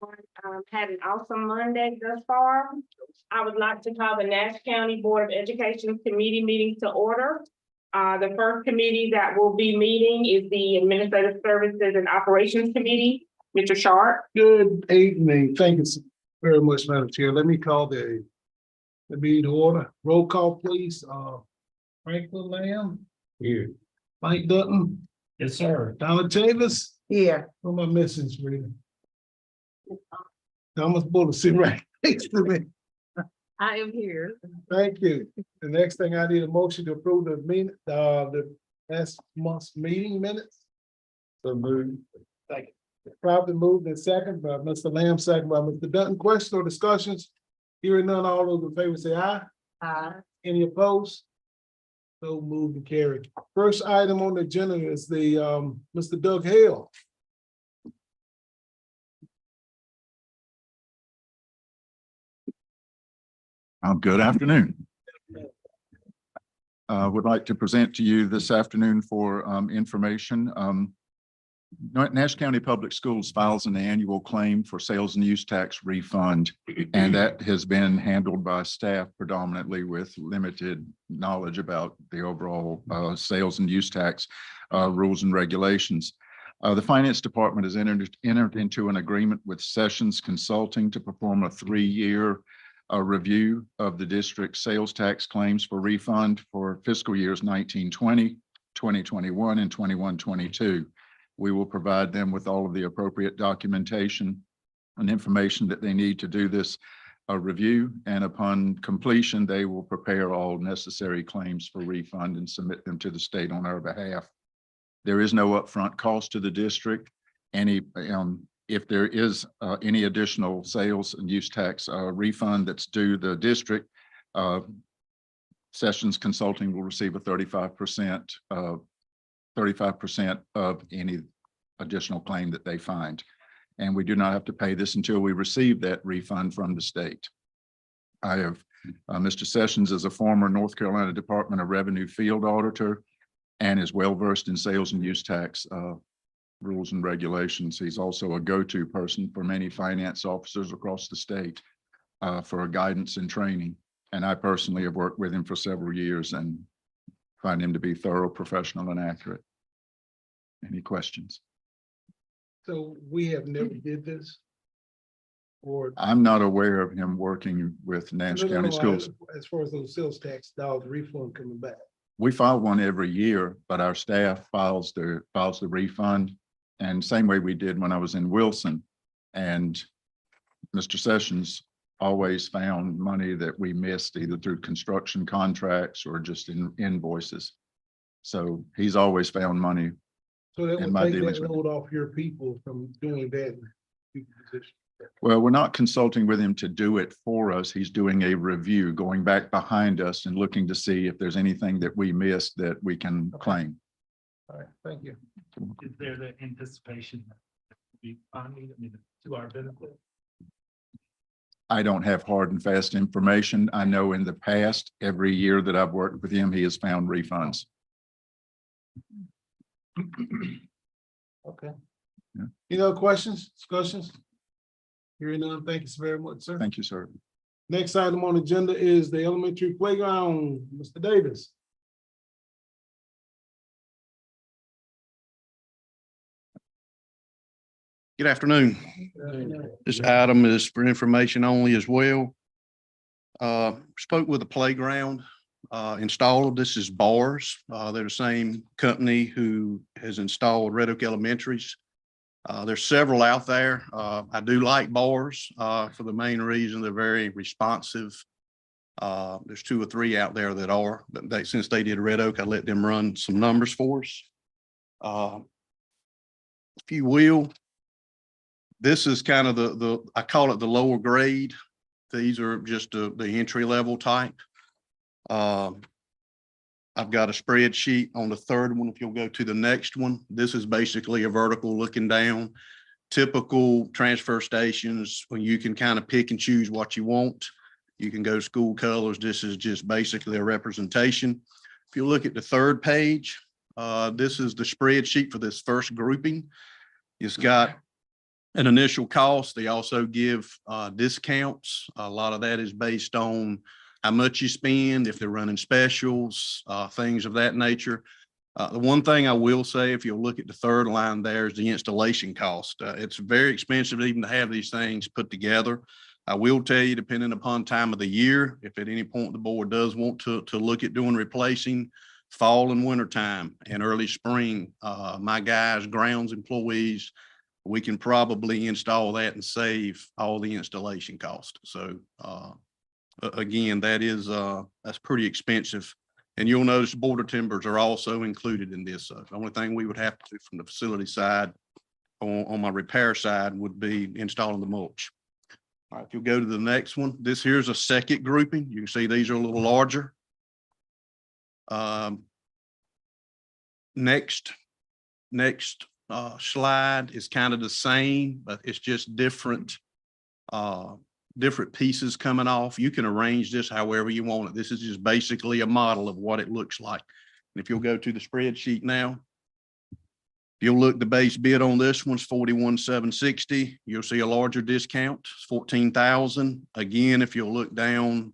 everyone had an awesome Monday thus far. I would like to call the Nash County Board of Education Committee Meetings to order. The first committee that will be meeting is the Administrative Services and Operations Committee. Mr. Sharp. Good evening. Thank you very much, Madam Chair. Let me call the meeting to order. Roll call, please. Franklin Lamb. Here. Mike Dutton. Yes, sir. Donna Tavis. Here. Who am I missing, Serena? Thomas Buller sitting right next to me. I am here. Thank you. The next thing, I need a motion to approve the last month's meeting minutes. So moved. Thank you. Probably moved in second by Mr. Lamb, second by Mr. Dutton. Questions or discussions? Hearing none, all those in favor say aye. Aye. Any opposed? So moved and carried. First item on the agenda is the Mr. Doug Hale. Good afternoon. Would like to present to you this afternoon for information. Nash County Public Schools files an annual claim for sales and use tax refund, and that has been handled by staff predominantly with limited knowledge about the overall sales and use tax rules and regulations. The Finance Department has entered into an agreement with Sessions Consulting to perform a 3-year review of the district's sales tax claims for refund for fiscal years 1920, 2021, and 21-22. We will provide them with all of the appropriate documentation and information that they need to do this review. And upon completion, they will prepare all necessary claims for refund and submit them to the state on our behalf. There is no upfront cost to the district. If there is any additional sales and use tax refund that's due the district, Sessions Consulting will receive a 35% of any additional claim that they find. And we do not have to pay this until we receive that refund from the state. I have Mr. Sessions is a former North Carolina Department of Revenue field auditor and is well-versed in sales and use tax rules and regulations. He's also a go-to person for many finance officers across the state for guidance and training. And I personally have worked with him for several years and find him to be thorough, professional, and accurate. Any questions? So we have never did this? Or I'm not aware of him working with Nash County Schools. As far as those sales tax dollars refund coming back. We file one every year, but our staff files the refund, and same way we did when I was in Wilson. And Mr. Sessions always found money that we missed either through construction contracts or just in invoices. So he's always found money. So that in would my take dealings that with load off your people from doing that. Well, we're not consulting with him to do it for us. He's doing a review, going back behind us and looking to see if there's anything that we missed that we can claim. All right, thank you. Is there the anticipation that will be funding, to our benefit? I don't have hard and fast information. I know in the past, every year that I've worked with him, he has found refunds. Okay. Yeah. Any other questions, discussions? Hearing none, thank you so very much, sir. Thank you, sir. Next item on the agenda is the elementary playground. Mr. Davis. Good afternoon. This item is for information only as well. Spoke with the playground installer. This is Bars. They're the same company who has installed Red Oak Elementaries. There's several out there. I do like Bars for the main reason they're very responsive. There's 2 or 3 out there that are, but since they did Red Oak, I let them run some numbers for us. If you will, this is kind of I call it the lower grade. These are just the entry level type. I've got a spreadsheet on the third one. If you'll go to the next one, this is basically a vertical looking down. Typical transfer stations when you can kind of pick and choose what you want. You can go school colors. This is just basically a representation. If you look at the third page, this is the spreadsheet for this first grouping. It's got an initial cost. They also give discounts. A lot of that is based on how much you spend, if they're running specials, things of that nature. The one thing I will say, if you'll look at the third line there, is the installation cost. It's very expensive even to have these things put together. I will tell you, depending upon time of the year, if at any point the board does want to look at doing replacing fall and winter time and early spring, my guys, grounds employees, we can probably install that and save all the installation cost. So again, that's pretty expensive. And you'll notice border timbers are also included in this. The only thing we would have to do from the facility side on my repair side would be installing the mulch. All right, if you'll go to the next one, this here's a second grouping. You can see these are a little larger. Next slide is kind of the same, but it's just different pieces coming off. You can arrange this however you want it. This is just basically a model of what it looks like. And if you'll go to the spreadsheet now, you'll look, the base bid on this one's $41,760. You'll see a larger discount, it's $14,000. Again, if you'll look down,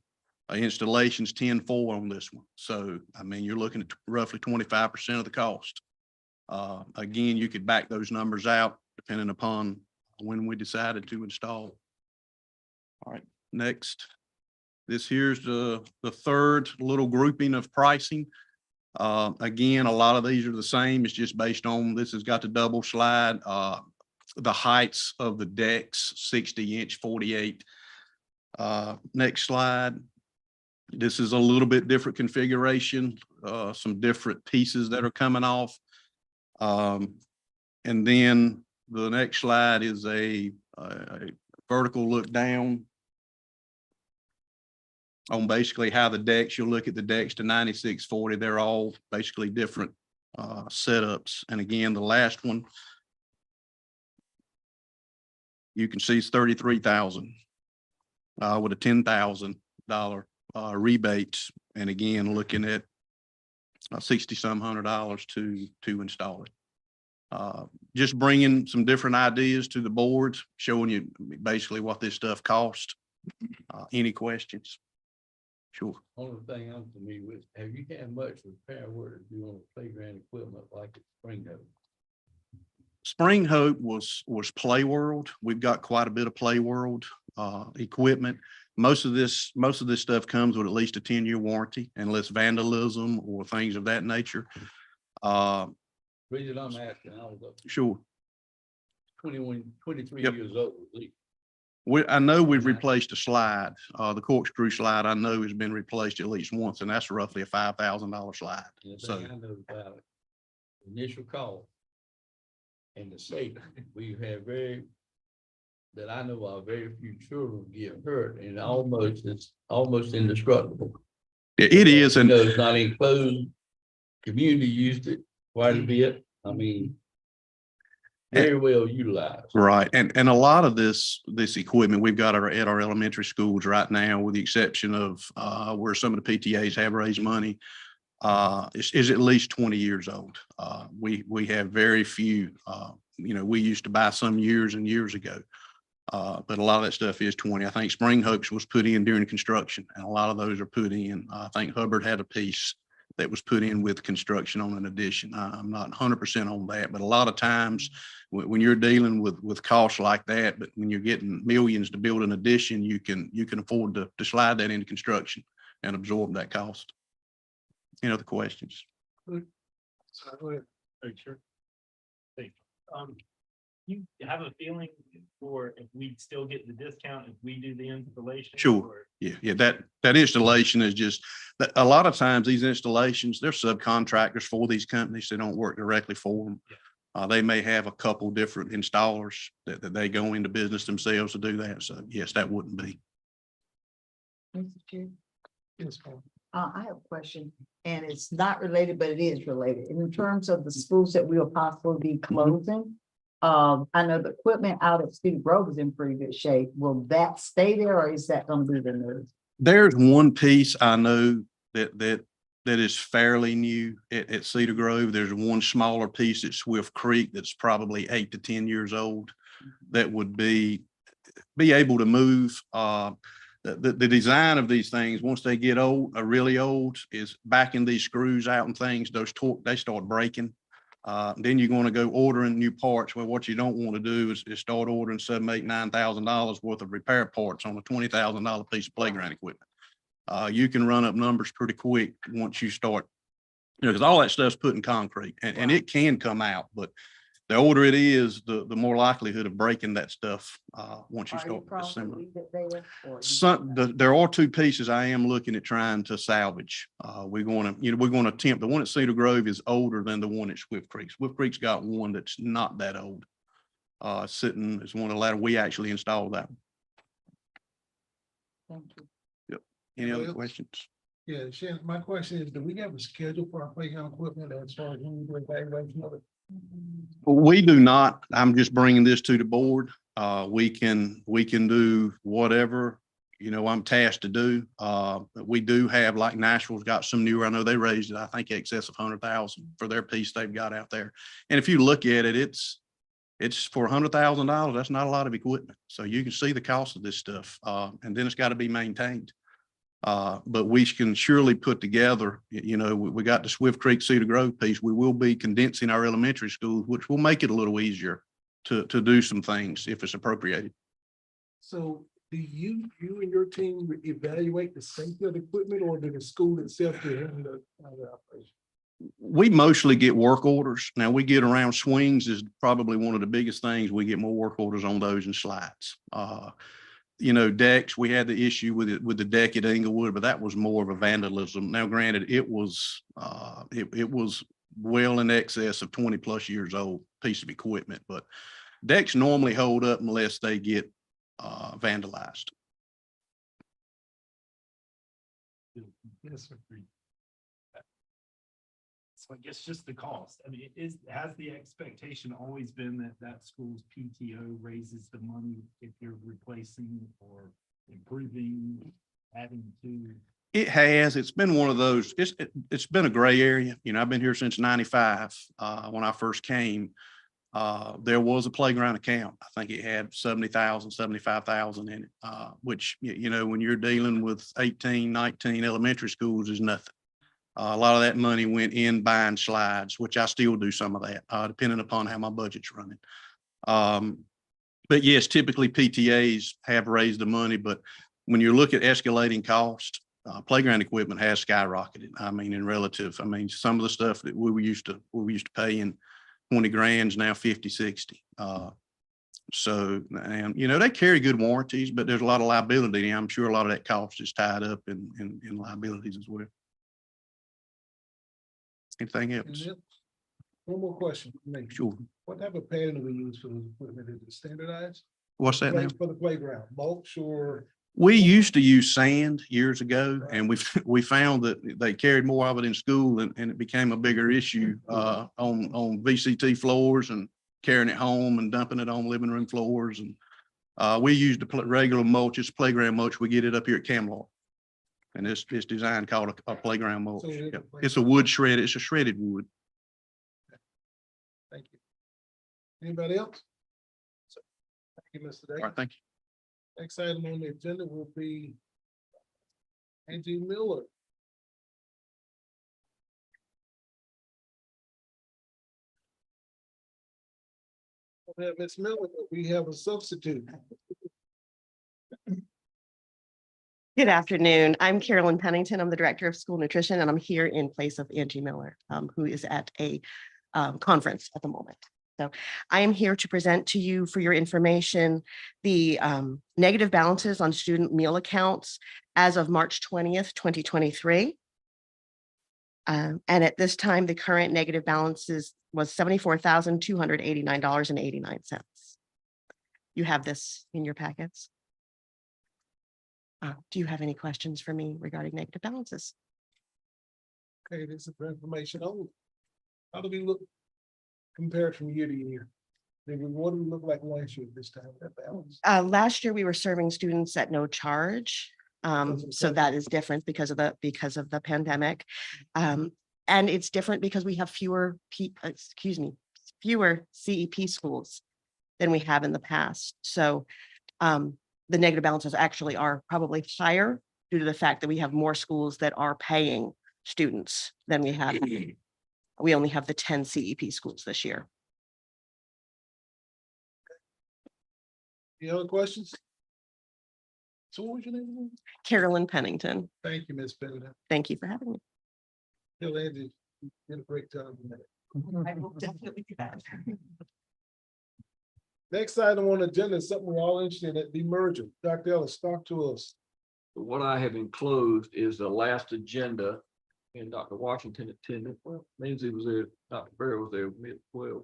installation's $10,400 on this one. So, I mean, you're looking at roughly 25% of the cost. Again, you could back those numbers out depending upon when we decided to install. All right, next. This here's the third little grouping of pricing. Again, a lot of these are the same. It's just based on, this has got the double slide, the heights of the decks, 60-inch, 48. Next slide. This is a little bit different configuration, some different pieces that are coming off. And then the next slide is a vertical look down on basically how the decks, you'll look at the decks to 9640. They're all basically different setups. And again, the last one, you can see it's $33,000 with a $10,000 rebate. And again, looking at $60-some hundred to install it. Just bringing some different ideas to the board, showing you basically what this stuff costs. Any questions? Sure. Only thing I'm familiar with, have you had much repair work to do on the playground equipment like at Spring Hope? Spring Hope was Play World. We've got quite a bit of Play World equipment. Most of this stuff comes with at least a 10-year warranty, unless vandalism or things of that nature. Reason I'm asking, I was up Sure. 23 Yep. years old at least. I know we've replaced a slide. The corkscrew slide I know has been replaced at least once, and that's roughly a $5,000 slide. And the So thing I know about it, initial call and the safety, we have that I know of, very few children get hurt, and it's almost indestructible. it is, and it's not enclosed. Community used it quite a bit. I mean, very well utilized. right. And a lot of this equipment we've got at our elementary schools right now, with the exception of where some of the PTAs have raised money, is at least 20 years old. We have very few, we used to buy some years and years ago. But a lot of that stuff is 20. I think Spring Hopes was put in during construction, and a lot of those are put in. I think Hubbard had a piece that was put in with construction on an addition. I'm not 100% on that, but a lot of times when you're dealing with costs like that, but when you're getting millions to build an addition, you can afford to slide that into construction and absorb that cost. Any other questions? Sure. Hey, you have a feeling for if we still get the discount if we do the installation? Sure. Or- Yeah. That installation is just, a lot of times these installations, they're subcontractors for these companies. They don't work directly for them. They may have a couple different installers that they go into business themselves to do that. So yes, that wouldn't be. Mr. Chair, Yes, ma'am. I have a question, and it's not related, but it is related. In terms of the schools that we will possibly be closing, I know the equipment out at Cedar Grove is in pretty good shape. Will that stay there, or is that going to be removed? There's one piece I know that is fairly new at Cedar Grove. There's one smaller piece at Swift Creek that's probably 8 to 10 years old. that would be able to move. The design of these things, once they get old, are really old, is backing these screws out and things, those torque, they start breaking. Then you're going to go ordering new parts. Well, what you don't want to do is start ordering $7,000, $8,000, $9,000 worth of repair parts on a $20,000 piece of playground equipment. You can run up numbers pretty quick once you start, because all that stuff's put in concrete and it can come out, but the older it is, the more likelihood of breaking that stuff, once you Are you start proud to assembling. leave it there, or you- There are two pieces I am looking at trying to salvage. We're going to attempt, the one at Cedar Grove is older than the one at Swift Creek. Swift Creek's got one that's not that old. Sitting as one of the latter, we actually installed that. Thank you. Any other Well, questions? Yeah, Shannon, my question is, do we have a schedule for our playground equipment as far as when we do evaluation of it? We do not. I'm just bringing this to the board. We can do whatever, I'm tasked to do. We do have, like Nashville's got some newer, I know they raised it, I think excess of 100,000 for their piece they've got out there. And if you look at it, it's for $100,000. That's not a lot of equipment. So you can see the cost of this stuff. And then it's got to be maintained. But we can surely put together, we got the Swift Creek Cedar Grove piece. We will be condensing our elementary schools, which will make it a little easier to do some things if it's appropriated. So do you and your team evaluate the safety of the equipment, or do the school itself do the operation? We mostly get work orders. Now we get around swings is probably one of the biggest things. We get more work orders on those and slides. Decks, we had the issue with the deck at Inglewood, but that was more of a vandalism. Now, granted, it was well in excess of 20+ years old piece of equipment, but decks normally hold up unless they get vandalized. Yes, sir. So I guess just the cost. I mean, has the expectation always been that school's PTO raises the money if you're replacing or improving, adding to? It has. It's been one of those. It's been a gray area. I've been here since '95. When I first came, there was a playground account. I think it had 70,000, 75,000 in it, which, when you're dealing with 18, 19 elementary schools is nothing. A lot of that money went in buying slides, which I still do some of that, depending upon how my budget's running. But yes, typically PTAs have raised the money, but when you look at escalating cost, playground equipment has skyrocketed. I mean, in relative, some of the stuff that we used to pay in 20 grand's now 50, 60. So, and they carry good warranties, but there's a lot of liability. I'm sure a lot of that cost is tied up in liabilities as well. Anything else? One more question. Sure. What type of pattern do we use for the equipment? Is it standardized? What's that now? For the playground, mulch or? We used to use sand years ago, and we found that they carried more of it in school, and it became a bigger issue on VCT floors and carrying it home and dumping it on living room floors. And we used the regular mulch, it's playground mulch. We get it up here at Camelot. And it's designed called a playground mulch. So it is a Yep. It's a wood shred. It's a shredded wood. Thank you. Anybody else? Thank you, Mr. All Day. right, thank you. Next item on the agenda will be Angie Miller. We have Ms. Miller, but we have a substitute. Good afternoon. I'm Carolyn Pennington. I'm the Director of School Nutrition, and I'm here in place of Angie Miller, who is at a conference at the moment. So I am here to present to you for your information the negative balances on student meal accounts as of March 20th, 2023. And at this time, the current negative balances was $74,289.89. You have this in your packets. Do you have any questions for me regarding negative balances? Okay, this is for information only. How do we look compared from year to year? What do we look like last year this time, that balance? Last year, we were serving students at no charge. So that is different because of the pandemic. And it's different because we have fewer CEP schools than we have in the past. So the negative balances actually are probably higher due to the fact that we have more schools that are paying students than we have. We only have the 10 CEP schools this year. Any other questions? So what was your name again? Carolyn Pennington, Thank you, Ms. Pennington. thank you for having me. Tell Angie, you did a great job on that. I will definitely do that. Next item on the agenda is something we're all interested in, the merger. Dr. Ellis, talk to us. What I have enclosed is the last agenda, and Dr. Washington attended, well, Lindsay was there, Dr. Bear was there mid-12.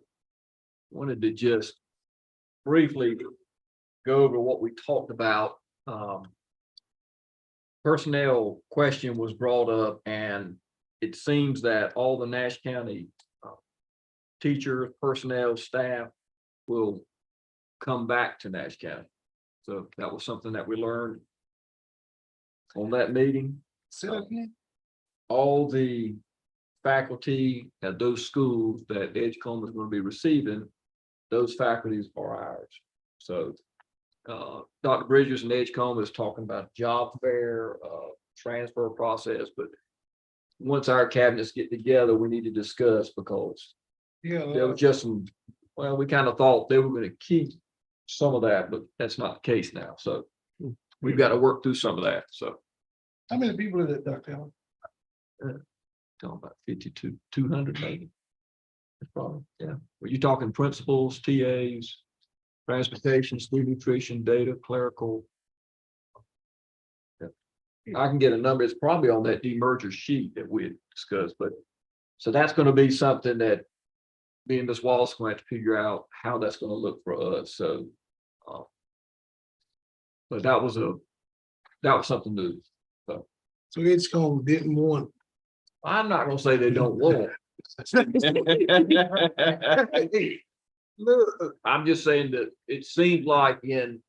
Wanted to just briefly go over what we talked about. Personnel question was brought up, and it seems that all the Nash County teachers, personnel, staff will come back to Nash County. So that was something that we learned on that meeting. Say that again. All the faculty at those schools that Edgecombe is going to be receiving, those faculties are ours. So Dr. Bridges and Edgecombe is talking about job fair, transfer process, but once our cabinets get together, we need to discuss, because Yeah. there was just some, well, we kind of thought they were going to keep some of that, but that's not the case now. So we've got to work through some of that. So How many people is it, Dr. Ellis? talking about 52, 200 maybe. That's probably, yeah. But you're talking principals, TAs, transportation, student nutrition, data, clerical. Yeah. I can get a number. It's probably on that demerger sheet that we had discussed, but so that's going to be something that me and Ms. Wallace going to have to figure out how that's going to look for us. So, but that was something new. So Edgecombe didn't want. I'm not going to say they don't want. Look, I'm just saying that it seems like in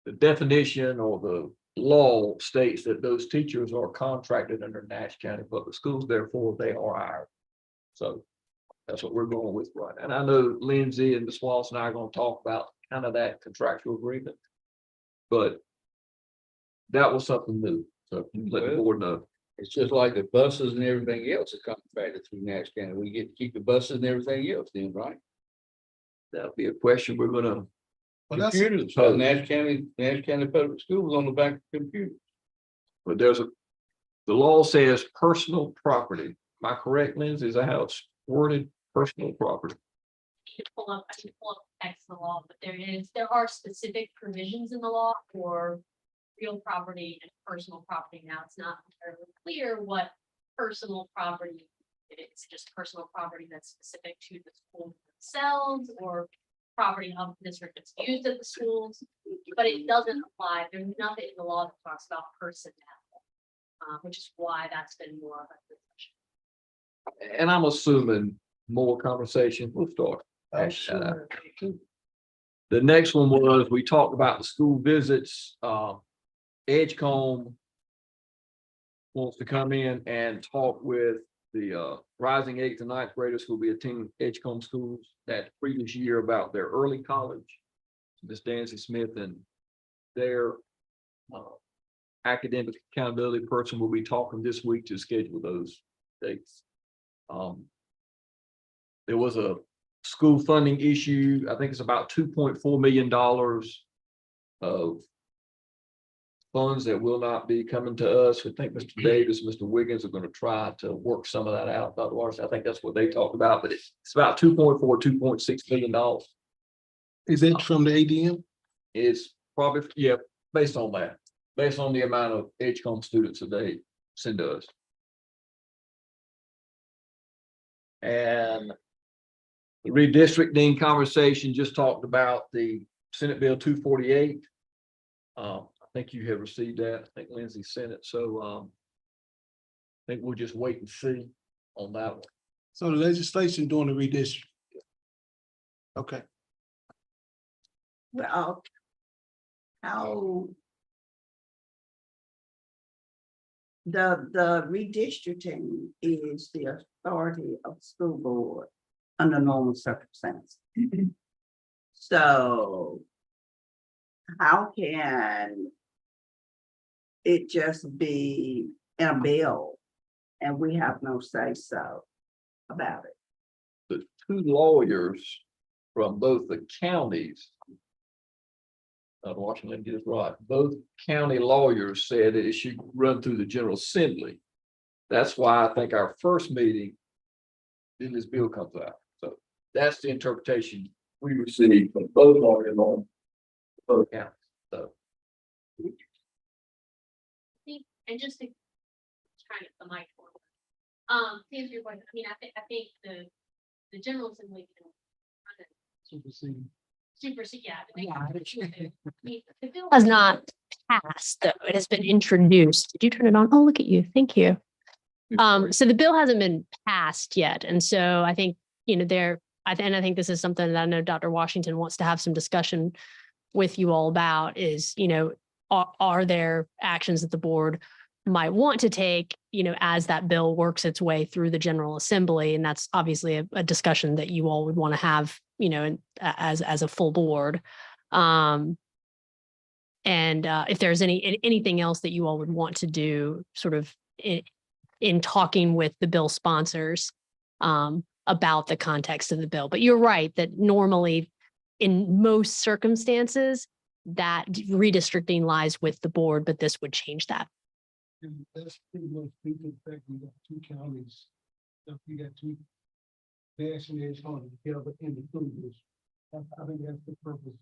the definition or the law states that those teachers are contracted under Nash County Public Schools, therefore they are ours. So that's what we're going with right now. And I know Lindsay and Ms. Wallace and I are going to talk about kind of that contractual agreement. But that was something new. So let the board know. It's just like the buses and everything else is contracted through Nash County. We get to keep the buses and everything else then, right? That'll be a question we're gonna, well, that's, Computers, so Nash County Public Schools on the back of computers. but the law says personal property. Am I correct, Lindsay? Is that how it's worded? Personal property. I can pull up text in the law, but there are specific provisions in the law for real property and personal property. Now, it's not entirely clear what personal property is. It's just personal property that's specific to the school themselves, or property of the district that's used at the schools, but it doesn't apply. There's nothing in the law that talks about personnel, which is why that's been more of a discussion. And I'm assuming more conversation will start. I'm sure. The next one was, we talked about the school visits. Edgecombe wants to come in and talk with the rising 8th and 9th graders who will be attending Edgecombe schools that previous year about their early college. Miss Dancy Smith and their academic accountability person will be talking this week to schedule those dates. There was a school funding issue. I think it's about $2.4 million of funds that will not be coming to us. I think Mr. Davis, Mr. Wiggins are going to try to work some of that out. Otherwise, I think that's what they talked about, but it's about $2.6 million. Is it from the ADM? It's probably, yeah, based on that, based on the amount of Edgecombe students that they send to us. And the redistricting conversation just talked about the Senate Bill 248. I think you have received that. I think Lindsay sent it. So I think we'll just wait and see on that one. So the legislation doing the redistricting. Okay. Well, how the redistricting is the authority of the school board under normal circumstances. So how can it just be in a bill and we have no say so about it? The two lawyers from both the counties. Washington gets right. Both county lawyers said it should run through the General Assembly. That's why I think our first meeting, then this bill comes out. So that's the interpretation we received from both lawyers on both counties. So And just to try to get the mic forward. To answer your question, I mean, I think the General Assembly can supersede, yeah. The bill has not passed, though. It has been introduced. Did you turn it on? Oh, look at you. Thank you. So the bill hasn't been passed yet. And so I think, I think this is something that I know Dr. Washington wants to have some discussion with you all about is, are there actions that the board might want to take, as that bill works its way through the General Assembly? And that's obviously a discussion that you all would want to have, as a full board. And if there's anything else that you all would want to do sort of in talking with the bill sponsors about the context of the bill. But you're right that normally in most circumstances that redistricting lies with the board, but this would change that. And that's pretty much due to the fact we got two counties. We got two national counties together in the school district. I think that's the purpose.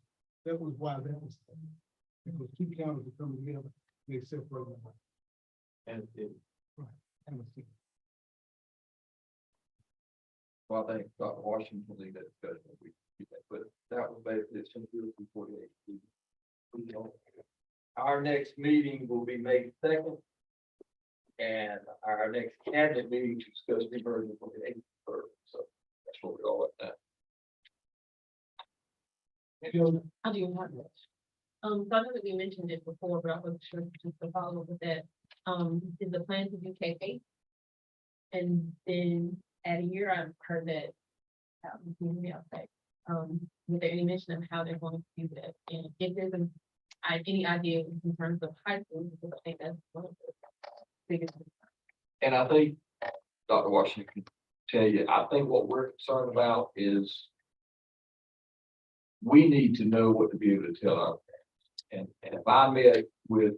That was why that was. Because two counties are coming together, they separate them. and it, Right. I understand. well, I think Dr. Washington will lead that discussion. But that was basically some good before the. Our next meeting will be May 2nd. And our next cabinet meeting to discuss the version for the 8th. So that's what we're all at now. How do you have that? So I know that we mentioned it before, but I wasn't sure just to follow up with that. Is the plan to do K-8? And then at a year, I've heard that. Was there any mention of how they're going to do that? And if there's any idea in terms of high school, because I think that's one of the biggest. And I think Dr. Washington can tell you, I think what we're concerned about is we need to know what to be able to tell our parents. And if I met with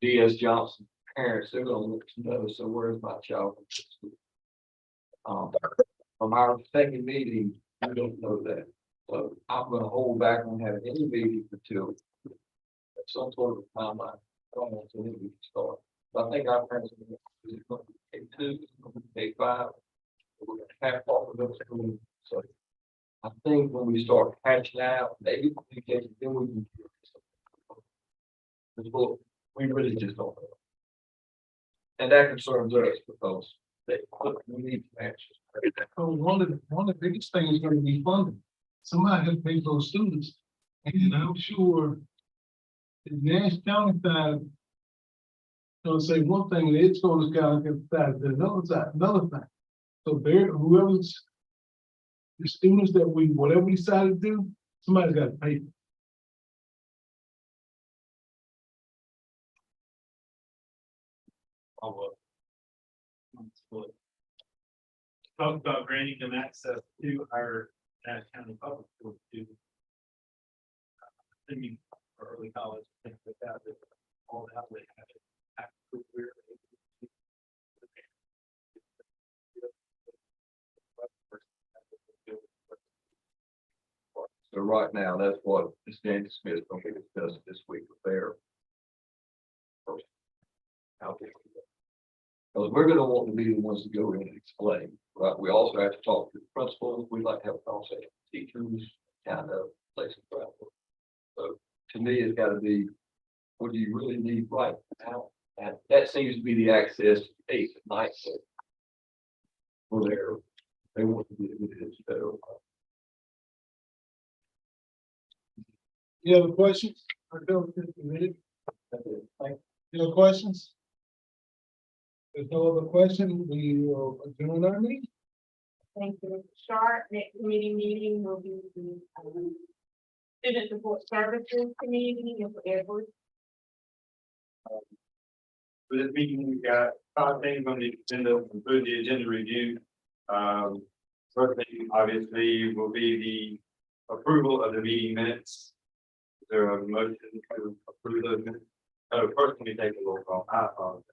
D.S. Johnson parents, they're gonna look to know, so where's my child? From our second meeting, we don't know that. So I'm gonna hold back on having any meeting until some sort of timeline. I don't want to really start. But I think our parents are going to take two, take five. We're going to have all of those. So I think when we start hatching out, maybe communication, then we can. Well, we really just don't know. And that concerns us because we need to answers. So one of the biggest things is going to be funding. Somebody has to pay for those students. And I'm sure the Nash County side gonna say one thing, and it's going to kind of side, there's another side, another thing. So there, whoever's the students that whatever we decide to do, somebody's got to pay. Talk about granting them access to our Nash County Public Schools to. Sending for early college, things like that, that all that would have it. So right now, that's what Ms. Danny Smith is going to be discussing this week with their person. Because we're going to want to be the ones to go in and explain, right? We also have to talk to the principals. We'd like to have a conversation with teachers, kind of places around. So to me, it's got to be, what do you really need right now? And that seems to be the access to 8th at night. So for they want to be able to better. You have questions? Any other questions? There's no other question, we will adjourn our meeting. Thank you, Mr. Sharp. Next committee meeting will be the Student Support Services Committee, Mr. Edwards. For this meeting, we got 5 things on the agenda, including the agenda review. First thing, obviously, will be the approval of the meeting minutes. Is there a motion to approve those minutes? Oh, first, let me take a roll call. I apologize.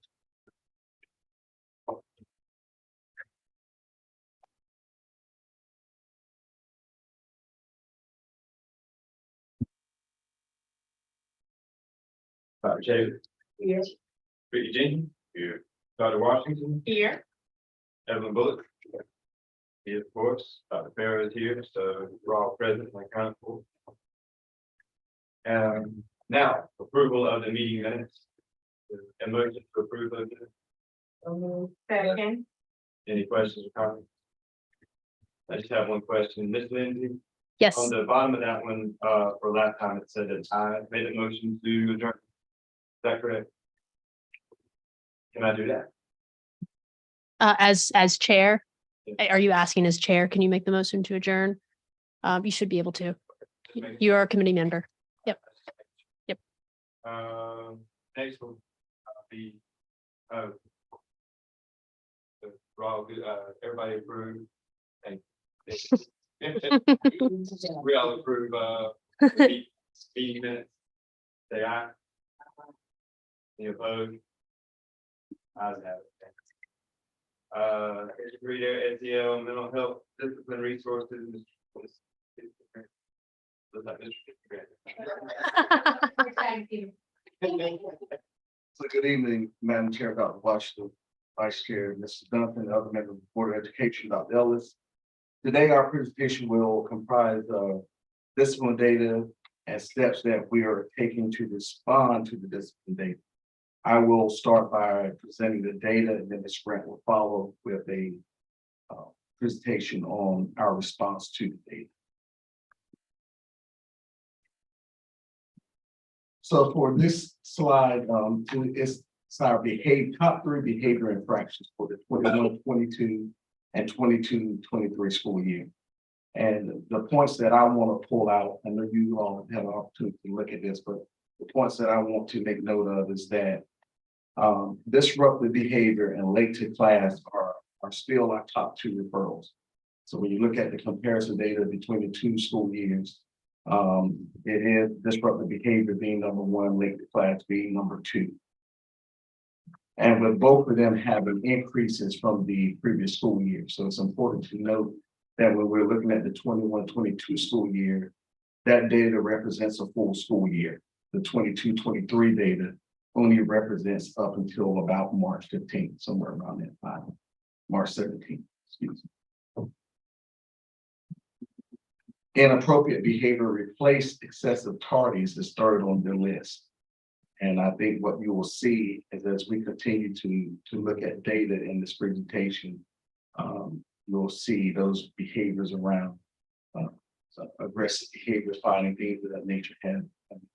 Dr. Taylor. Here. Ricky Jenkins. Here. Dr. Washington. Here. Evelyn Bullock. Here, of course. Dr. Farrow is here, so we're all present and accountable. Now, approval of the meeting minutes. A motion to approve those minutes. Second. Any questions or comments? I just have one question. Ms. Lindsay, Yes. on the bottom of that one, for last time, it said that I made a motion to adjourn. Is that correct? Can I do that? As chair, Yeah. are you asking as chair? Can you make the motion to adjourn? You should be able to. Just make- You are a committee member. Yep. Yep. Next will be, we're all good, everybody approved. Thank you. We all approve, meeting minutes. Say aye. Any opposed? Ayes have it. Reader, SEL, mental health, discipline resources. Looks like Mr. Thank you. So good evening, Madam Chair, Dr. Washington, Vice Chair, Mrs. Duncan, and other members of the Board of Education, Dr. Ellis. Today, our presentation will comprise of discipline data and steps that we are taking to respond to the discipline data. I will start by presenting the data, and then Ms. Grant will follow with a presentation on our response to the data. So for this slide, it's our top 3 behavior infractions for the 21-22 and 22-23 school year. And the points that I want to pull out, I know you all have an opportunity to look at this, but the points that I want to make note of is that disruptive behavior and late to class are still our top 2 referrals. So when you look at the comparison data between the 2 school years, it is disruptive behavior being number 1, late to class being number 2. And with both of them having increases from the previous school year. So it's important to note that when we're looking at the 21-22 school year, that data represents a full school year. The 22-23 data only represents up until about March 15th, somewhere around that time, March 17th, excuse me. Inappropriate behavior replaced excessive tardies is third on the list. And I think what you will see is as we continue to look at data in this presentation, you'll see those behaviors around aggressive behaviors, finding things of that nature have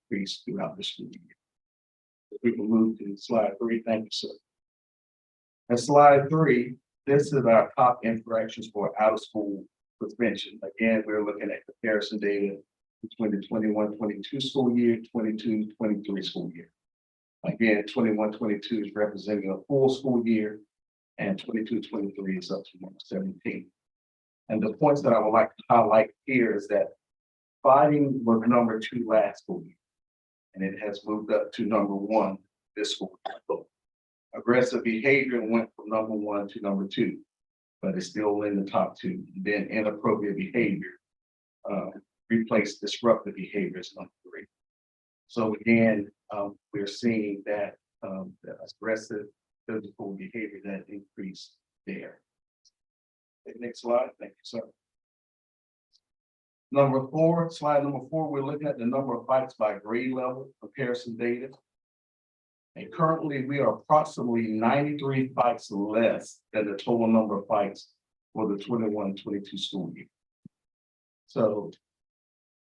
increased throughout the school year. If we can move to slide 3, thank you, sir. And slide 3, this is our top interactions for out of school suspension. Again, we're looking at comparison data between the 21-22 school year, 22-23 school year. Again, 21-22 is representing a full school year, and 22-23 is up to March 17th. And the points that I would like to highlight here is that fighting was number 2 last school year, and it has moved up to number 1 this school year. Aggressive behavior went from number 1 to number 2, but it's still in the top 2. Then inappropriate behavior replaced disruptive behavior as number 3. So again, we're seeing that the aggressive physical behavior that increased there. Okay, next slide, thank you, sir. Number 4, slide number 4, we're looking at the number of fights by grade level comparison data. And currently we are approximately 93 fights less than the total number of fights for the 21-22 school year. So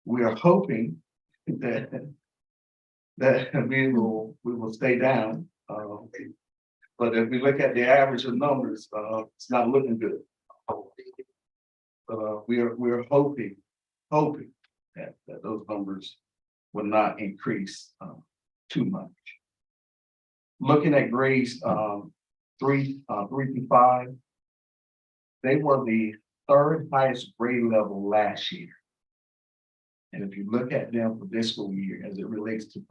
we are hoping that we will stay down. But if we look at the average of numbers, it's not looking good. But we're hoping that those numbers will not increase too much. Looking at grades 3 through 5, they were the third highest grade level last year. And if you look at them for this school year as it relates to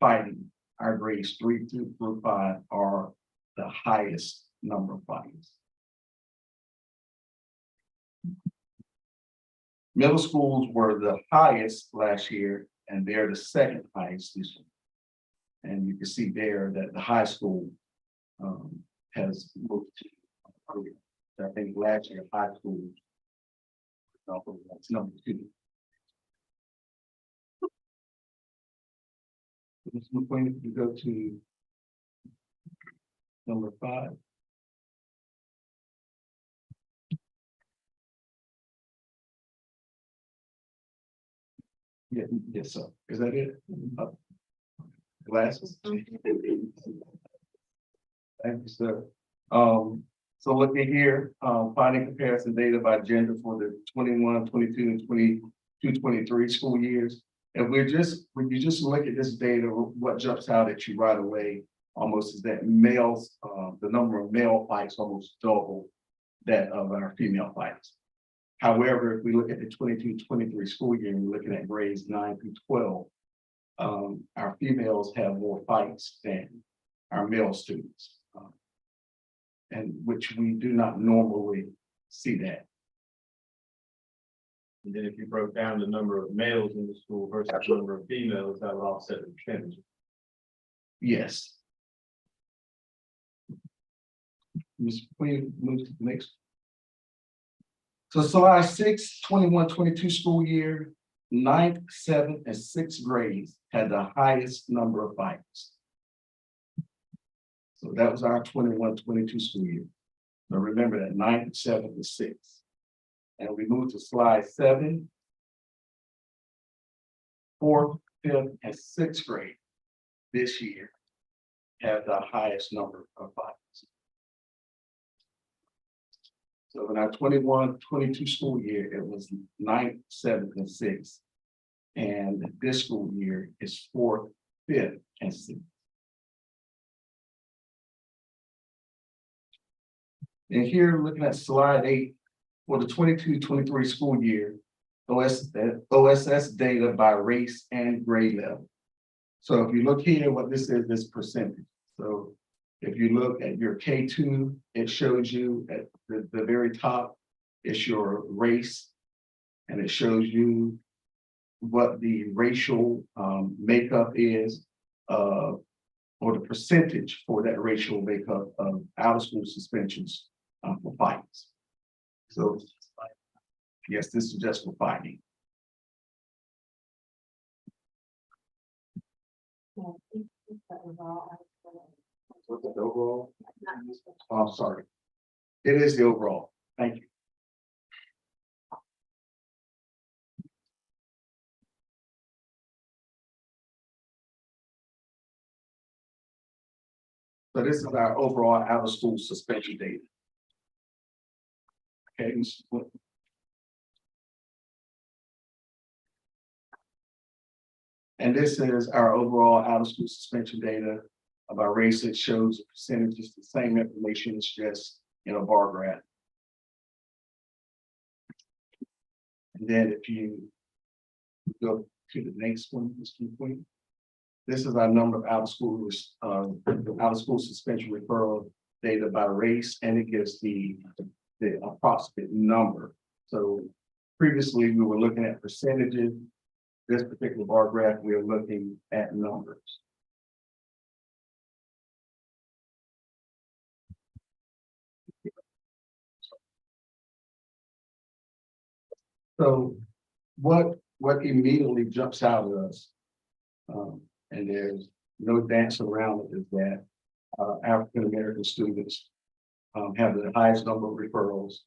fighting, our grades 3 through 5 are the highest number of fightings. Middle schools were the highest last year, and they're the second highest this year. And you can see there that the high school has moved to, I think last year, high school. That's number 2. We're going to go to number 5. Yeah, yes, sir. Is that it? Glasses? Thank you, sir. So looking here, finding comparison data by gender for the 21, 22, and 22, 23 school years. And when you just look at this data, what jumps out at you right away almost is that males, the number of male fights almost double that of our female fights. However, if we look at the 22-23 school year, and we're looking at grades 9 through 12, our females have more fights than our male students, and which we do not normally see that. And then if you broke down the number of males in the school versus the number of females, that would offset the percentage. Yes. Ms. Queen, move to the next. So slide 6, 21-22 school year, 9th, 7th, and 6th grades had the highest number of fights. So that was our 21-22 school year. Now remember that 9th, 7th, and 6th. And we move to slide 7, 4th, 5th, and 6th grade this year have the highest number of fights. So in our 21-22 school year, it was 9th, 7th, and 6th. And this school year is 4th, 5th, and 6th. And here, looking at slide 8, for the 22-23 school year, OSS data by race and grade level. So if you look here, what this is, this percentage. So if you look at your K2, it shows you at the very top, it's your race, and it shows you what the racial makeup is, or the percentage for that racial makeup of out-of-school suspensions for fights. So yes, this is just for fighting. What's the overall? Oh, I'm sorry. It is the overall. Thank you. So this is our overall out-of-school suspension data. Okay. And this is our overall out-of-school suspension data of our race. It shows the percentages, the same information, it's just in a bar graph. And then if you go to the next one, Mr. Queen, this is our number of out-of-school suspension referral data by race, and it gives the approximate number. So previously we were looking at percentages. This particular bar graph, we are looking at numbers. So what immediately jumps out at us, and there's no dance around it, is that African-American students have the highest number of referrals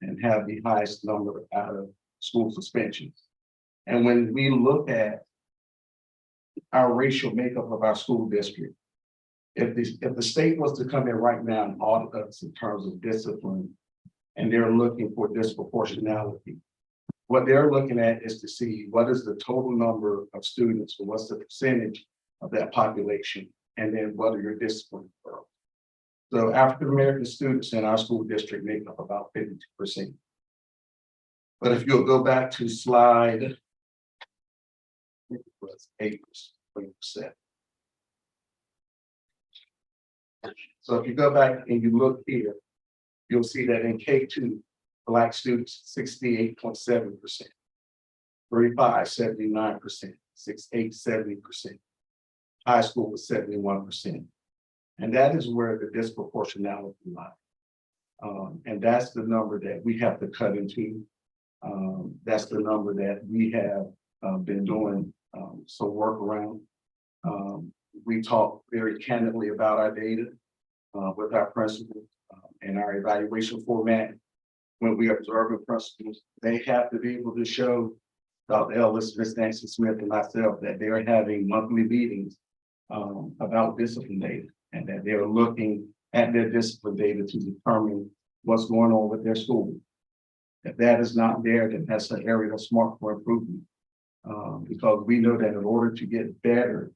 and have the highest number of out-of-school suspensions. And when we look at our racial makeup of our school district, if the state was to come in right now and audit us in terms of discipline, and they're looking for disproportionality. What they're looking at is to see what is the total number of students, or what's the percentage of that population, and then what are your discipline referrals. So African-American students in our school district make up about 52%. But if you'll go back to slide, I think it was 8%. So if you go back and you look here, you'll see that in K2, Black students, 68.7%. Grade 5, 79%, 6-8, 70%. High school was 71%. And that is where the disproportionality lies. And that's the number that we have to cut into. That's the number that we have been doing some work around. We talk very candidly about our data with our principals and our evaluation format. When we observe principals, they have to be able to show Dr. Ellis, Ms. Nancy Smith, and myself that they're having monthly meetings about discipline data, and that they're looking at their discipline data to determine what's going on with their school. If that is not there, then that's an area that's smart for improvement. Because we know that in order to get better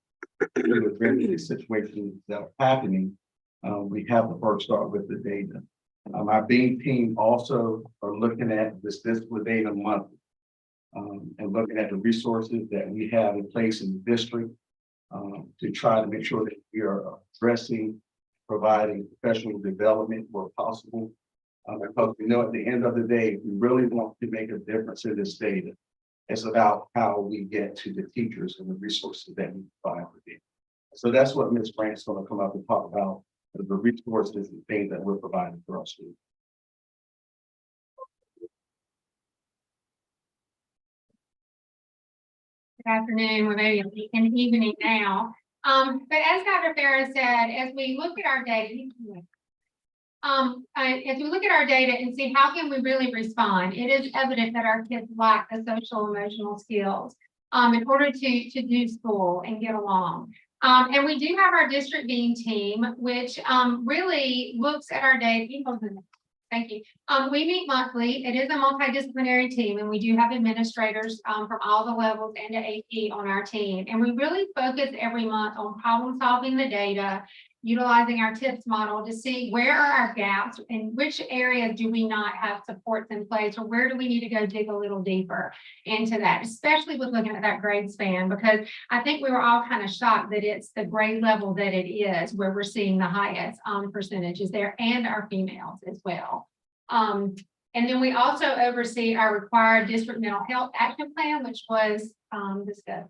with various situations that are happening, we have to first start with the data. Our BEAM team also are looking at this discipline data monthly and looking at the resources that we have in place in the district to try to make sure that we are addressing, providing professional development where possible. Because we know at the end of the day, if we really want to make a difference in this data, it's about how we get to the teachers and the resources that we provide for them. So that's what Ms. Brandt's going to come up and talk about, the resources and things that we're providing for our students. Good afternoon, we're maybe in the evening now. But as Dr. Farah said, as we look at our data, as we look at our data and see how can we really respond, it is evident that our kids lack the social emotional skills in order to do school and get along. And we do have our district BEAM team, which really looks at our data. Thank you. We meet monthly. It is a multidisciplinary team, and we do have administrators from all the levels and to AP on our team. And we really focus every month on problem solving the data, utilizing our TIPS model to see where are our gaps and which areas do we not have supports in place, or where do we need to go dig a little deeper into that, especially with looking at that grade span, because I think we were all kind of shocked that it's the grade level that it is where we're seeing the highest percentages there, and our females as well. And then we also oversee our required district mental health action plan, which was discussed.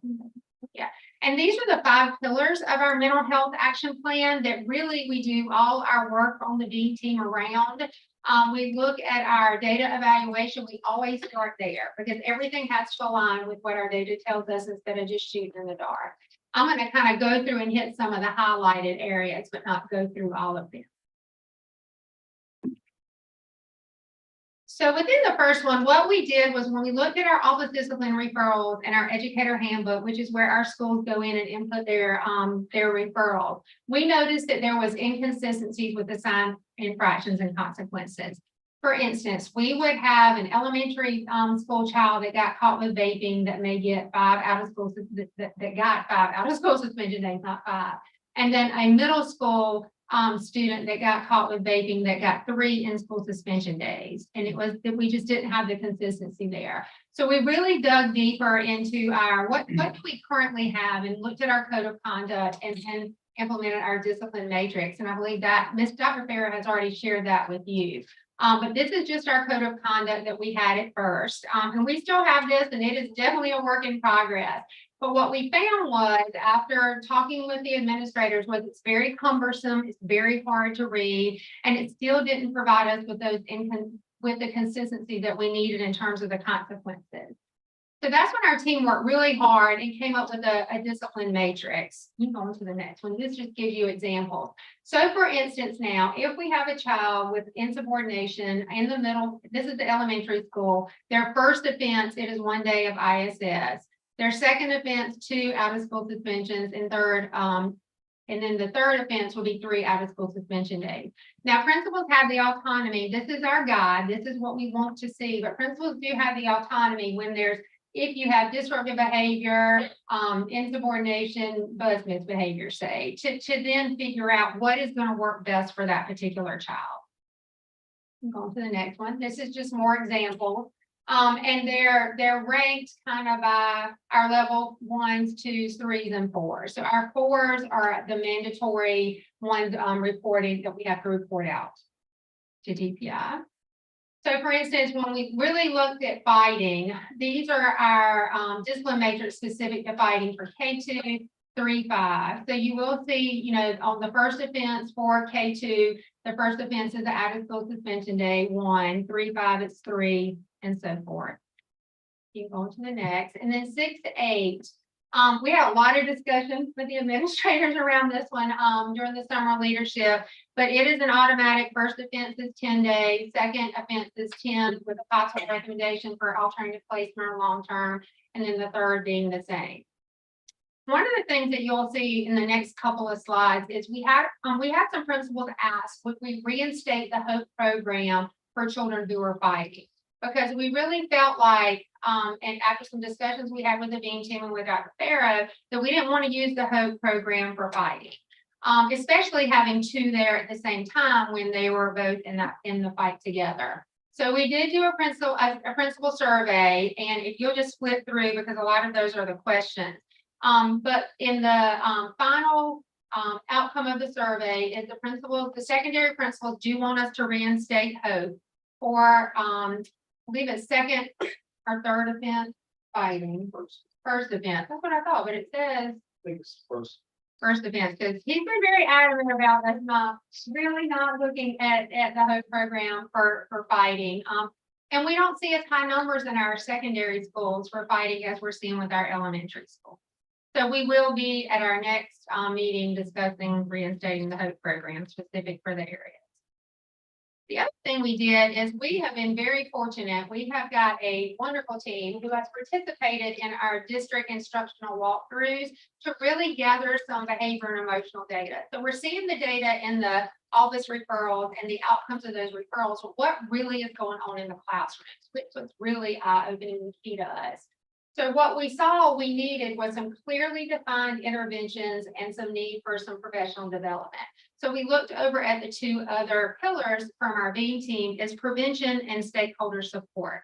Yeah. And these are the 5 pillars of our mental health action plan that really we do all our work on the BEAM team around. We look at our data evaluation. We always start there because everything has to align with what our data tells us instead of just shooting in the dark. I'm going to kind of go through and hit some of the highlighted areas, but not go through all of them. So within the first one, what we did was when we looked at our office discipline referrals and our educator handbook, which is where our schools go in and input their referral, we noticed that there was inconsistencies with assigned infractions and consequences. For instance, we would have an elementary school child that got caught with vaping that may get 5 out of school that got 5 out of school suspension days, not 5. And then a middle school student that got caught with vaping that got 3 in-school suspension days. And it was that we just didn't have the consistency there. So we really dug deeper into our what do we currently have, and looked at our code of conduct and implemented our discipline matrix. And I believe that Dr. Farah has already shared that with you. But this is just our code of conduct that we had at first. And we still have this, and it is definitely a work in progress. But what we found was, after talking with the administrators, was it's very cumbersome, it's very hard to read, and it still didn't provide us with those with the consistency that we needed in terms of the consequences. So that's when our team worked really hard and came up with a discipline matrix. You go on to the next one. This just gives you examples. So for instance, now, if we have a child with insubordination in the middle, this is the elementary school, their first offense, it is 1 day of ISS. Their second offense, 2 out of school suspensions, and third, And then the third offense will be 3 out-of-school suspension days. Now, principals have the autonomy. This is our guide. This is what we want to see, but principals do have the autonomy when if you have disruptive behavior, insubordination, buzz misbehavior, say, to then figure out what is going to work best for that particular child. Going to the next one. This is just more examples. And they're ranked kind of by our level 1s, 2s, 3s, and 4s. So our 4s are the mandatory ones reporting that we have to report out to DPI. So for instance, when we really looked at fighting, these are our discipline matrix specific to fighting for K2, 3, 5. So you will see, on the first offense for K2, the first offense is the out-of-school suspension day 1, 3, 5, it's 3, and so forth. Keep going to the next. And then 6 to 8. We had a lot of discussions with the administrators around this one during the summer leadership, but it is an automatic. First offense is 10 days, second offense is 10 with a possible recommendation for alternative placement or long-term, and then the third being the same. One of the things that you'll see in the next couple of slides is we had some principals ask, would we reinstate the HOPE program for children who are fighting? Because we really felt like, and after some discussions we had with the dean team and with Dr. Farrow, that we didn't want to use the HOPE program for fighting, especially having 2 there at the same time when they were both in the fight together. So we did do a principal survey, and if you'll just flip through, because a lot of those are the questions. But in the final outcome of the survey is the secondary principals do want us to reinstate HOPE for I believe it's second or third offense fighting. First offense. That's what I thought, but it says first offense, because he's been very adamant about us not looking at the HOPE program for fighting. And we don't see as high numbers in our secondary schools for fighting as we're seeing with our elementary school. So we will be at our next meeting discussing reinstating the HOPE program specific for the area. The other thing we did is we have been very fortunate. We have got a wonderful team who has participated in our district instructional walkthroughs to really gather some behavior and emotional data. So we're seeing the data in the office referrals and the outcomes of those referrals, what really is going on in the classrooms, which was really eye-opening and key to us. So what we saw we needed was some clearly defined interventions and some need for some professional development. So we looked over at the 2 other pillars from our BEAM team is prevention and stakeholder support.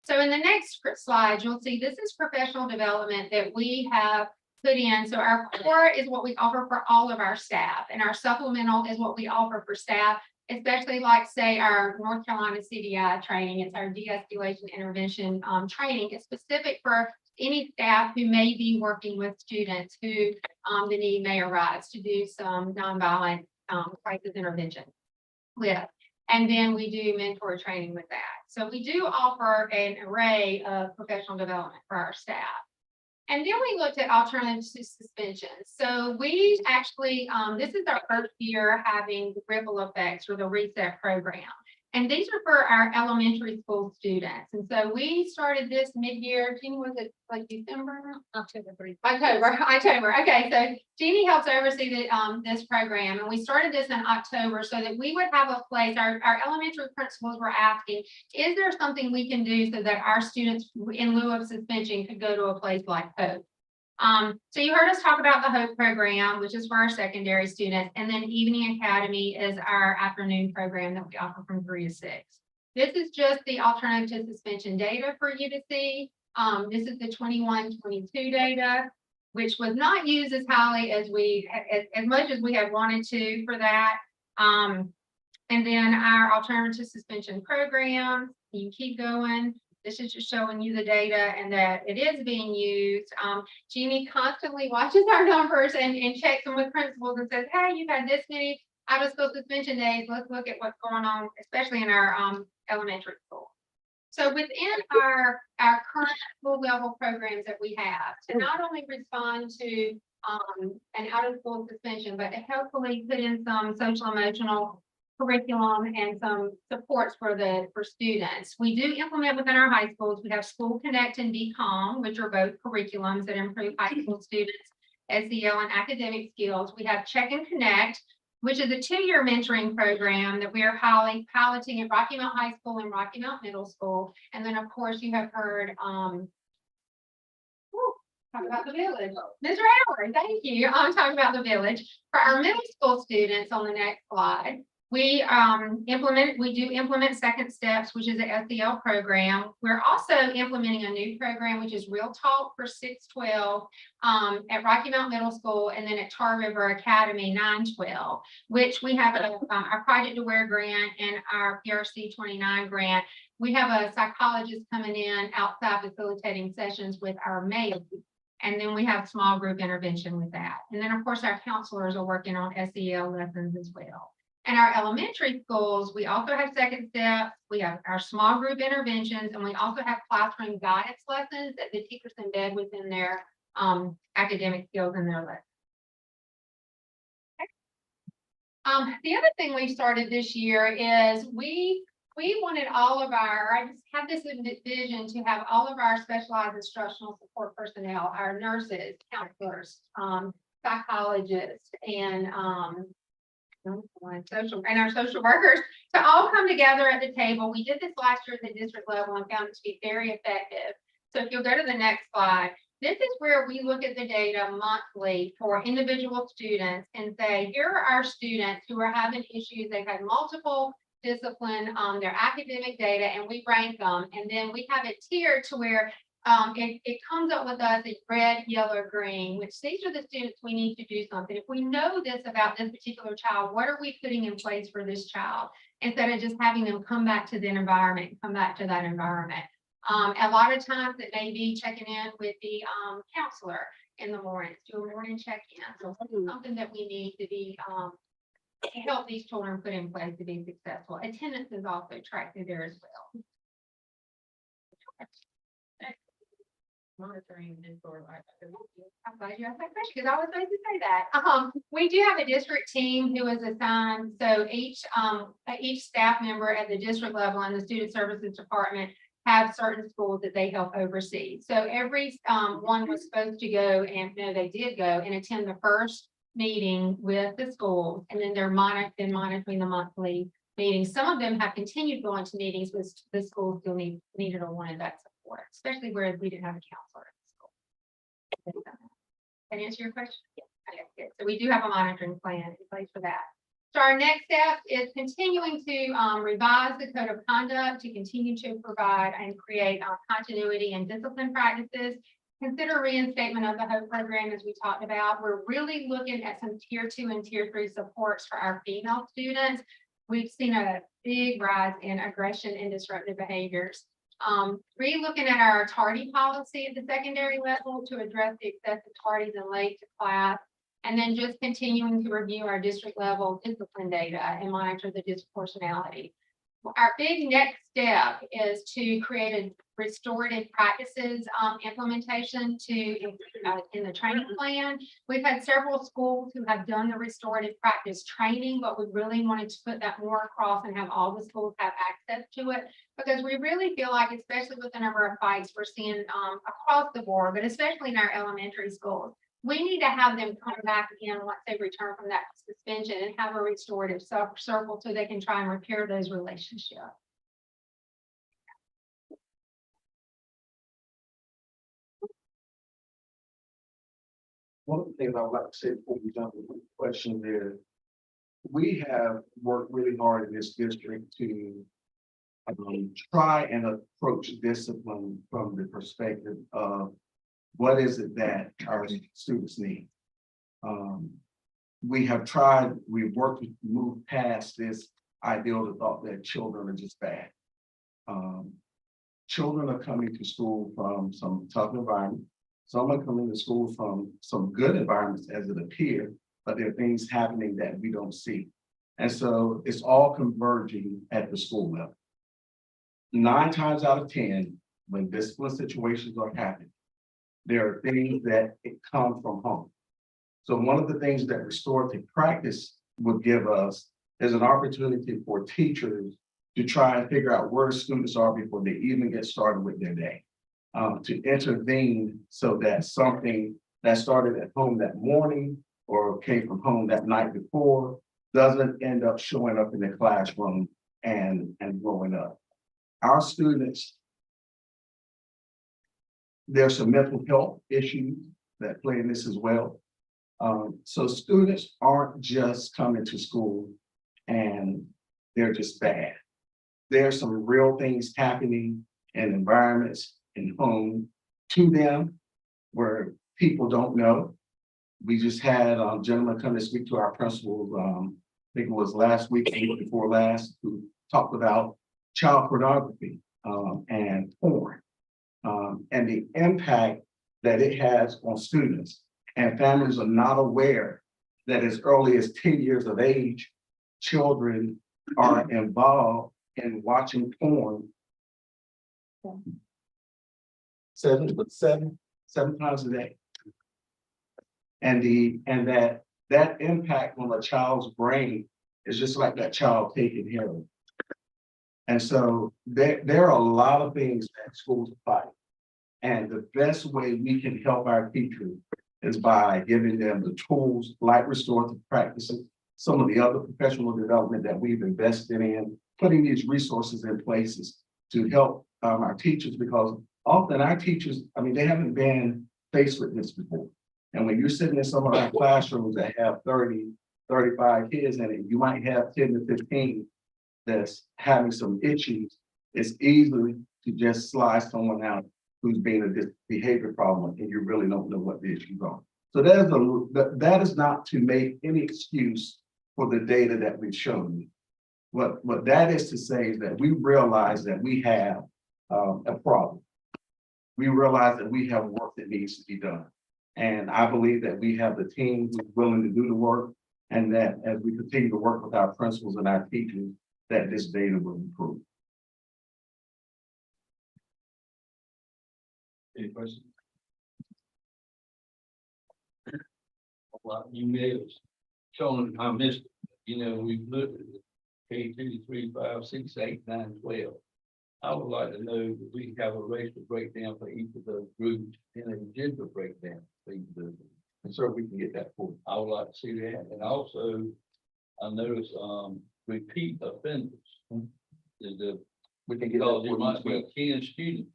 So in the next slide, you'll see this is professional development that we have put in. So our core is what we offer for all of our staff, and our supplemental is what we offer for staff, especially like say our North Carolina CDI training. It's our de-escalation intervention training. It's specific for any staff who may be working with students who the need may arise to do some nonviolent crisis intervention with. And then we do mentor training with that. So we do offer an array of professional development for our staff. And then we looked at alternatives to suspension. So we actually, this is our first year having ripple effects for the reset program. And these are for our elementary school students. And so we started this mid-year. Jeannie, was it like December? October. Okay, so Jeannie helps oversee this program. And we started this in October so that we would have a place. Our elementary principals were asking, is there something we can do so that our students in lieu of suspension could go to a place like HOPE? So you heard us talk about the HOPE program, which is for our secondary students, and then Evening Academy is our afternoon program that we offer from 3 to 6. This is just the alternative to suspension data for you to see. This is the 21-22 data, which was not used as highly as as much as we had wanted to for that. And then our alternative suspension program, you keep going. This is just showing you the data and that it is being used. Jeannie constantly watches our numbers and checks them with principals and says, hey, you've had this many out-of-school suspension days. Let's look at what's going on, especially in our elementary school. So within our current school level programs that we have, to not only respond to an out-of-school suspension, but to hopefully put in some social emotional curriculum and some supports for students. We do implement within our high schools. We have School Connect and Be Calm, which are both curriculums that improve high school students' SEL and academic skills. We have Check and Connect, which is a 2-year mentoring program that we are piloting at Rocky Mount High School and Rocky Mount Middle School. And then, of course, you have heard, talk about the village. Ms. Howard, thank you. I'm talking about the village. For our middle school students on the next slide, we do implement Second Steps, which is an SEL program. We're also implementing a new program, which is Real Talk for 612 at Rocky Mount Middle School, and then at Tar River Academy 912, which we have our Project Aware grant and our PRC 29 grant. We have a psychologist coming in outside facilitating sessions with our males. And then we have small group intervention with that. And then, of course, our counselors are working on SEL lessons as well. And our elementary schools, we also have Second Steps, we have our small group interventions, and we also have classroom guidance lessons that the teachers embed within their academic skills in their lessons. Okay. The other thing we started this year is we wanted all of I just had this vision to have all of our specialized instructional support personnel, our nurses, counselors, psychologists, and our social workers to all come together at the table. We did this last year at the district level and found it to be very effective. So if you'll go to the next slide, this is where we look at the data monthly for individual students and say, here are our students who are having issues. They've had multiple discipline on their academic data, and we rank them. And then we have it tiered to where it comes up with us in red, yellow, green, which these are the students we need to do something. If we know this about this particular child, what are we putting in place for this child? Instead of just having them come back to the environment, come back to that environment. A lot of times it may be checking in with the counselor in the morning, do a morning check-in. So something that we need to be help these children put in place to be successful. Attendance is also tracked through there as well. Monitoring and I'm glad you asked that question because I was going to say that. We do have a district team who is assigned. So each staff member at the district level and the student services department have certain schools that they help oversee. So every one was supposed to go, and no, they did go and attend the first meeting with the schools, and then they're monitoring the monthly meetings. Some of them have continued going to meetings, but the schools still needed or wanted that support, especially where we didn't have a counselor at the school. Can I answer your question? Yes. Okay, so we do have a monitoring plan in place for that. So our next step is continuing to revise the code of conduct to continue to provide and create continuity and discipline practices. Consider reinstatement of the HOPE program, as we talked about. We're really looking at some tier 2 and tier 3 supports for our female students. We've seen a big rise in aggression and disruptive behaviors. Re-looking at our tardy policy at the secondary level to address the excessive tardies and late to class. And then just continuing to review our district level discipline data and monitor the disproportionality. Our big next step is to create a restorative practices implementation in the training plan. We've had several schools who have done the restorative practice training, but we really wanted to put that more across and have all the schools have access to it, because we really feel like, especially with the number of fights we're seeing across the board, but especially in our elementary schools, we need to have them come back in once they return from that suspension and have a restorative circle so they can try and repair those relationships. One of the things I would like to say before we jump into the question there, we have worked really hard in this district to try and approach discipline from the perspective of what is it that our students need. We have tried, we've worked to move past this ideal to thought that children are just bad. Children are coming to school from some tough environment. Some are coming to school from some good environments as it appears, but there are things happening that we don't see. And so it's all converging at the school level. 9 times out of 10, when discipline situations are happening, there are things that come from home. So one of the things that restorative practice would give us is an opportunity for teachers to try and figure out where students are before they even get started with their day. To intervene so that something that started at home that morning or came from home that night before doesn't end up showing up in the classroom and growing up. Our students, there's some mental health issues that play in this as well. So students aren't just coming to school and they're just bad. There are some real things happening in environments in home to them where people don't know. We just had a gentleman come to speak to our principals, I think it was last week, the week before last, who talked about child pornography and porn and the impact that it has on students. And families are not aware that as early as 10 years of age, children are involved in watching porn seven times a day. And that impact on a child's brain is just like that child taking heroin. And so there are a lot of things that schools fight. And the best way we can help our teachers is by giving them the tools like restorative practices, some of the other professional development that we've invested in, putting these resources in places to help our teachers, because often our teachers, I mean, they haven't been faced with this before. And when you're sitting in some of our classrooms that have 30, 35 kids in it, you might have 10 to 15 that's having some issues. It's easy to just slide someone out who's being a behavior problem and you really don't know what the issues are. So that is not to make any excuse for the data that we've shown you. What that is to say is that we realize that we have a problem. We realize that we have work that needs to be done. And I believe that we have the team who's willing to do the work, and that as we continue to work with our principals and our teachers, that this data will improve. Any questions? A lot of emails showing I missed, we've looked at K 2, 3, 5, 6, 8, 9, 12. I would like to know that we have a racial breakdown for each of those groups and a gender breakdown for each of those groups. And so we can get that for you. I would like to see that. And also, I noticed, repeat offenders. Is the, We can get that because for there you as might well. be 10 students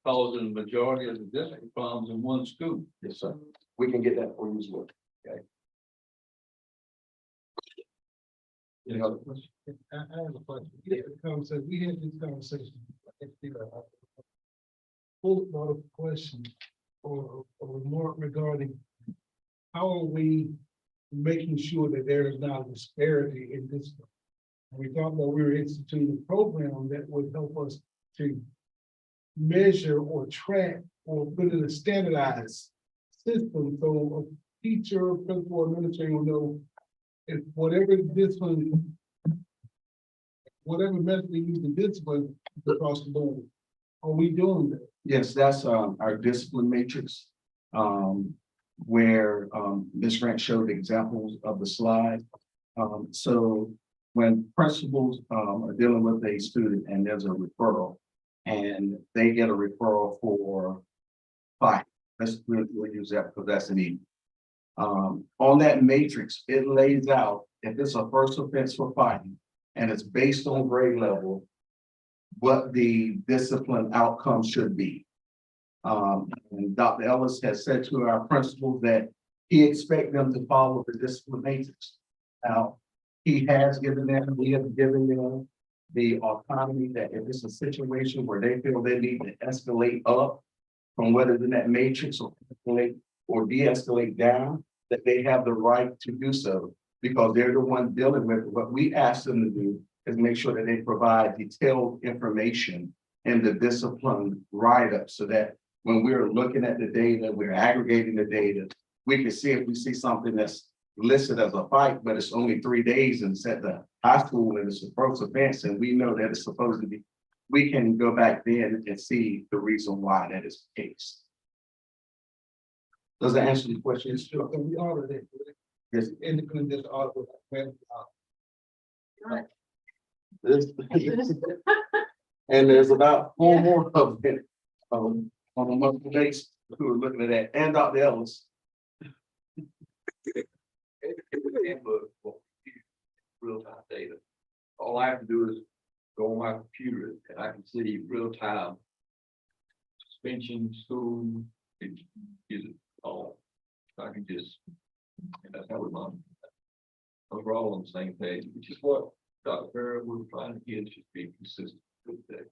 causing the majority of the district problems in one school. Yes, sir. We can get that for you as well. Any other questions? I have a question. We had this conversation. Full lot of questions or remark regarding how are we making sure that there is not a disparity in this? And we thought that we were instituting a program that would help us to measure or track or put in a standardized system. So a teacher, principal, administrator will know if whatever discipline, whatever method we use to discipline across the board. Are we doing that? Yes, that's our discipline matrix, where Ms. Grant showed examples of the slide. So when principals are dealing with a student and there's a referral, and they get a referral for fight, we'll use that because that's an E. On that matrix, it lays out if it's a first offense for fighting and it's based on grade level, what the discipline outcome should be. And Dr. Ellis has said to our principals that he expects them to follow the discipline matrix. Now, we have given them the autonomy that if it's a situation where they feel they need to escalate up from whether it's in that matrix or escalate or de-escalate down, that they have the right to do so because they're the one dealing with it. What we ask them to do is make sure that they provide detailed information in the discipline write-up so that when we're looking at the data, we're aggregating the data, we can see if we see something that's listed as a fight, but it's only 3 days and it's at the high school and it's a first offense and we know that it's supposed to be, we can go back then and see the reason why that is the case. Does that answer the question? Sure. So we ordered it. Yes. Independent audit. And there's about 4 more of it on a monthly basis. who are looking at that, and Dr. Ellis. Real-time data. All I have to do is go on my computer and I can see real-time suspension, school, and use it all. I can just, and that's how we monitor. We're all on the same page, which is what Dr. Farrell was trying to get, just be consistent with that.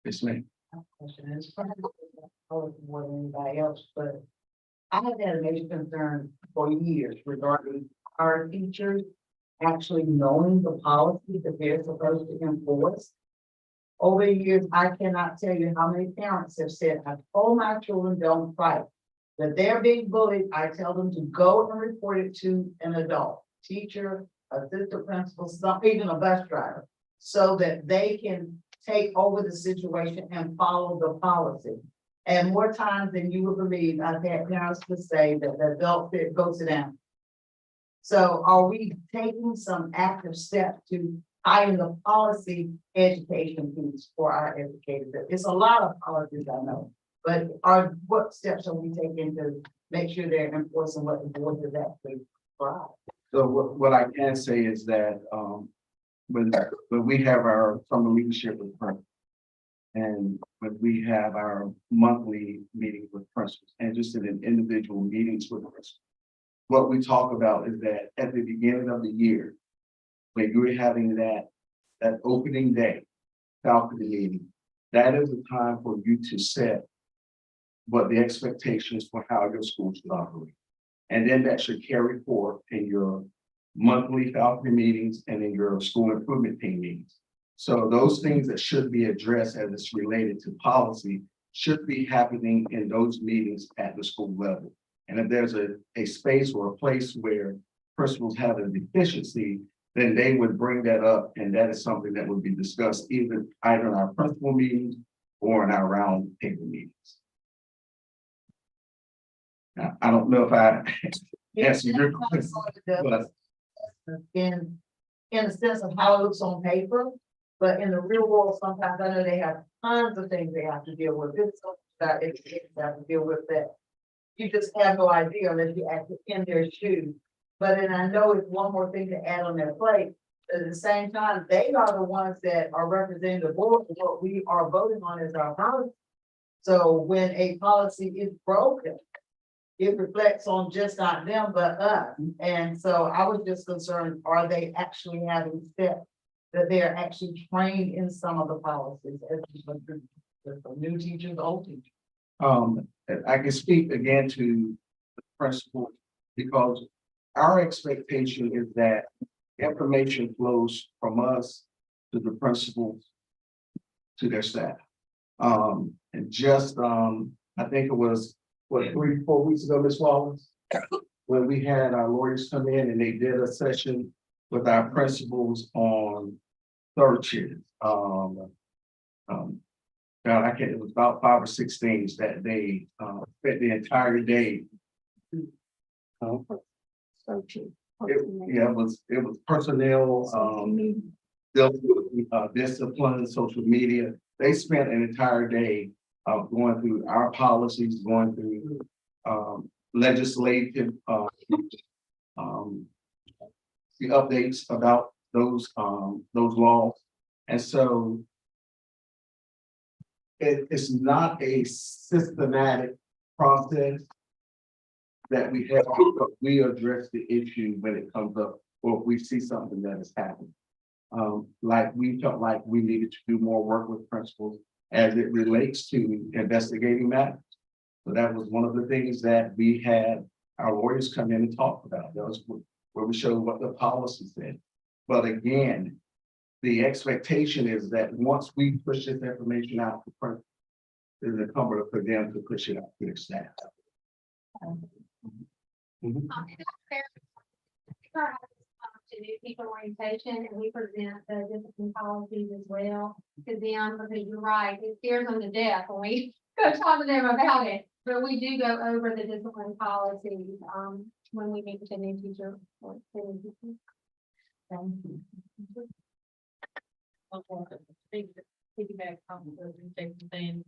Yes, ma'am. Question is probably more than anybody else, but I have had a major concern for years regarding our teachers actually knowing the policy that they're supposed to enforce. Over the years, I cannot tell you how many parents have said, I told my children don't fight. That they're being bullied, I tell them to go and report it to an adult, teacher, assistant principal, some, even a bus driver, so that they can take over the situation and follow the policy. And more times than you would believe, I've had parents to say that the adult fit goes down. So are we taking some active steps to iron the policy education piece for our educators? It's a lot of policies, I know, but what steps are we taking to make sure they're enforcing what the board has actually brought? So what I can say is that, when we have our summer leadership with principals, and when we have our monthly meetings with principals, and just in individual meetings with principals, what we talk about is that at the beginning of the year, when you're having that opening day, faculty meeting, that is the time for you to set what the expectations for how your school should operate. And then that should carry forth in your monthly faculty meetings and in your school improvement team meetings. So those things that should be addressed as it's related to policy should be happening in those meetings at the school level. And if there's a space or a place where principals have a deficiency, then they would bring that up, and that is something that would be discussed either in our principal meetings or in our round table meetings. Now, I don't know if I answered your question, but In the sense of how it looks on paper, but in the real world, sometimes I know they have tons of things they have to deal with. It's something that educators have to deal with that you just have no idea unless you actually in their shoes. But then I know it's one more thing to add on their plate. At the same time, they are the ones that are representing the board for what we are voting on as our policy. So when a policy is broken, it reflects on just not them, but us. And so I was just concerned, are they actually having steps that they are actually trained in some of the policies as the new teachers, old teachers? I can speak again to the principal, because our expectation is that information flows from us to the principals to their staff. And just I think it was 3-4 weeks ago, Ms. Wallace, when we had our lawyers come in and they did a session with our principals on third shift. God, I can't, it was about 5 or 6 things that they spent the entire day. It was personnel, discipline, social media. They spent an entire day going through our policies, going through legislative the updates about those laws. And so it's not a systematic process that we have, but we address the issue when it comes up, or if we see something that has happened. Like we felt like we needed to do more work with principals as it relates to investigating matters. So that was one of the things that we had our lawyers come in and talk about. That was where we showed what the policy said. But again, the expectation is that once we push this information out to principals, it's incumbent for them to push it out to their staff. To do people orientation, and we present the discipline policies as well to them, because you're right, it scares them to death when we go talk to them about it. But we do go over the discipline policies when we meet with the new teacher. Piggyback on what Jason saying,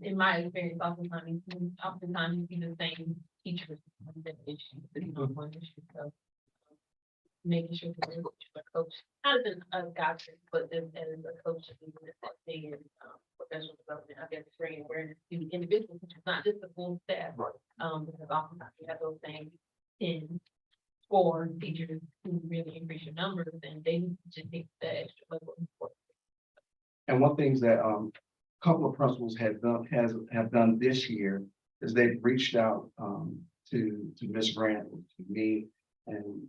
in my experience, oftentimes you see the same teachers. on the issue, on one issue, so. Making sure that the coach, not as a doctor, but then as a coach, and professional development, I guess, bringing awareness to the individuals, which is not just the full staff. Because oftentimes you have those things in for teachers who really increase your numbers, and they need to take the extra level of support. And one things that a couple of principals have done this year is they've reached out to Ms. Grant, to me, and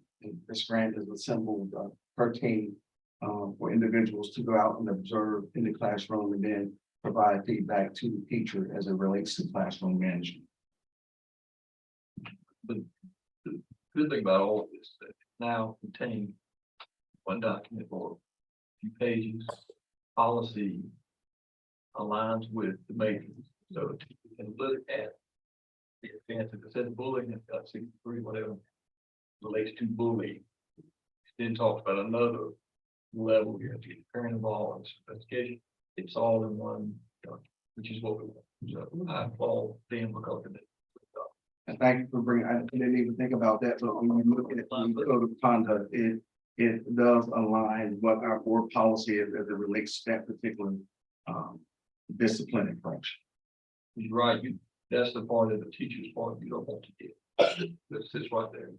Ms. Grant has assembled her team for individuals to go out and observe in the classroom and then provide feedback to the teacher as it relates to classroom management. The good thing about all of this, that it now contains one document or a few pages, policy aligns with the matrix, so you can look at the offense, if it says bullying, it's got 63, whatever, relates to bullying. Then talks about another level, you have to get parent involved, investigation, it's all in one, which is what we want. So I applaud them because of it. And thank you for bringing, I didn't even think about that, but when you look at the code of conduct, it does align what our board policy is as it relates to that particular discipline approach. You're right, that's the part of the teacher's part you don't want to get. That sits right there.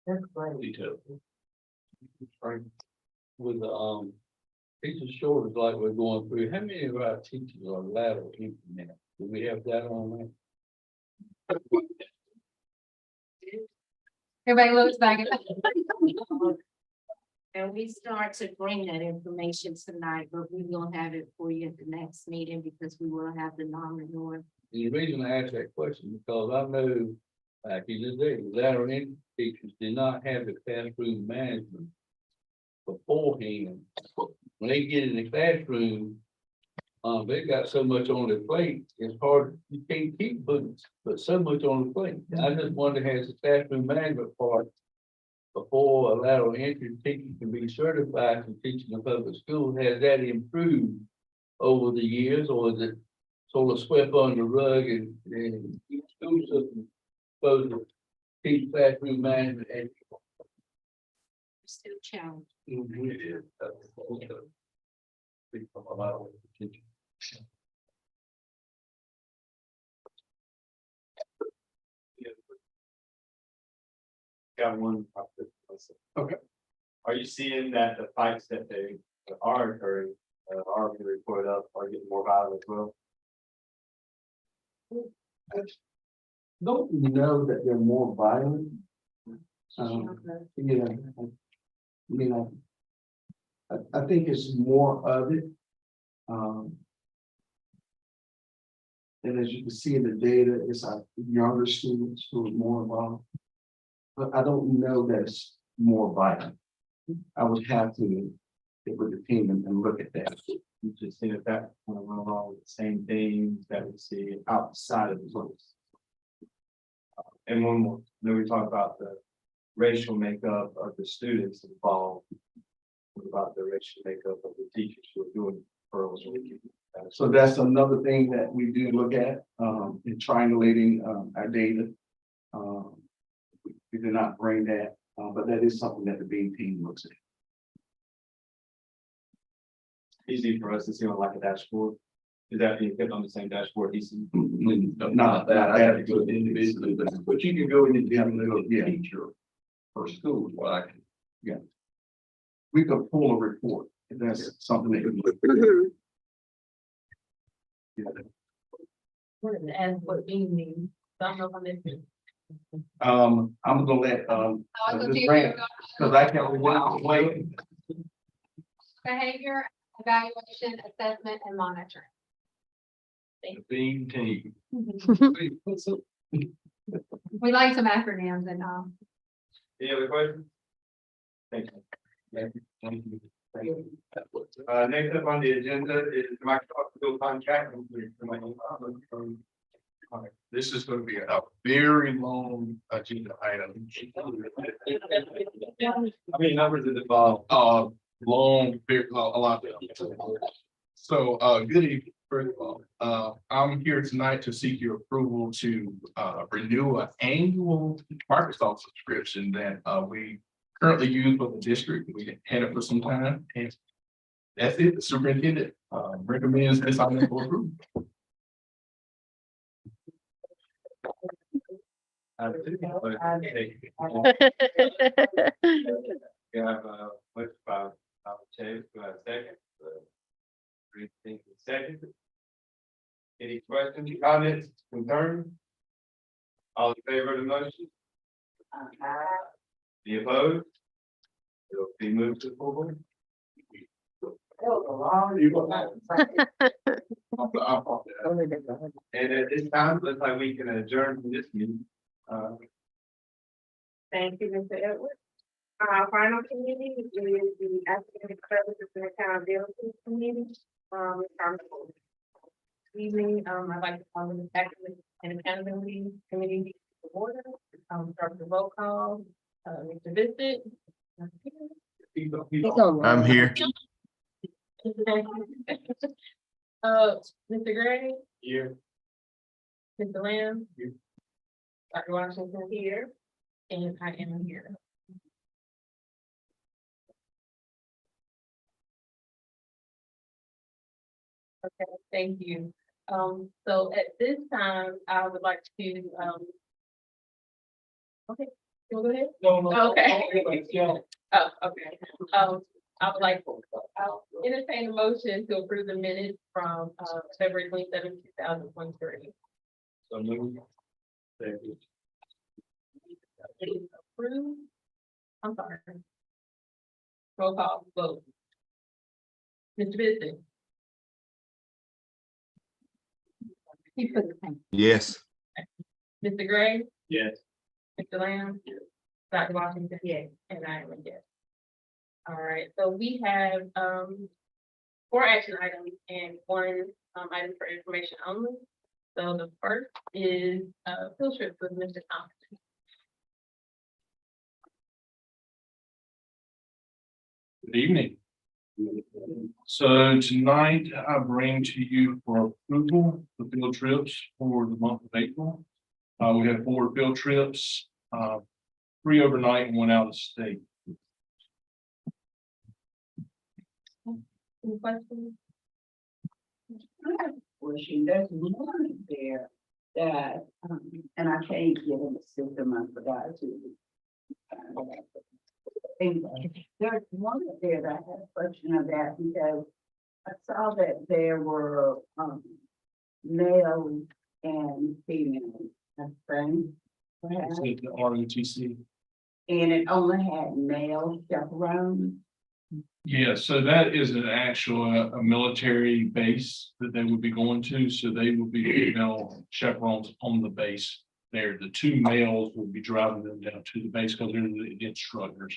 That's great. Detail. Right. With the teacher shortage like we're going through, how many of our teachers are lateral implement? Do we have that on there? Everybody looks back at. And we start to bring that information tonight, but we will have it for you at the next meeting because we will have the non-renewal. The reason I asked that question, because I know, like you just said, lateral entry teachers did not have the classroom management beforehand. When they get in the classroom, they got so much on their plate, it's hard, you can't keep putting, but so much on the plate. I just wonder, has the classroom management part before a lateral entry teacher can be certified for teaching in public schools, has that improved over the years, or is it sort of swept under the rug and each school system supposed to teach classroom management and Still challenged. It is. That's also big from a lot of teachers. Got one. Okay. Are you seeing that the fights that are occurring, are being reported up, are getting more violent as well? Don't know that they're more violent. Yeah, I mean, I think it's more of it. And as you can see in the data, it's our younger students who are more involved. But I don't know that it's more violent. I would have to get with the team and look at that. You just see that kind of run along with the same things that we see outside of the schools. And one more, then we talk about the racial makeup of the students involved. What about the racial makeup of the teachers who are doing pearls? So that's another thing that we do look at in triangulating our data. We did not bring that, but that is something that the BEA team looks at. Easy for us to see on like a dashboard. Is that being kept on the same dashboard? Easy. Not that, I have to go individually, But you can go in and have a little Yeah. teacher per school, what I can. we could pull a report if that's something that you. And what we need, don't know when it's. I'm gonna let Ms. Grant, because I can't wait. Behavior, evaluation, assessment, and monitoring. The beam team. We like some acronyms and, Any other questions? Thank you. Thank you. Next up on the agenda is Microsoft Bill contract. This is gonna be a very long agenda item. How many numbers is involved? Long, a lot. So, good evening. First of all, I'm here tonight to seek your approval to renew an annual Microsoft subscription that we currently use for the district. We had it for some time, and that's it. The superintendent recommends this item for approval. We have, what about, Chase, do I have a second? Think second. Any questions, comments, concerns? All in favor of the motion? Any opposed? It'll be moved to approval. And at this time, looks like we can adjourn from this meeting. Thank you, Mr. Edwards. Our final committee is the Academic Services and Accountability Committee. Evening, I'd like to call the Academic and Accountability Committee to order. Start with the roll call. Mr. Bissett. I'm here. Mr. Gray, Here. Mr. Lamb. Here. Dr. Washington here, and I am here. Okay, thank you. So at this time, I would like to, okay, you wanna go ahead? No. Okay. Oh, okay. I would like, I'll entertain a motion to approve the minutes from, February 27, 2023. So move. Thank you. It is approved. I'm sorry. Roll call, vote. Mr. Bissett. He put the thing. Yes. Mr. Gray, Yes. Mr. Lamb. Dr. Washington, yes, and I am a yes. All right, so we have, 4 action items and 1, item for information only. So the first is, field trip with Mr. Thompson. Good evening. So tonight I bring to you for approval the field trips for the month of April. We have 4 field trips, 3 overnight and 1 out of state. Any questions? Question, there's one there that, and I can't get in the system, I forgot to. Anyway, there's one there that I had a question of that because I saw that there were, males and females, I think. It's at the ROTC. And it only had male chaperones. Yeah, so that is an actual, a military base that they would be going to, so they will be female chaperones on the base there. The 2 males will be driving them down to the base because they're the instructors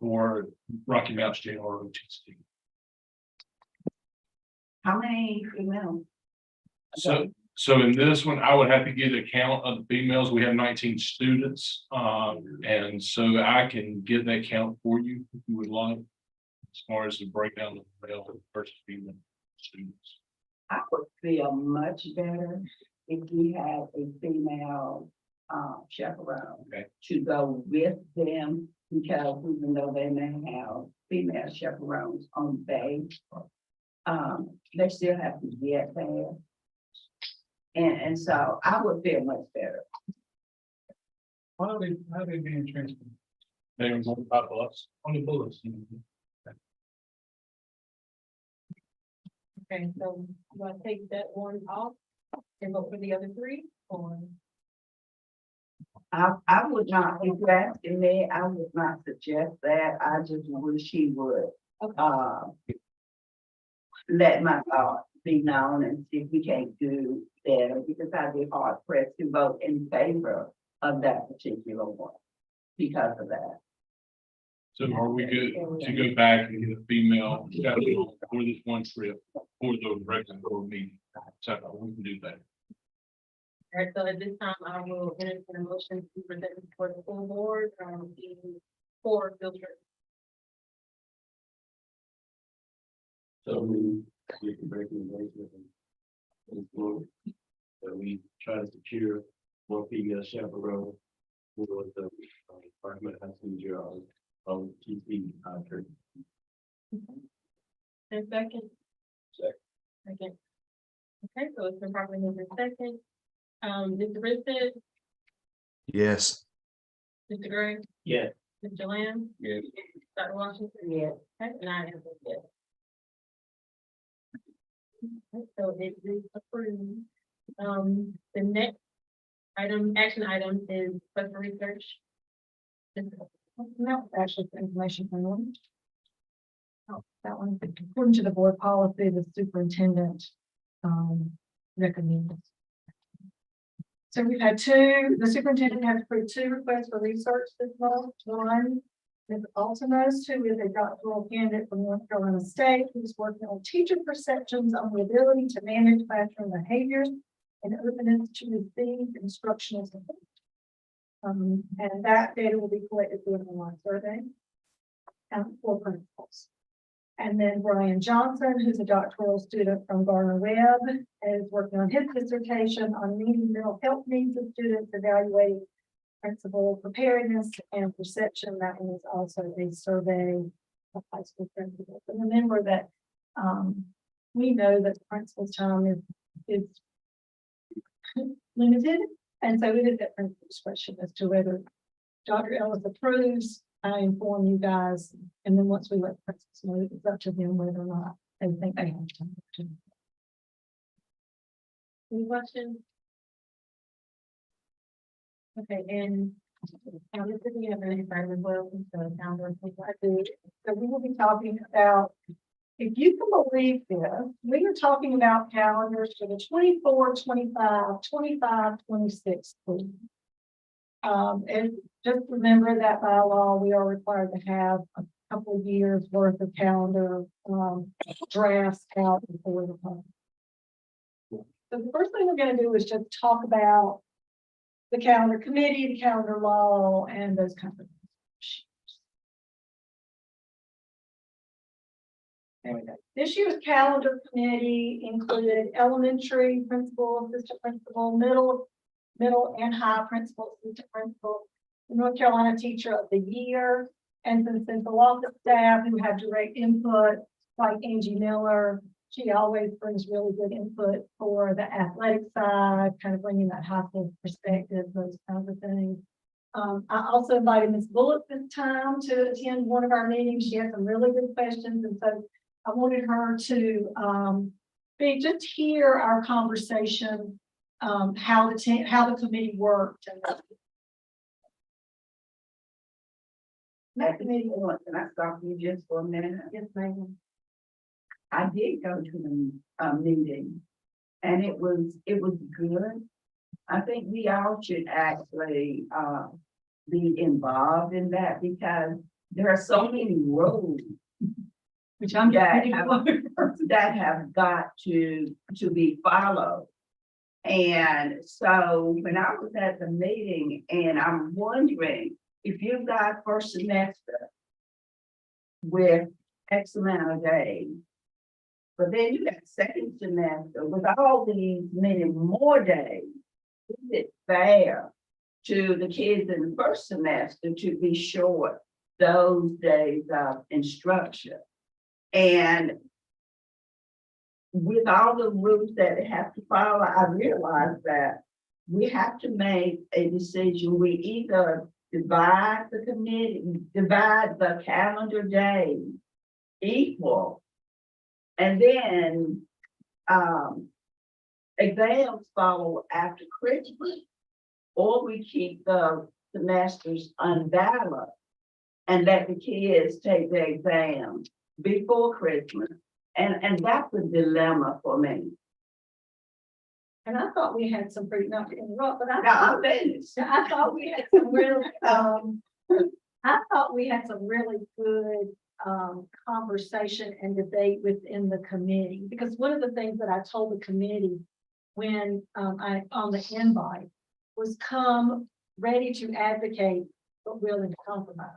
for Rocky Mountain State ROTC. How many females? So in this one, I would have to get a count of the females. We have 19 students. And so I can get that count for you if you would like, as far as the breakdown of male versus female students. I would feel much better if we had a female chaperone. Okay. To go with them, because even though they may have female chaperones on base, they still have to get there. And so I would feel much better. How are they being transferred? They're going by bus, on the bullets. Okay, so you want to take that one off and vote for the other 3, or? I would not, if you're asking me, I would not suggest that. I just wish he would, let my thoughts be known and see if we can't do better, because I'd be hard pressed to vote in favor of that particular one because of that. So are we good to go back and get a female chaperone for this one trip for the regular board meeting? So we can do that. All right, so at this time, I will entertain a motion to present for the full board, the 4 field trips. So with the recommendation and for that we try to secure more female chaperone for the Department of High School Journal on TC contract. And second? Second. Okay, so it's been properly moved in second. Mr. Vincent, Yes. Mr. Gray, Yeah. Mr. Lamb, Yeah. Dr. Washington. Yeah. Okay, and I have a yes. Okay, so it is approved. The next item, action item is special research. No, actually, the information from them. Oh, that one, according to the board policy, the superintendent recommends. So we've had the superintendent has approved 2 requests for research this month. One is Altimos, who is a doctoral candidate from North Carolina State, who's working on teacher perceptions on the ability to manage classroom behaviors and openness to receive instructional support. And that data will be collected through an online survey for principals. And then Brian Johnson, who's a doctoral student from Gardner-Webb, is working on his dissertation on meeting mental health needs of students, evaluating principal preparedness and perception. That one is also a survey of high school principals. And remember that we know that the principal's time is limited. And so it is at principal's discretion as to whether Dr. Ellis approves. I inform you guys, and then once we let the principals know, it's up to them whether or not they think they have time to. Any questions? Okay, and this is the other side as well, so calendar, I do. So we will be talking about, if you can believe this, we are talking about calendars for the 24, 25, 25, 26 school year. And just remember that by law, we are required to have a couple of years worth of calendar drafts out before the public. So the first thing we're going to do is just talk about the calendar committee, the calendar law, and those kinds of things. There we go. This year's calendar committee included elementary principal, assistant principal, middle and high principal, assistant principal, the North Carolina Teacher of the Year, and some central office staff who have direct input, like Angie Miller. She always brings really good input for the athletic side, kind of bringing that high school perspective, those kinds of things. I also invited Ms. Bullock this time to attend one of our meetings. She had some really good questions, and so I wanted her to just hear our conversation, how the committee worked. And That committee, can I stop you just for a minute? yes, ma'am. I did go to the meeting and it was good. I think we all should actually be involved in that because there are so many rules Which I'm that getting. have got to be followed. And so when I was at the meeting and I'm wondering if you've got first semester with X amount of days, but then you got second semester with all these many more days, is it fair to the kids in the first semester to be short those days of instruction? And with all the rules that they have to follow, I realize that we have to make a decision. We either divide the calendar days equal, and then exams follow after Christmas, or we keep the semesters unbalanced and let the kids take their exams before Christmas. And that's a dilemma for me. And I thought we had some pretty, not to interrupt, but I'm finished. I thought we had some really, I thought we had some really good conversation and debate within the committee, because one of the things that I told the committee when I on the invite was come ready to advocate but willing to compromise.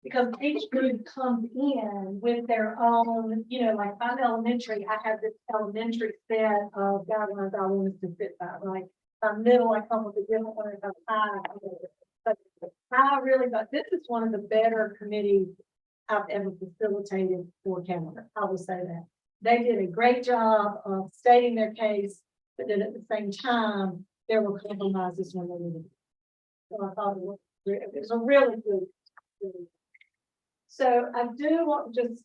Because each group comes in with their own, like I'm elementary, I have this elementary set of guidelines I want us to fit by, right? Middle, I come with a different one, if I'm high. But I really thought this is one of the better committees I've ever facilitated for calendar. I will say that. They did a great job of stating their case, but then at the same time, there were compromises when they needed. So I thought it was a really good. So I do want to just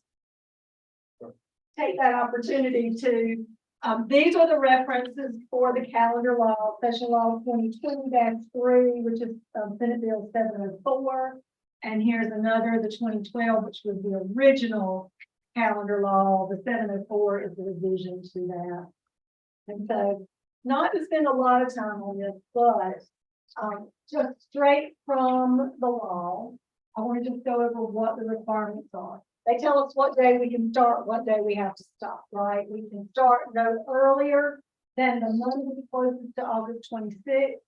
take that opportunity to, these are the references for the calendar law, session law 2020-3, which is Senate Bill 704. And here's another, the 2012, which was the original calendar law. The 704 is the revision to that. And so not to spend a lot of time on this, but just straight from the law, I want to just go over what the requirements are. They tell us what day we can start, what day we have to stop, right? We can start no earlier than the Monday closest to August 26th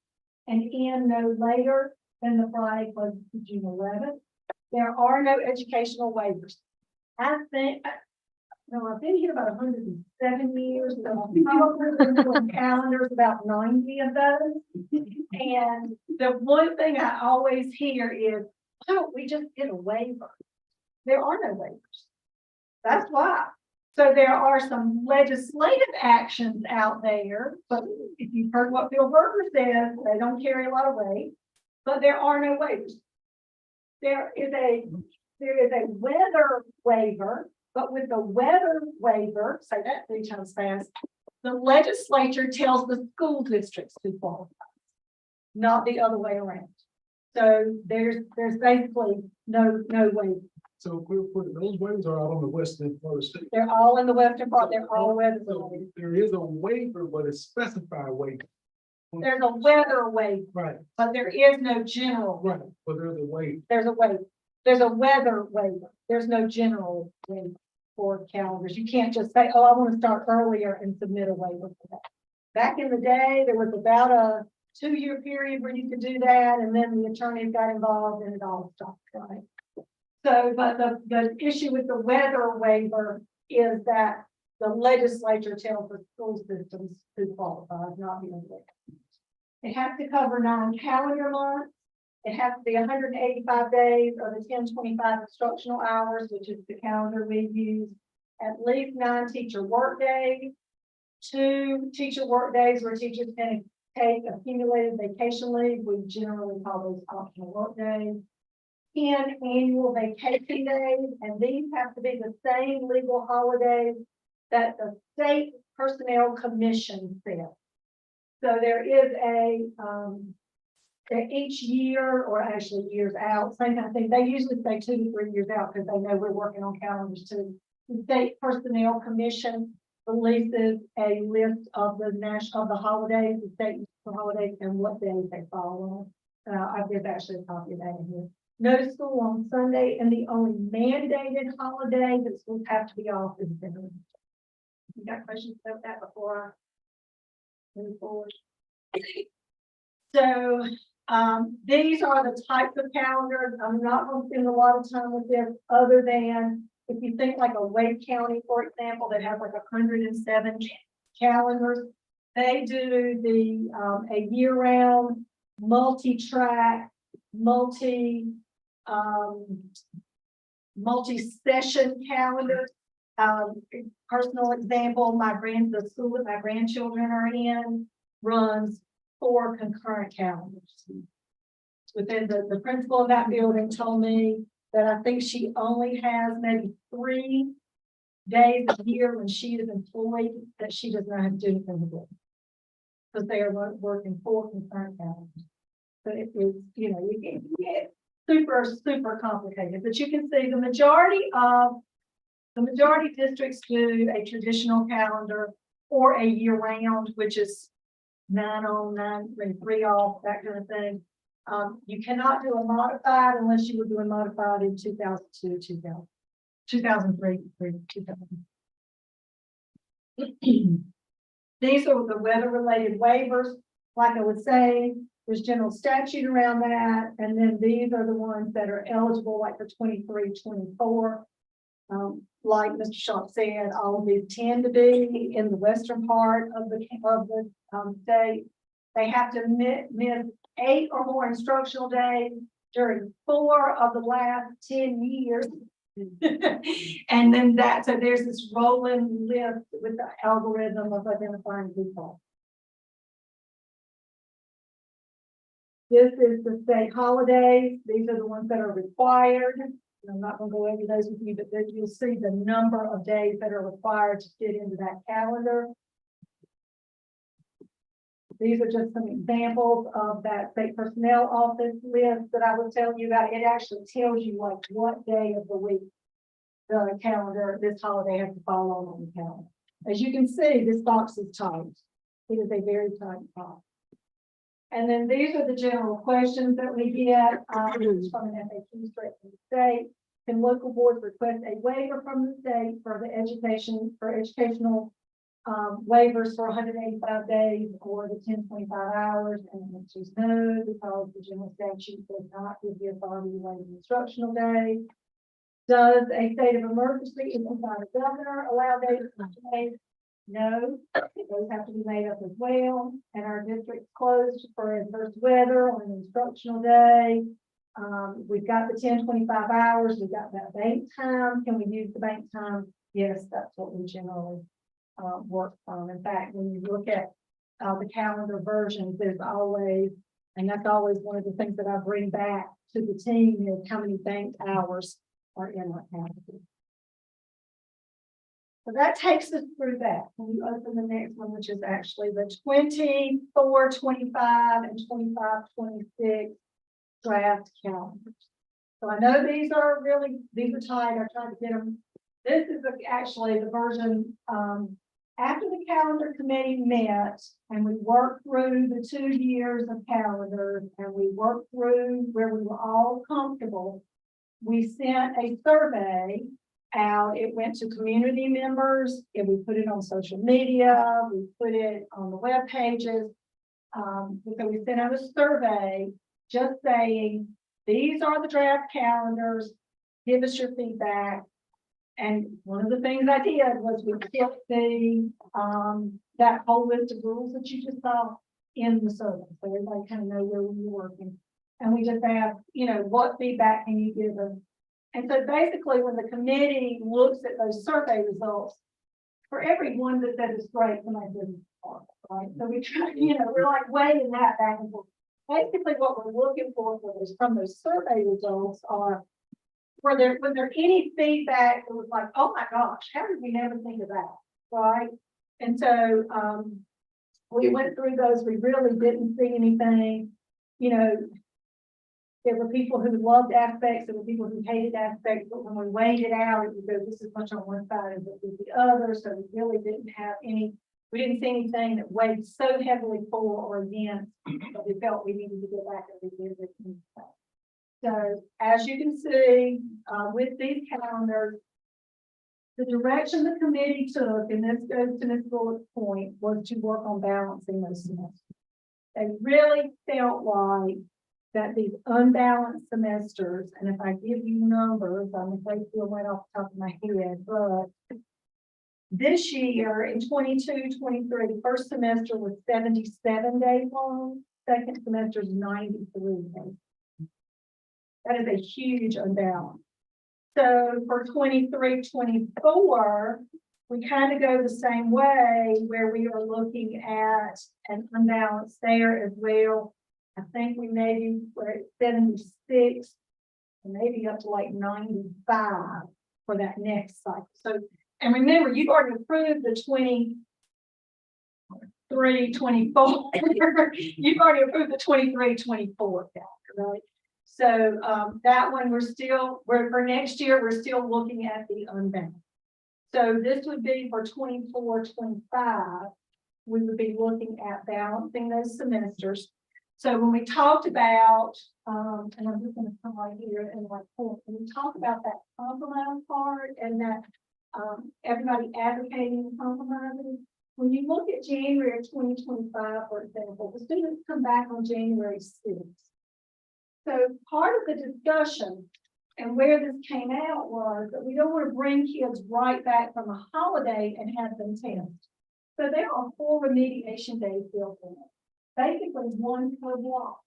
and end no later than the Friday closest to June 11th. There are no educational waivers. I think, I've been here about 107 years, so I'm probably doing calendars, about 90 of those. And the one thing I always hear is, why don't we just get a waiver? There are no waivers. That's why. So there are some legislative actions out there, but if you've heard what Bill Berger says, they don't carry a lot of weight, but there are no waivers. There is a weather waiver, but with the weather waiver, say that 3 times fast, the legislature tells the school districts to qualify, not the other way around. So there's basically no waiver. So we're putting those waivers are out on the western part of the state. They're all in the western part. They're all weather So related. there is a waiver, but it's specified waiver. There's a weather waiver, Right, but there is no general. right, but there's a waiver. There's a waiver. There's a weather waiver. There's no general waiver for calendars. You can't just say, oh, I want to start earlier and submit a waiver for that. Back in the day, there was about a 2-year period where you could do that, and then the attorneys got involved and it all stopped, right? So, but the issue with the weather waiver is that the legislature tells the school systems who qualifies, not the other way. It has to cover 9 calendar months. It has to be 185 days or the 1025 instructional hours, which is the calendar we use. At least 9 teacher work days, 2 teacher work days where teachers can take accumulated vacation leave. We generally call those optional work days. 10 annual vacation days, and these have to be the same legal holidays that the state personnel commission sets. So there is each year, or actually years out, same kind of thing. They usually say 2 to 3 years out because they know we're working on calendars too. The state personnel commission releases a list of the holidays, the state holidays, and what days they fall on. I give actually a copy of that in here. No school on Sunday, and the only mandated holiday that schools have to be off is Veterans Day. You got questions about that before I move forward? So these are the types of calendars. I'm not going to spend a lot of time with this, other than if you think like a Wake County, for example, that has like 107 calendars. They do the a year-round, multi-track, multi-session calendar. Personal example, the school that my grandchildren are in runs 4 concurrent calendars. Within the principal of that building told me that I think she only has maybe 3 days a year when she is employed that she does not have to do anything with it, because they are working 4 concurrent calendars. But it is, you can get super complicated, but you can see the majority districts do a traditional calendar or a year round, which is 9 on, 9, 3 off, that kind of thing. You cannot do a modified unless you were doing modified in 2002, 2003, 2000. These are the weather related waivers. Like I was saying, There's general statute around that, and then these are the ones that are eligible, like for 23, 24. Like Mr. Shaw said, all of these tend to be in the western part of the state. They have to miss 8 or more instructional days during 4 of the last 10 years. And then so there's this rolling list with the algorithm of identifying people. This is the state holidays. These are the ones that are required. I'm not going to go over those with you, but then you'll see the number of days that are required to fit into that calendar. These are just some examples of that state personnel office list that I was telling you about. It actually tells you like what day of the week the calendar, this holiday has to fall on the calendar. As you can see, this box is tight. It is a very tight box. And then these are the general questions that we get from an FAQ straight from the state. Can local boards request a waiver from the state for the educational waivers for 185 days or the 1025 hours? And the answer is no, because the general statute does not give the authority to waive instructional days. Does a state of emergency issued by the governor allow days to change? No, those have to be made up as well. And our district's closed for adverse weather on an instructional day. We've got the 1025 hours. We've got that bank time. Can we use the bank time? Yes, that's what we generally work from. In fact, when you look at the calendar versions, there's always, and that's always one of the things that I bring back to the team is how many banked hours are in our calendar. So that takes us through that. When you open the next one, which is actually the 24, 25, and 25, 26 draft calendars. So I know these are tight. I tried to get them. This is actually the version after the calendar committee met and we worked through the 2 years of calendars and we worked through where we were all comfortable. We sent a survey out. It went to community members and we put it on social media. We put it on the web pages. So we sent out a survey just saying, these are the draft calendars. Give us your feedback. And one of the things I did was we kept that whole list of rules that you just saw in the survey. So everybody kind of know where we were working. And we just asked, what feedback can you give us? And so basically when the committee looks at those survey results, for every one that says it's great, somebody says it's horrible, right? So we try, we're like weighing that back and forth. Basically what we're looking for from those survey results are, was there any feedback that was like, oh my gosh, how did we never think of that, right? And so we went through those, we really didn't see anything, there were people who loved aspects, there were people who hated aspects, but when we weighed it out, it would go just as much on one side as it did the other. So we really didn't have we didn't see anything that weighed so heavily for or against, but we felt we needed to go back and revisit. So as you can see, with these calendars, the direction the committee took, and this goes to this bullet point, was to work on balancing those semesters. They really felt like that these unbalanced semesters, and if I give you numbers, I'm afraid to feel right off the top of my head, but this year in 22, 23, the first semester was 77 days long, second semester is 93 days. That is a huge unbalance. So for 23, 24, we kind of go the same way where we are looking at an unbalance there as well. I think we maybe were at 76, and maybe up to like 95 for that next cycle. So, and remember, you've already approved the 23, 24. You've already approved the 23, 24 calendar, right? So that one for next year, we're still looking at the unbound. So this would be for 24, 25, we would be looking at balancing those semesters. So when we talked about, and I'm just going to come right here and like, when we talk about that compromise part and that everybody advocating compromising, when you look at January of 2025, for example, the students come back on January 6th. So part of the discussion and where this came out was that we don't want to bring kids right back from a holiday and have them test. So there are 4 remediation days built in it, basically 1 per block.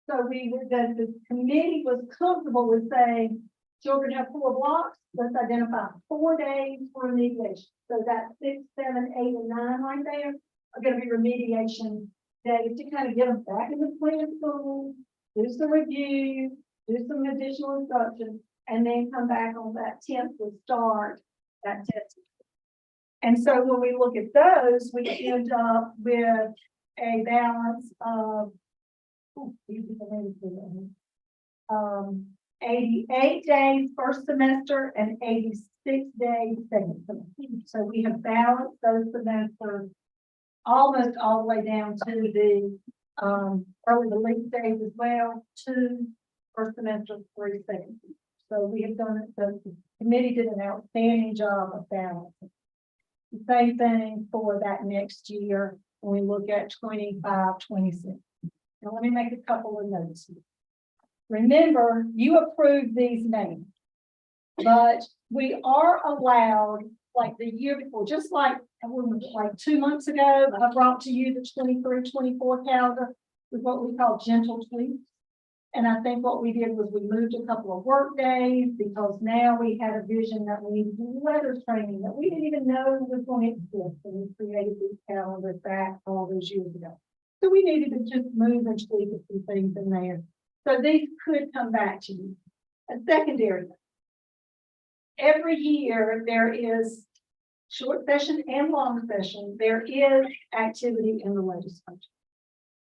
So the committee was comfortable with saying, children have 4 blocks, let's identify 4 days for remediation. So that 6, 7, 8, and 9 right there are gonna be remediation days to kind of get them back in the swing of school, do some review, do some additional instruction, and then come back on that 10th to start that testing. And so when we look at those, we end up with a balance of 88 days first semester and 86 days second semester. So we have balanced those semesters almost all the way down to the early release days as well, 2 first semester, 3 second. So we have done it, the committee did an outstanding job of balancing. The same thing for that next year when we look at 25, 26. Now, let me make a couple of notes. Remember, you approved these names, but we are allowed, like the year before, just like 2 months ago, I brought to you the 23-24 calendar with what we call gentle tweaks. And I think what we did was we moved a couple of work days because now we had a vision that we needed to do weather training that we didn't even know was going to exist when we created these calendars back all those years ago. So we needed to just move and tweak a few things in there. So these could come back to you. A secondary. Every year there is short session and long session. There is activity in the legislature.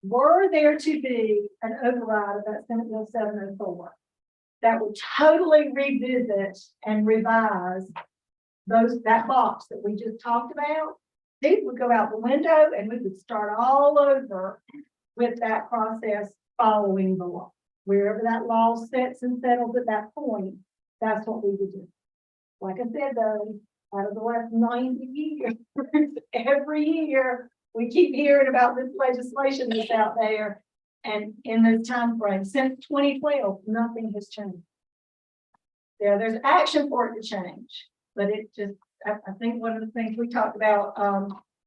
Were there to be an override of that Senate Bill 704 that would totally revisit and revise that box that we just talked about, these would go out the window and we would start all over with that process following the law. Wherever that law sets and settles at that point, that's what we would do. Like I said, though, out of the last 90 years, every year, we keep hearing about this legislation that's out there. And in this time frame, since 2012, nothing has changed. There's action for it to change, but it just, I think one of the things we talked about,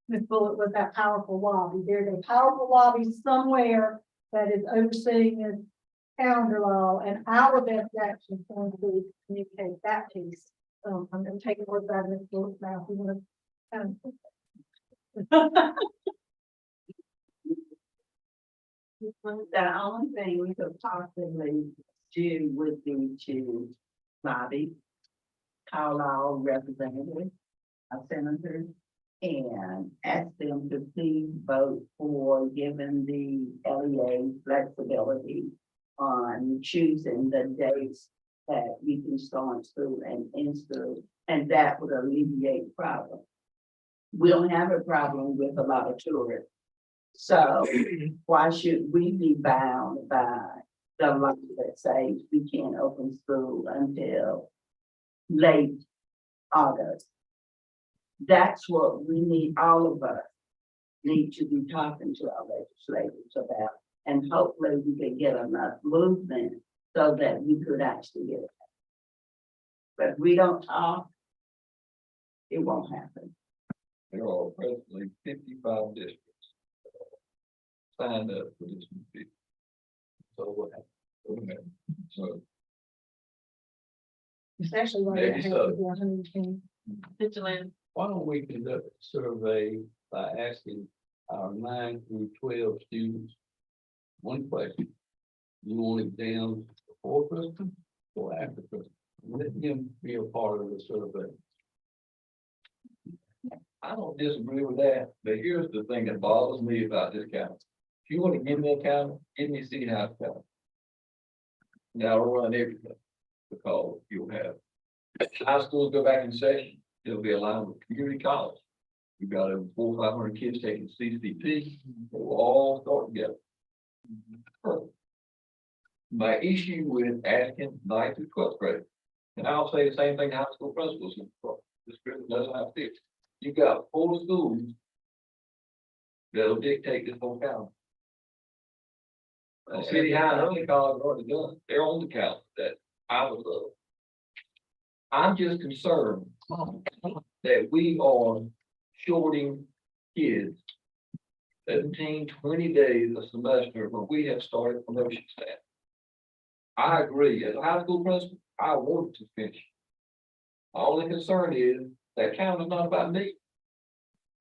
Ms. Bullock, was that powerful lobby. There's a powerful lobby somewhere that is overseeing this calendar law, and our best action is going to be to communicate that piece. I'm going to take a word out of Ms. Bullock's mouth. We want to The only thing we could possibly do would be to lobby, call our representatives, our senators, and ask them to please vote for giving the LEA flexibility on choosing the dates that you can start school and end school, and that would alleviate the problem. We don't have a problem with a lot of tourists. So why should we be bound by the law that says we can't open school until late August? That's what we need, all of us need to be talking to our legislators about. And hopefully we can get enough movement so that we could actually get it. But if we don't talk, it won't happen. There are presently 55 districts signed up for this. So what happened? So It's actually right Maybe at half so. of the 110. Vigilant. why don't we conduct a survey by asking our 9 through 12 students one question? You want it down before Christmas or after Christmas? Let them be a part of the survey. I don't disagree with that, but here's the thing that bothers me about this county. If you want to give me a county, give me a city house county. Now I'll run everything because you'll have high schools go back in session. It'll be aligned with community college. You've got over 400 or 500 kids taking CCP. They will all start together. My issue with asking 9th through 12th grade, and I'll say the same thing to high school principals. This doesn't have to. You've got 4 schools that'll dictate this whole calendar. City High and early college are already done, they're on the calendar that I would love. I'm just concerned that we are shorting kids 17, 20 days a semester when we have started promotion staff. I agree, as a high school principal, I wanted to finish. My only concern is that calendar's not about me.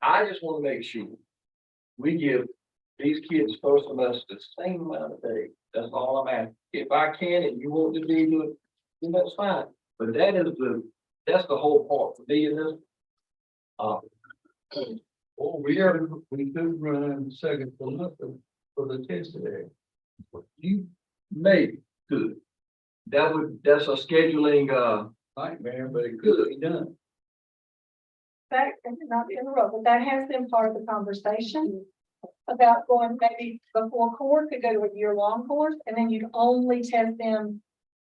I just want to make sure we give these kids first semester the same amount of days. That's all I'm asking. If I can and you want to be doing, then that's fine. But that's the whole part for me in this. Oh, we could run second semester for the test today. You maybe could. That's a scheduling, Nightmare, but it could be done. That, and not to interrupt, but that has been part of the conversation about going maybe before court could go to a year-long course, and then you'd only test them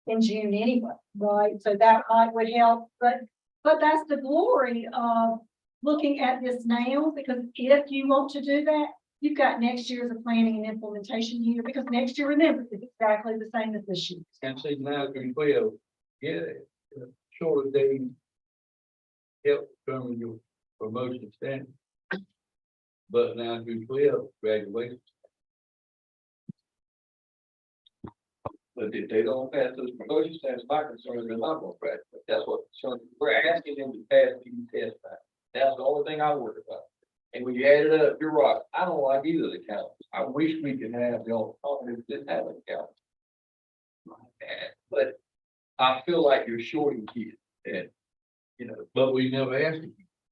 in June anyway, right? So that would help, but that's the glory of looking at this now, because if you want to do that, you've got next year as a planning and implementation year, because next year, remember, is exactly the same as this year. And say 9 through 12, yeah, shorter days help determine your promotion standard. But 9 through 12, graduation. but if they don't pass those promotion standards, my concern is they're not going to graduate. That's what we're asking them to pass these tests. That's the only thing I worry about. And when you add it up, you're right. I don't like either of the counts. I wish we could have the alternative that have an account. But I feel like you're shorting kids and, you know, But we never asked you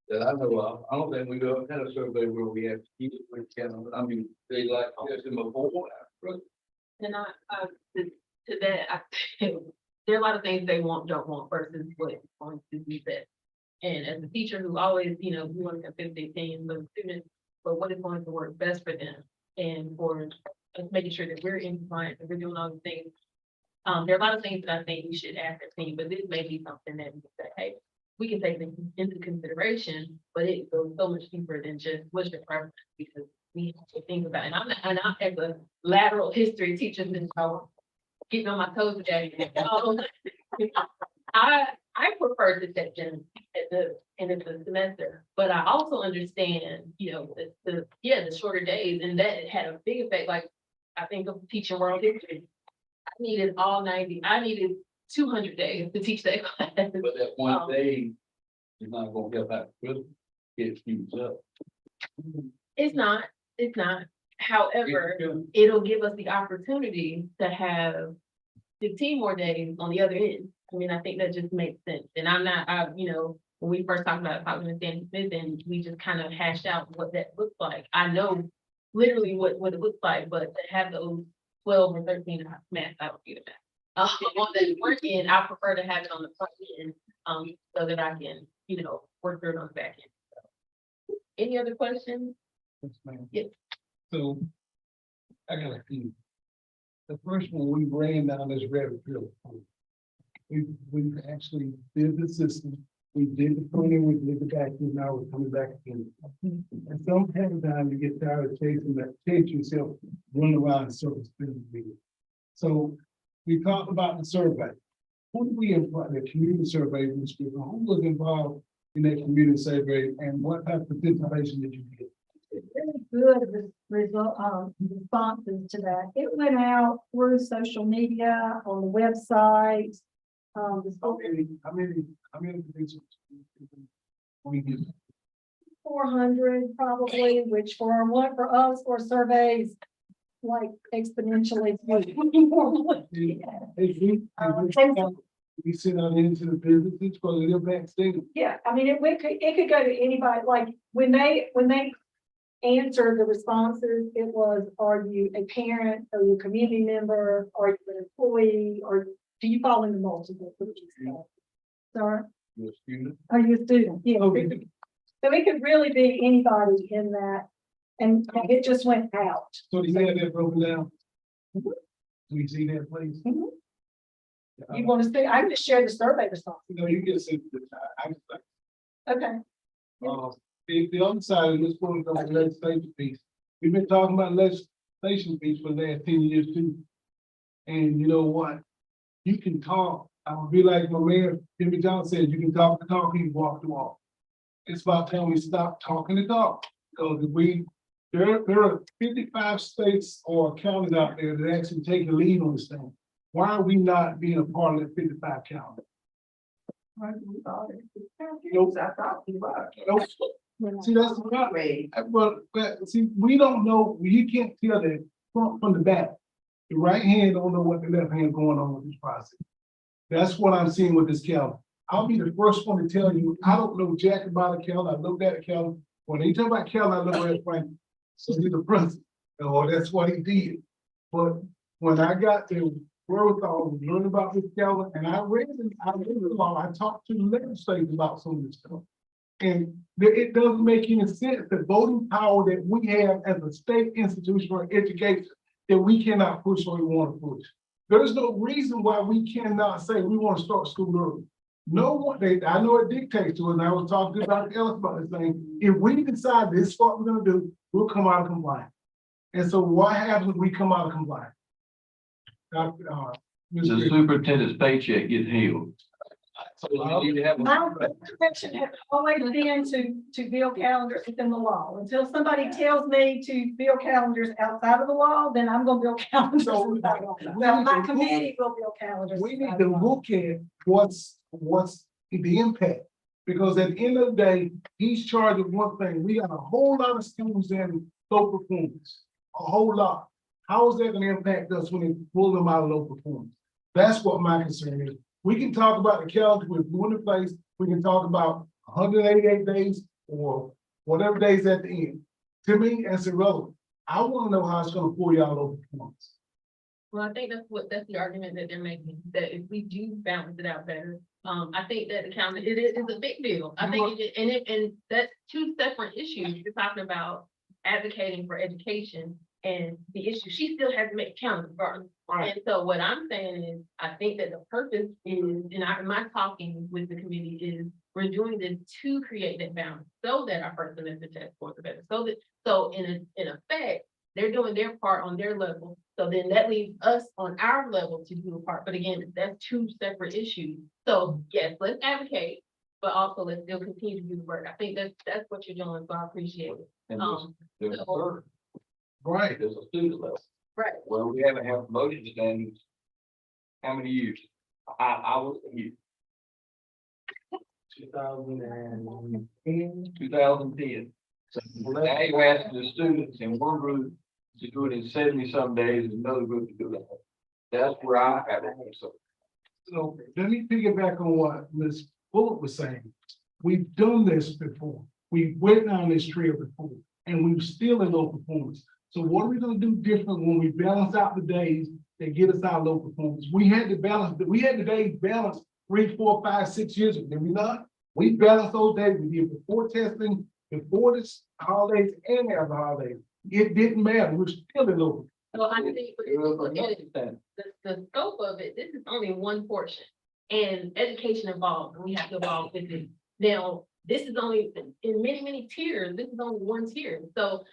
that I know of. I don't think we've ever had a survey where we have to keep it with count. I mean, they like this in before. And to that, there are a lot of things they don't want versus what is going to be best. And as a teacher who always, you want to have 15 the students, but what is going to work best for them and for us making sure that we're in compliance and we're doing all the things. There are a lot of things that I think we should ascertain, but this may be something that we can say, hey, we can take this into consideration, but it goes so much deeper than just what's your preference, because we have to think about it. And I'm as a lateral history teacher, since I was getting on my toes today. I prefer the section at the end of the semester, but I also understand, the shorter days, and that had a big effect. Like, I think of teaching world history. I needed all 90, I needed 200 days to teach that class. But that one day is not gonna help out Christmas. Get students up. It's not. However, it'll give us the opportunity to have 15 more days on the other end. I mean, I think that just makes sense. And when we first talked about talking to Sandy Smith, and we just kind of hashed out what that looks like. I know literally what it looks like, but to have those 12 or 13 math, I don't do that. On that work end, I prefer to have it on the front end, so that I can, work through it on the back end. So, any other questions? Yes, ma'am. Yes. So I got a few. The first one, we ran down this rabbit trail. We actually did the system. We did the pruning, we did the vacuum, now we're coming back again. And sometimes you get tired of chasing yourself, run around in circles. So we talked about the survey. Who do we invite, the community survey, who was involved in that community survey, and what type of participation did you get? Really good responses to that. It went out through social media, on the website. How many participants? We get 400 probably, which for us, for surveys, like exponentially. We send out into the businesses because they're backstage. Yeah, I mean, it could go to anybody, like, when they answered the responses, it was, are you a parent, are you a community member, are you an employee, or do you fall into multiple? Sorry, You're a student. are you a student? Yeah. Okay. So it could really be anybody in that, and it just went out. So do you have that broken down? Do you see that, please? Mhm. You want to see, I can just share the survey response. No, you can see the, Okay. the other side of this one, the legislative piece, we've been talking about legislation piece for the last 10 years too. And you know what? You can talk, I would be like my mayor, Jimmy Johnson said, you can talk the talk, you can walk the walk. It's about time we stop talking the talk, because there are 55 states or counties out there that actually take the lead on this thing. Why are we not being a part of that 55 county? Nope. I thought you were. Nope. See, that's not right. But see, we don't know, you can't tell the front from the back. The right hand don't know what the left hand going on with this process. That's what I'm seeing with this calendar. I'll be the first one to tell you, I don't know jack about a calendar. I looked at a calendar. When they talk about calendar, I look at Frank. So he's the president, or that's what he did. But when I got the wherewithal to learn about this calendar, and I read the law, I talked to the legislators about some of this stuff. And it doesn't make any sense, the voting power that we have as a state institution for education, that we cannot push or we want to push. There's no reason why we cannot say we want to start school early. No one, I know it dictates to us, and I was talking to Dr. Ellis about this thing. If we decide this is what we're gonna do, we'll come out of compliance. And so what happens when we come out of compliance? The superintendent's paycheck gets held. So you need to have a- My direction has always been to build calendars within the law. Until somebody tells me to build calendars outside of the law, then I'm gonna build calendars. So, inside the law. Well, my committee will build calendars. We need inside to the law. look at what's the impact. Because at the end of the day, he's charged with one thing. We got a whole lot of students in low performance, a whole lot. How is that gonna impact us when they pull them out of low performance? That's what my concern is. We can talk about the calendar we're doing in place. We can talk about 188 days or whatever days at the end. To me, that's irrelevant. I wanna know how it's gonna pull you out of low performance. Well, I think that's the argument that they're making, that if we do balance it out better, I think that the calendar, it is a big deal. I think, and that's two separate issues. You're talking about advocating for education and the issue, she still has to make calendar regardless. And so what I'm saying is, I think that the purpose is, and my talking with the committee is, we're doing this to create that balance so that our first semester test scores are better. So in effect, they're doing their part on their level. So then that leaves us on our level to do a part. But again, that's two separate issues. So yes, let's advocate, but also let's still continue to do the work. I think that's what you're doing. So I appreciate it. And there's a third, Right. there's a student level. Right. Well, we haven't had promotion standards. How many years? I was here. 2010. So now you ask the students in one group to do it in 70-some days, and another group to do it. That's where I have it. So let me piggyback on what Ms. Bullock was saying. We've done this before. We went down this trail before, and we're still in low performance. So what are we gonna do different when we balance out the days that get us out of low performance? We had the days balanced 3, 4, 5, 6 years ago, did we not? We balanced those days. We did before testing, before this holidays and after the holidays. It didn't matter. We're still in low. So I think if you look at it, the scope of it, this is only one portion. And education involved, and we have to evolve with it. Now, this is only, in many tiers, this is only one tier. So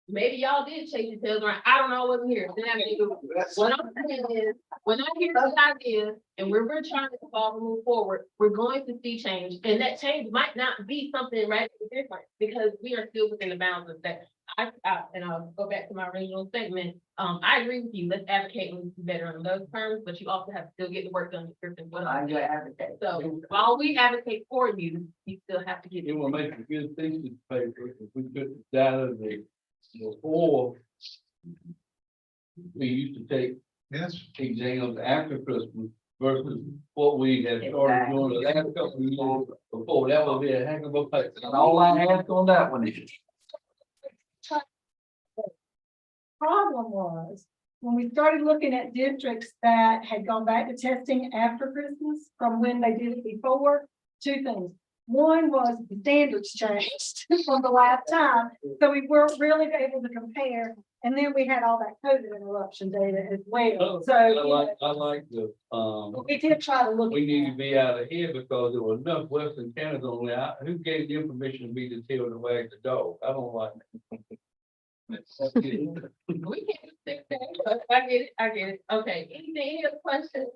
maybe y'all did chase your tails around. I don't know, I wasn't here. Then I mean, what I'm saying is, when I hear this idea and we're trying to evolve and move forward, we're going to see change. And that change might not be something radically different because we are still within the bounds of that. And I'll go back to my original statement. I agree with you. Let's advocate and do better on those terms, but you also have to still get the work done. I'm gonna advocate. So while we advocate for you, you still have to get. It will make a good thesis paper if we put the data before we used to take exams after Christmas versus what we had started doing the last couple of years before. That would be a heck of a paper. And all I ask on that one is. Problem was, when we started looking at districts that had gone back to testing after Christmas from when they did it before, two things. One was the standards changed from the last time, so we weren't really able to compare. And then we had all that COVID interruption data as well. So I like the, we did try to look. we at need that. to be out of here because there was enough Western Canada on there. Who gave the information to me to tell to wag the dog? I don't like it. We can't fix that, but I get it, I get it. Okay, any other questions?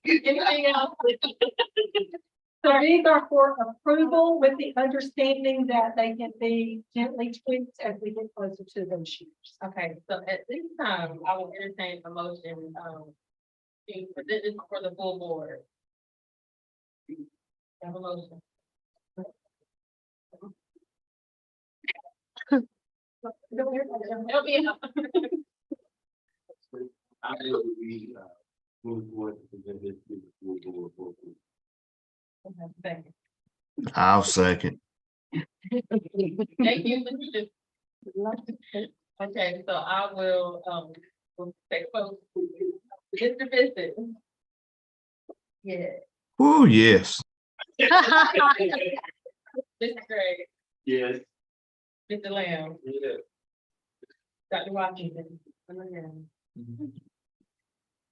Anything else? So these are for approval with the understanding that they can be gently tweaked as we get closer to those years. Okay, so at this time, I will entertain a motion, being presented for the full board. Have a motion. Help me out. I know we, move forward to present this to the full board. Thank I'll second. you. Thank you. Okay, so I will, we'll take vote. Mr. Vincent. Yeah. Oh, yes. Mr. Gray, Yes. Mr. Lamb, Yeah. Dr. Washington.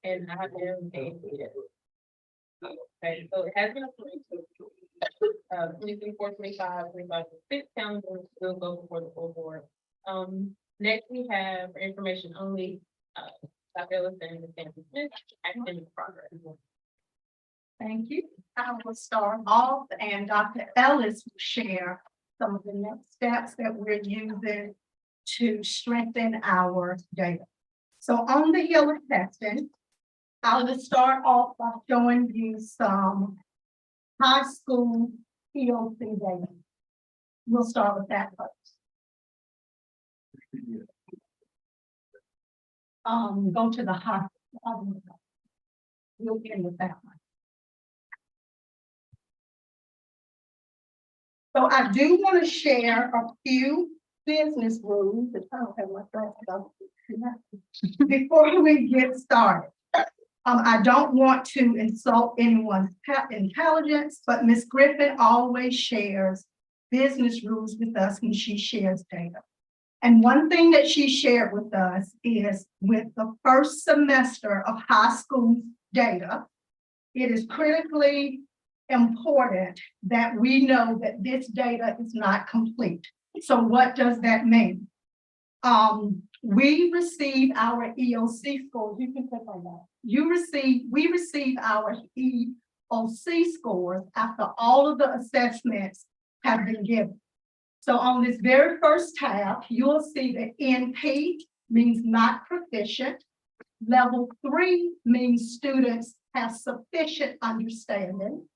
And I am a yes. Okay, so it has been approved. 24, 25, 25, 26 calendar will go before the full board. Next we have for information only, Dr. Ellison and Stanton Smith, action in progress. Thank you. I will start off and Dr. Ellis will share some of the next steps that we're using to strengthen our data. So on the hill of testing, I will start off by showing you some high school EOC data. We'll start with that first. Go to the high. You'll get with that one. So I do want to share a few business rules, but I don't have my glasses on. Before we get started. I don't want to insult anyone's intelligence, but Ms. Griffin always shares business rules with us when she shares data. And one thing that she shared with us is with the first semester of high school data, it is critically important that we know that this data is not complete. So what does that mean? We receive our EOC scores. You can click on that. We receive our EOC scores after all of the assessments have been given. So on this very first tab, you will see that NP means not proficient. Level 3 means students have sufficient understanding.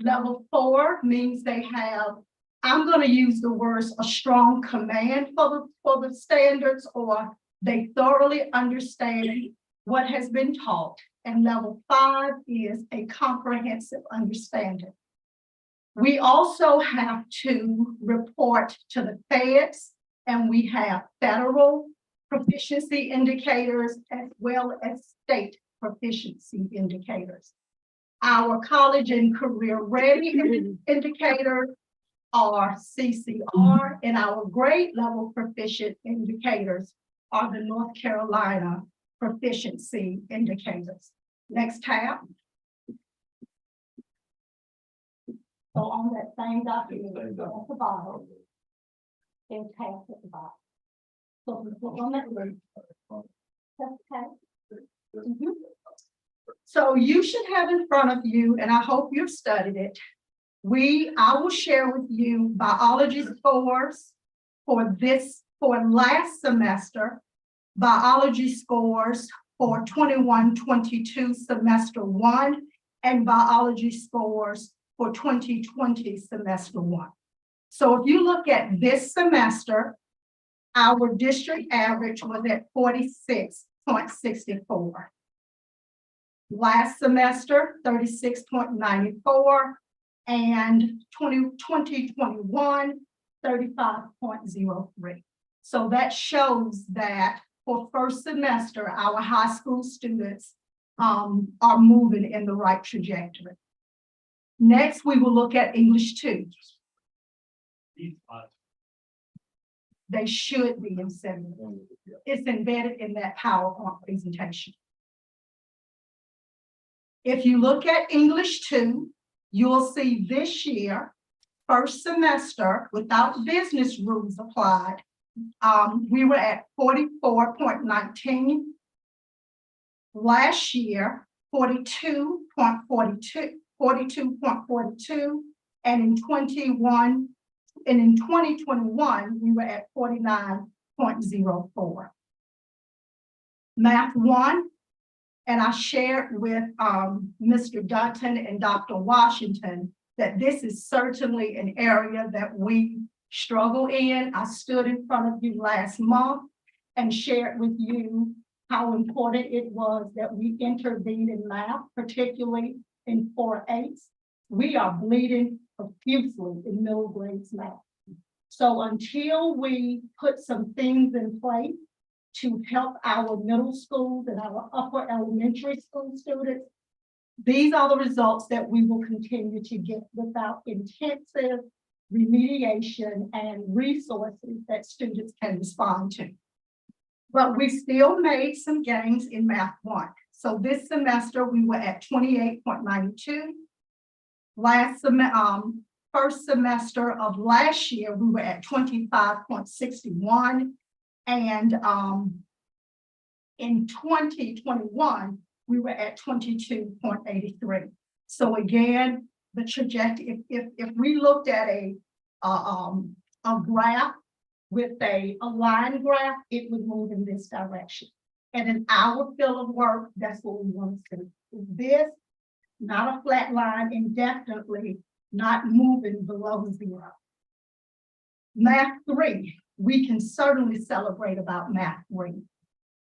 Level 4 means they have, I'm going to use the words, a strong command for the standards, or they thoroughly understand what has been taught. And level 5 is a comprehensive understanding. We also have to report to the feds, and we have federal proficiency indicators as well as state proficiency indicators. Our college and career ready indicators are CCR, and our grade level proficient indicators are the North Carolina proficiency indicators. Next tab. So on that same document, at the bottom, and tab at the bottom. So we click on that link. Okay. So you should have in front of you, and I hope you've studied it. I will share with you biology scores for last semester, biology scores for 21-22 semester 1, and biology scores for 2020 semester 1. So if you look at this semester, our district average was at 46.64. Last semester, 36.94, and 2021, 35.03. So that shows that for first semester, our high school students are moving in the right trajectory. Next, we will look at English 2. They should be in 7. It's embedded in that PowerPoint presentation. If you look at English 2, you'll see this year, first semester, without business rules applied, we were at 44.19. Last year, 42.42, and in 2021, we were at 49.04. Math 1, and I shared with Mr. Dutton and Dr. Washington that this is certainly an area that we struggle in. I stood in front of you last month and shared with you how important it was that we intervened in math, particularly in 4-8. We are bleeding profusely in middle grades math. So until we put some things in place to help our middle schools and our upper elementary school students, these are the results that we will continue to get without intensive remediation and resources that students can respond to. But we still made some gains in Math 1. So this semester we were at 28.92. First semester of last year, we were at 25.61. And in 2021, we were at 22.83. So again, the trajectory, if we looked at a graph with a line graph, it would move in this direction. And in our field of work, that's what we want to see. This, not a flat line, and definitely not moving below 0. Math 3, we can certainly celebrate about Math 3.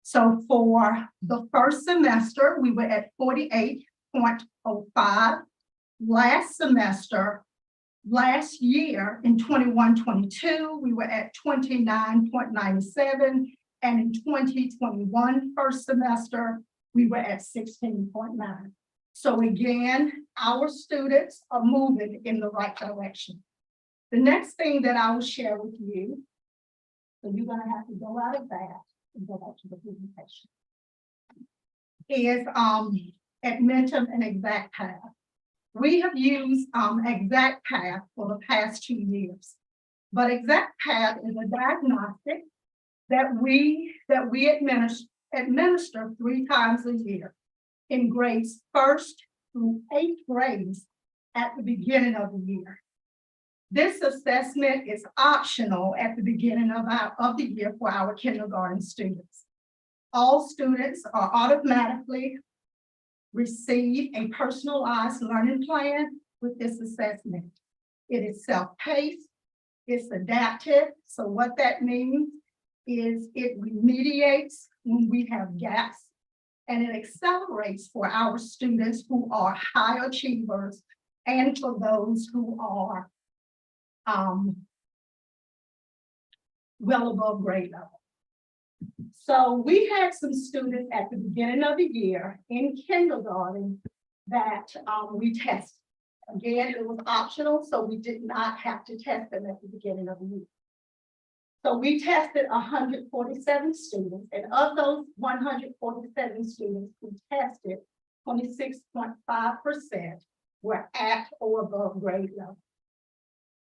So for the first semester, we were at 48.05. Last year in 21-22, we were at 29.97. And in 2021 first semester, we were at 16.9. So again, our students are moving in the right direction. The next thing that I will share with you, so you're gonna have to go out of that and go back to the presentation, is Admentum and Exact Path. We have used Exact Path for the past 2 years, but Exact Path is a diagnostic that we administer 3 times a year in grades 1st through 8th grades at the beginning of the year. This assessment is optional at the beginning of the year for our kindergarten students. All students are automatically receive a personalized learning plan with this assessment. It is self-paced, it's adaptive. So what that means is it remediates when we have gaps, and it accelerates for our students who are high achievers and for those who are well above grade level. So we had some students at the beginning of the year in kindergarten that we tested. Again, it was optional, so we did not have to test them at the beginning of the year. So we tested 147 students, and of those 147 students we tested, 26.5% were at or above grade level.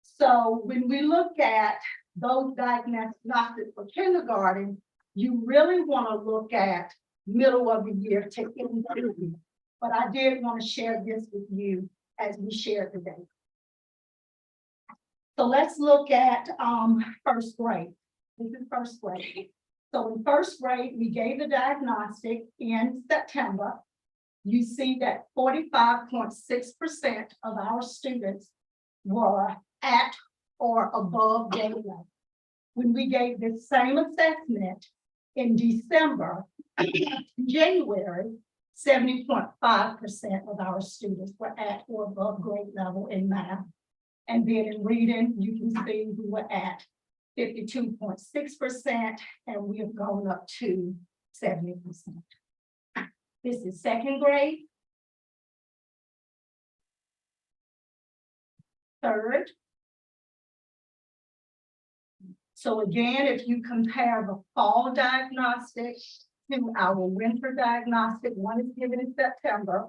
So when we look at those diagnostics for kindergarten, you really want to look at middle of the year to end of the year. But I did want to share this with you as we share today. So let's look at first grade. This is first grade. So in first grade, we gave the diagnostic in September. You see that 45.6% of our students were at or above grade level. When we gave the same assessment in December, January, 70.5% of our students were at or above grade level in math. And then in reading, you can see we were at 52.6%, and we have gone up to 70%. This is second grade. Third. So again, if you compare the fall diagnostic to our winter diagnostic, one is given in September,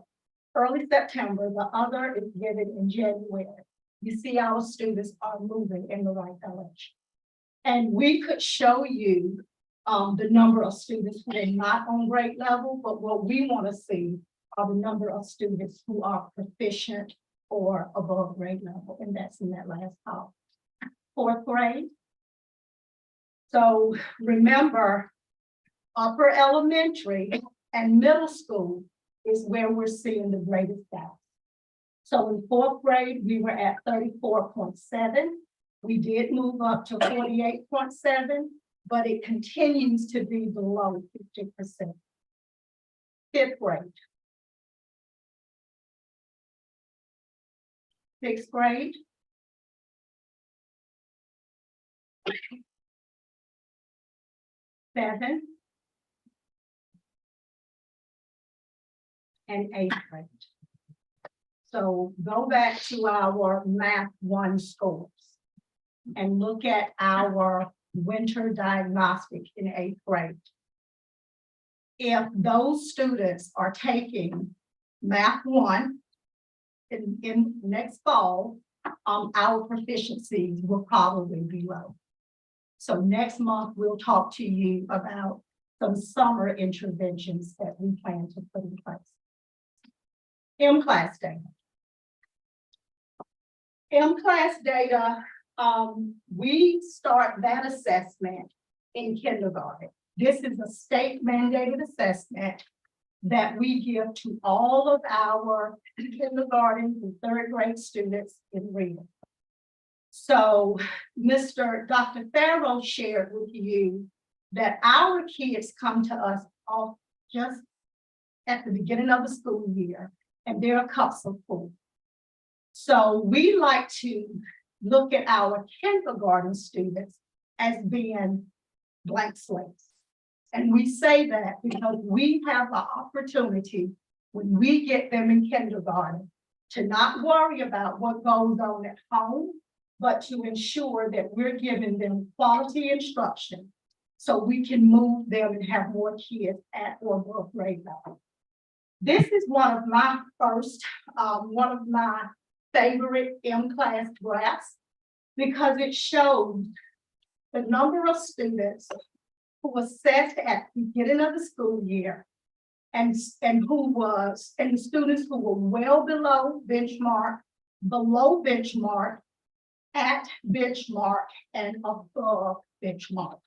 early September, the other is given in January. You see our students are moving in the right direction. And we could show you the number of students who are not on grade level, but what we want to see are the number of students who are proficient or above grade level, and that's in that last column. Fourth grade. So remember, upper elementary and middle school is where we're seeing the greatest gap. So in fourth grade, we were at 34.7. We did move up to 48.7, but it continues to be below 50%. Fifth grade. Sixth grade. Seven. And eighth grade. So go back to our Math 1 scores and look at our winter diagnostic in eighth grade. If those students are taking Math 1 in next fall, our proficiencies will probably be low. So next month, we'll talk to you about some summer interventions that we plan to put in place. M-class data. M-class data, we start that assessment in kindergarten. This is a state mandated assessment that we give to all of our kindergarten and third grade students in reading. So Dr. Farrow shared with you that our kids come to us all just at the beginning of the school year, and their cups are full. So we like to look at our kindergarten students as being blank slates. And we say that because we have the opportunity when we get them in kindergarten to not worry about what goes on at home, but to ensure that we're giving them quality instruction so we can move them and have more kids at or above grade level. This is one of my favorite M-class graphs because it shows the number of students who were assessed at the beginning of the school year and the students who were well below benchmark, below benchmark, at benchmark, and above benchmark.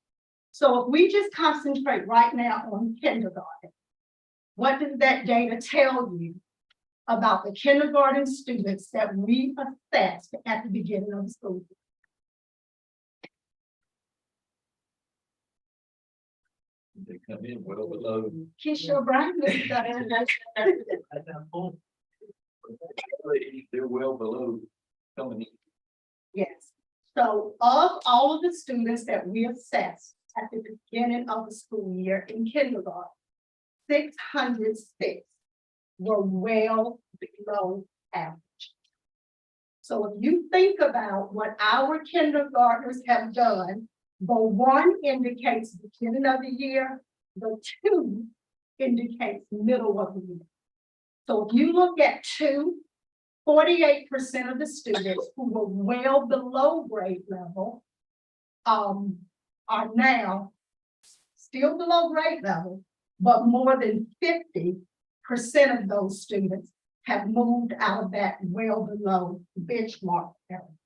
So if we just concentrate right now on kindergarten, what does that data tell you about the kindergarten students that we assessed at the beginning of the school year? They come in well below. Kiss your brain. They're well below coming in. Yes. So of all of the students that we assessed at the beginning of the school year in kindergarten, 606 were well below average. So if you think about what our kindergartners have done, the 1 indicates the beginning of the year, the 2 indicates middle of the year. So if you look at 2, 48% of the students who were well below grade level are now still below grade level, but more than 50% of those students have moved out of that well below benchmark area.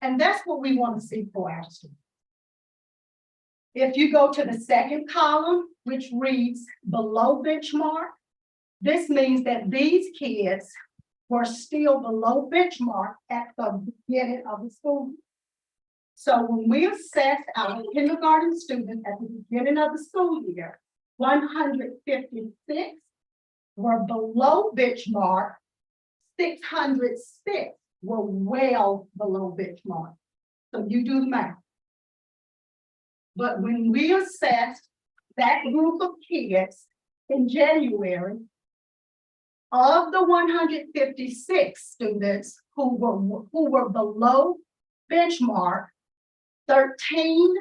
And that's what we want to see for our students. If you go to the second column, which reads below benchmark, this means that these kids were still below benchmark at the beginning of the school year. So when we assessed our kindergarten students at the beginning of the school year, 156 were below benchmark, 606 were well below benchmark. So you do the math. But when we assessed that group of kids in January, of the 156 students who were below benchmark, 13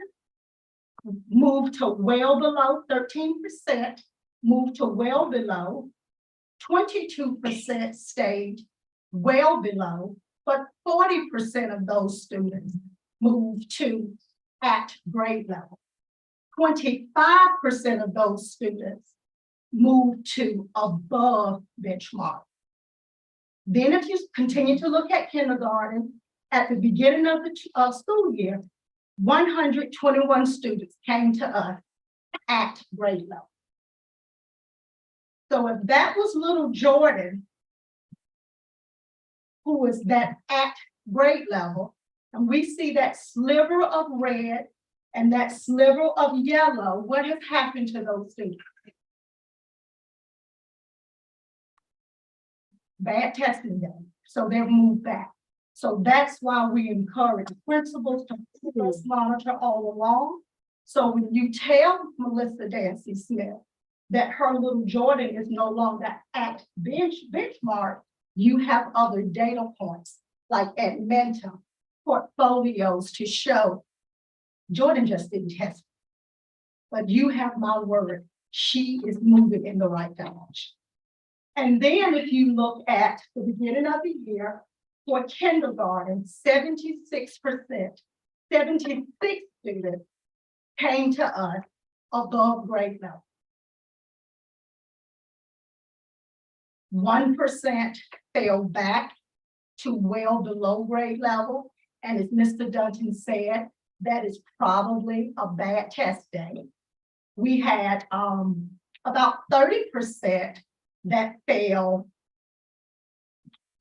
moved to well below, 13% moved to well below, 22% stayed well below, but 40% of those students moved to at grade level. 25% of those students moved to above benchmark. Then if you continue to look at kindergarten, at the beginning of the school year, 121 students came to us at grade level. So if that was little Jordan, who was that at grade level, and we see that sliver of red and that sliver of yellow, what has happened to those students? Bad testing data, so they've moved back. So that's why we encourage principals to monitor all along. So when you tell Melissa Dancy Smith that her little Jordan is no longer at benchmark, you have other data points like at Mentum, portfolios to show Jordan just didn't test. But you have my word, she is moving in the right direction. And then if you look at the beginning of the year, for kindergarten, 76%, 76 students came to us above grade level. 1% fell back to well below grade level. And as Mr. Dunton said, that is probably a bad test day. We had about 30% that fell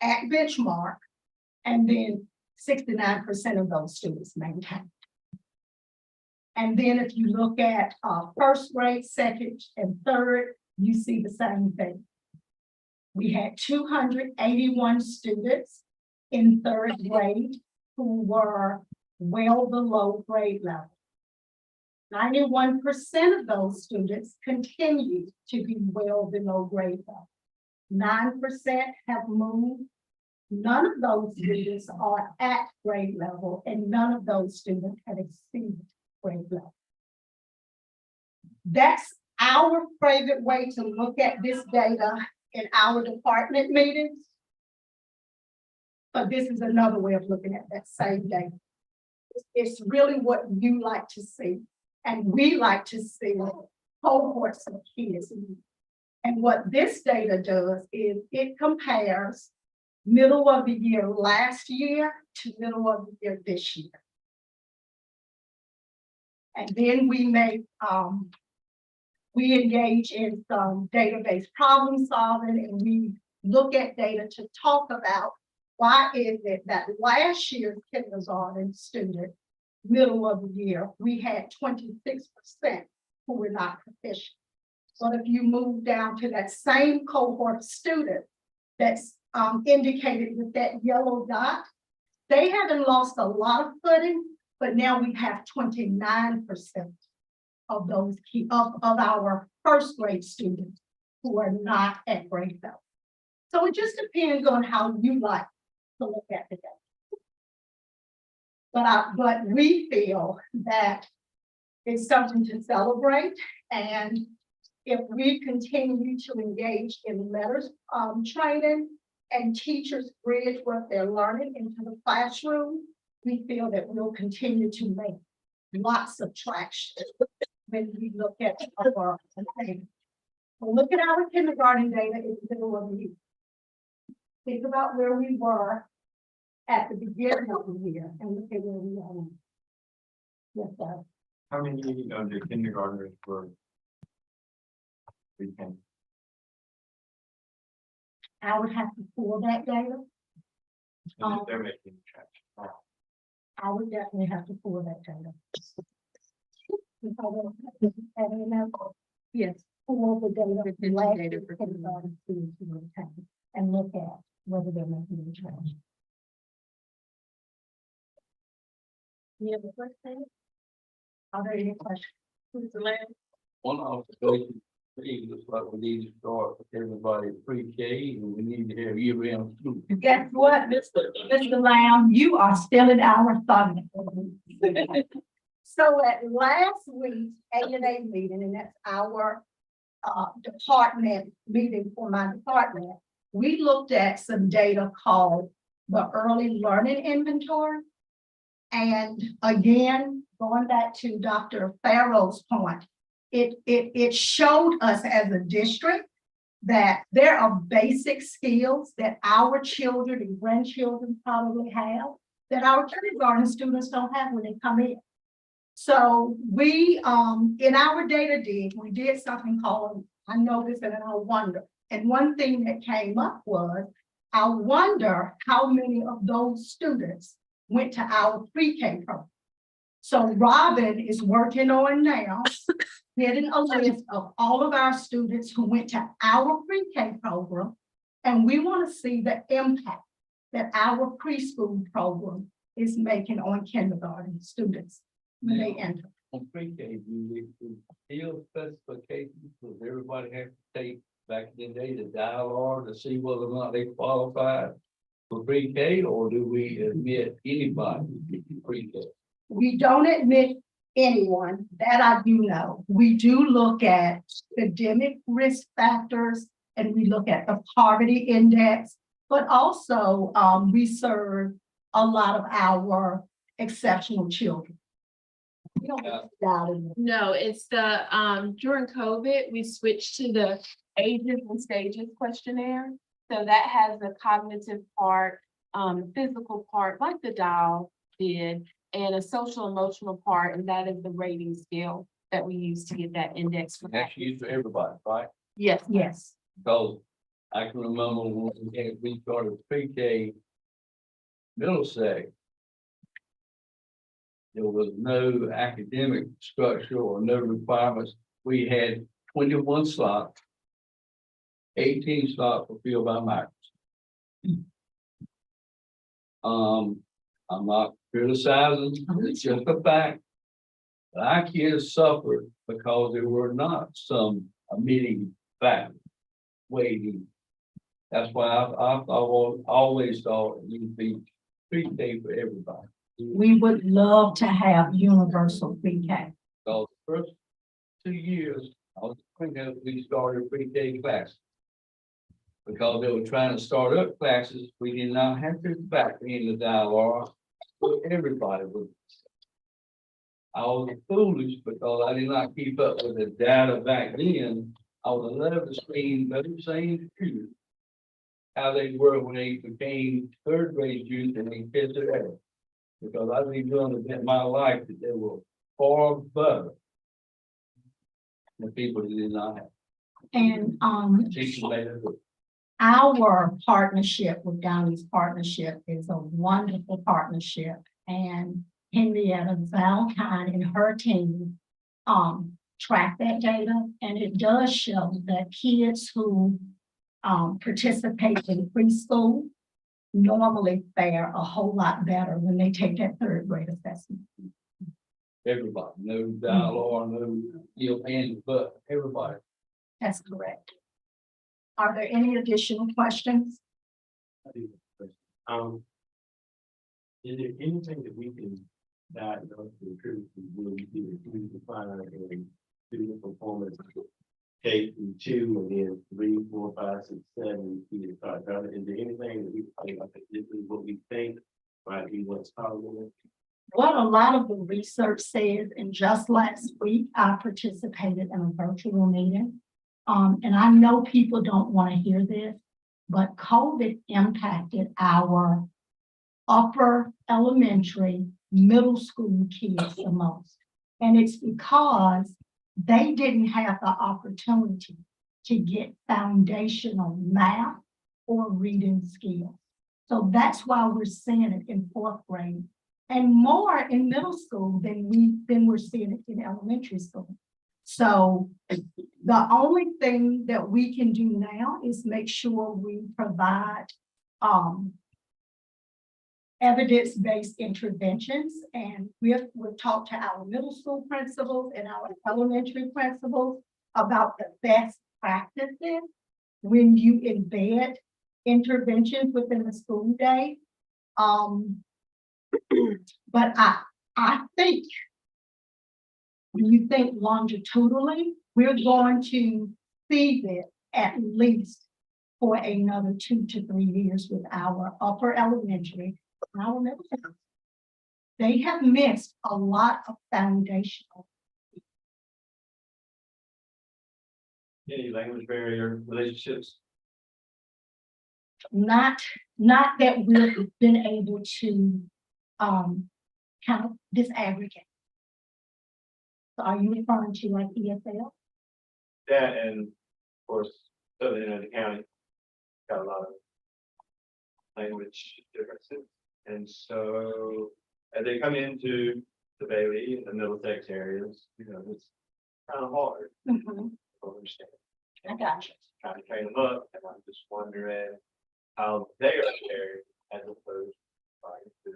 at benchmark, and then 69% of those students maintained. And then if you look at first grade, second, and third, you see the same thing. We had 281 students in third grade who were well below grade level. 91% of those students continue to be well below grade level. 9% have moved. None of those students are at grade level, and none of those students have exceeded grade level. That's our favorite way to look at this data in our department meetings. But this is another way of looking at that same data. It's really what you like to see. And we like to see cohorts of kids. And what this data does is it compares middle of the year last year to middle of the year this year. And then we engage in some database problem solving, and we look at data to talk about why is it that last year's kindergarten student, middle of the year, we had 26% who were not proficient. But if you move down to that same cohort of students that's indicated with that yellow dot, they haven't lost a lot of footing, but now we have 29% of those of our first grade students who are not at grade level. So it just depends on how you like to look at the data. But we feel that it's something to celebrate, and if we continue to engage in letters training and teachers bridge what they're learning into the classroom, we feel that we'll continue to make lots of traction when we look at our data. Well, look at our kindergarten data in the middle of the year. Think about where we were at the beginning of the year and look at where we are now. Yes, sir. How many of the kindergartners were? I would have to pull that data. And they're making traction. I would definitely have to pull that data. If I don't have any number, yes, pull the data from last year's kindergarten students who were attained and look at whether they're making any change. Any other questions? Are there any questions? Who's the last? One observation, it looks like we need to start with everybody pre-K, and we need to have year-round school. Guess what, Mr. Lamb, you are still in our thunder. So at last week's A&A meeting, and that's our department meeting for my department, we looked at some data called the early learning inventory. And again, going back to Dr. Farrell's point, it showed us as a district that there are basic skills that our children and grandchildren probably have that our kindergarten students don't have when they come in. So we, in our data dig, we did something called, I noticed and I wonder. And one thing that came up was, I wonder how many of those students went to our pre-K program. So Robin is working on now, getting a list of all of our students who went to our pre-K program. And we want to see the impact that our preschool program is making on kindergarten students when they enter. On pre-K, do we field specifications, does everybody have to take back in the day the dialogue to see whether or not they qualify for pre-K, or do we admit anybody to pre-K? We don't admit anyone, that I do know. We do look at academic risk factors and we look at the poverty index, but also we serve a lot of our exceptional children. We don't doubt it. No, it's the, during COVID, we switched to the ages and stages questionnaire. So that has the cognitive part, physical part, like the dial did, and a social emotional part, and that is the rating scale that we use to get that index for that. That's used for everybody, right? Yes. Yes. Because I can remember when we started pre-K Middlesex, there was no academic structure or no requirements. We had 21 slots, 18 slots were filled by migrants. I'm not criticizing, it's just a fact. But our kids suffered because there were not some meeting fact waiting. That's why I've always thought it would be pre-K for everybody. We would love to have universal pre-K. So the first 2 years, I was thinking we started pre-K classes. Because they were trying to start up classes, we did not have to back in the dialogue with everybody. I was foolish because I did not keep up with the data back then. I would have loved to see those same students, how they were when they became third grade youth and they kids today. Because I've been doing it in my life that they were far better than people that did not have. And Teachers made it look. our partnership with Downey's Partnership is a wonderful partnership. And Henrietta Valentine and her team track that data. And it does show that kids who participate in preschool normally fare a whole lot better when they take that third grade assessment. Everybody, no dialogue, no, and, but everybody. That's correct. Are there any additional questions? Is there anything that we can diagnose to improve when we do define our student performance? K through 2 and then 3, 4, 5, 6, 7. Is there anything that we think like this is what we think might be what's causing it? What a lot of the research says, and just last week, I participated in a virtual meeting. And I know people don't want to hear this, but COVID impacted our upper elementary, middle school kids the most. And it's because they didn't have the opportunity to get foundational math or reading skills. So that's why we're seeing it in 4th grade and more in middle school than we're seeing it in elementary school. So the only thing that we can do now is make sure we provide evidence-based interventions. And we've talked to our middle school principals and our elementary principals about the best practices when you embed interventions within the school day. But I think when you think longitudinally, we're going to see this at least for another 2 to 3 years with our upper elementary, our middle school. they have missed a lot of foundational. Any language barrier relationships? Not that we've been able to, kind of disaggregate. So are you referring to like ESL? That and of course, southern end of the county. Got a lot of language differences. And so as they come into the Bailey and the Middlesex areas, it's kind of hard to understand. I got you. Trying to train them up, and I'm just wondering how they are prepared as opposed to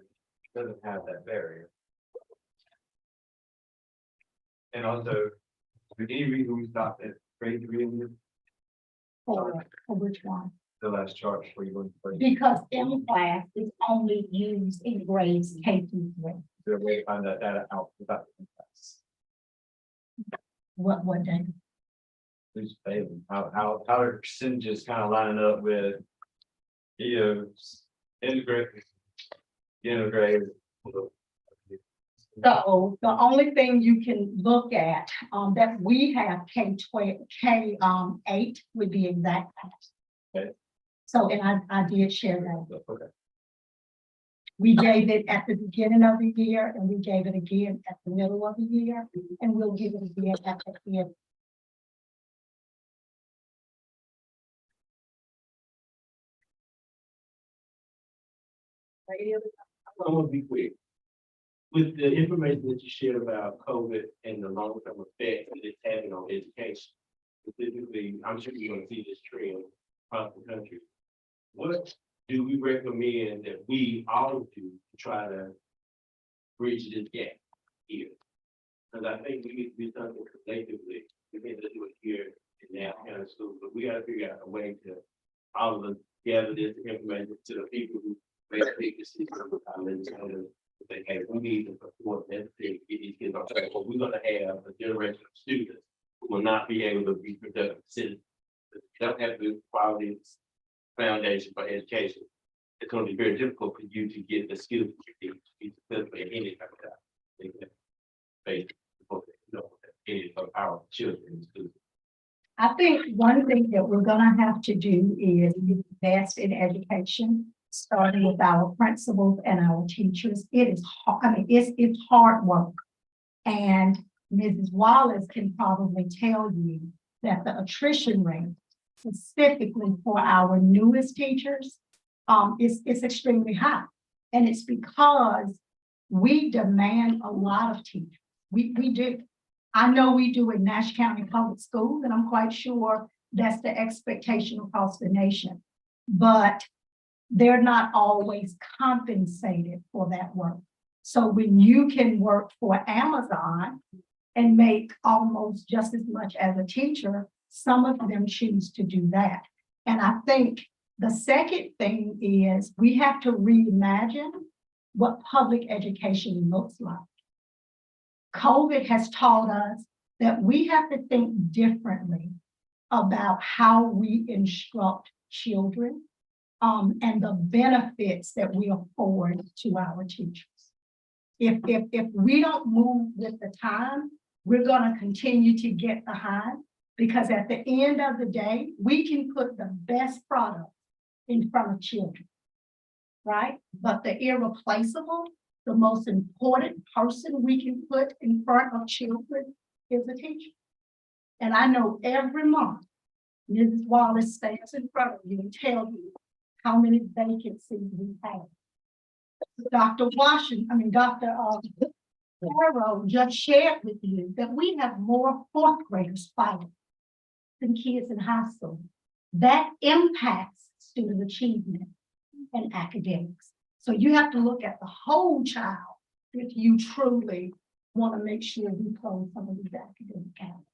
who doesn't have that barrier. And also, for any reason we stopped at grade 3 in For which one? the last chart where you went first. Because M class is only used in grades K through 3. There a way to find that data out without the class. What day? Who's failing? How are percentages kind of lining up with integrate, integrate. So the only thing you can look at, that we have K-12, K-8 would be exact. Okay. So, and I did share that. Okay. We gave it at the beginning of the year and we gave it again at the middle of the year, and we'll give it again at the end. I want to be quick. With the information that you shared about COVID and the long-term effects that it's having on education, specifically, I'm sure you're going to see this trend across the country. What do we recommend that we all do to try to bridge this gap here? Because I think we need to do something collectively. We can't just do it here in that kind of school, but we got to figure out a way to all of us gather this information to the people who make big decisions. Say, hey, we need to support that thing, get these kids on track, but we're gonna have a generation of students who will not be able to be productive citizens. They don't have the quality foundation for education. It's gonna be very difficult for you to get the skills that you need to be successful in any kind of job. Based on, any of our children in school. I think one thing that we're gonna have to do is invest in education, starting with our principals and our teachers. It is hard, I mean, it's hard work. And Mrs. Wallace can probably tell you that the attrition rate, specifically for our newest teachers, is extremely high. And it's because we demand a lot of teachers. We do. I know we do in Nash County Public Schools, and I'm quite sure that's the expectation across the nation. But they're not always compensated for that work. So when you can work for Amazon and make almost just as much as a teacher, some of them choose to do that. And I think the second thing is we have to reimagine what public education looks like. COVID has taught us that we have to think differently about how we instruct children, and the benefits that we afford to our teachers. If we don't move with the time, we're gonna continue to get behind, because at the end of the day, we can put the best product in front of children, right? But the irreplaceable, the most important person we can put in front of children is a teacher. And I know every month, Mrs. Wallace stands in front of you and tells you how many vacancies we have. Dr. Farrow just shared with you that we have more fourth graders fighting than kids in high school. That impacts student achievement and academics. So you have to look at the whole child if you truly want to make sure we close some of these academic gaps.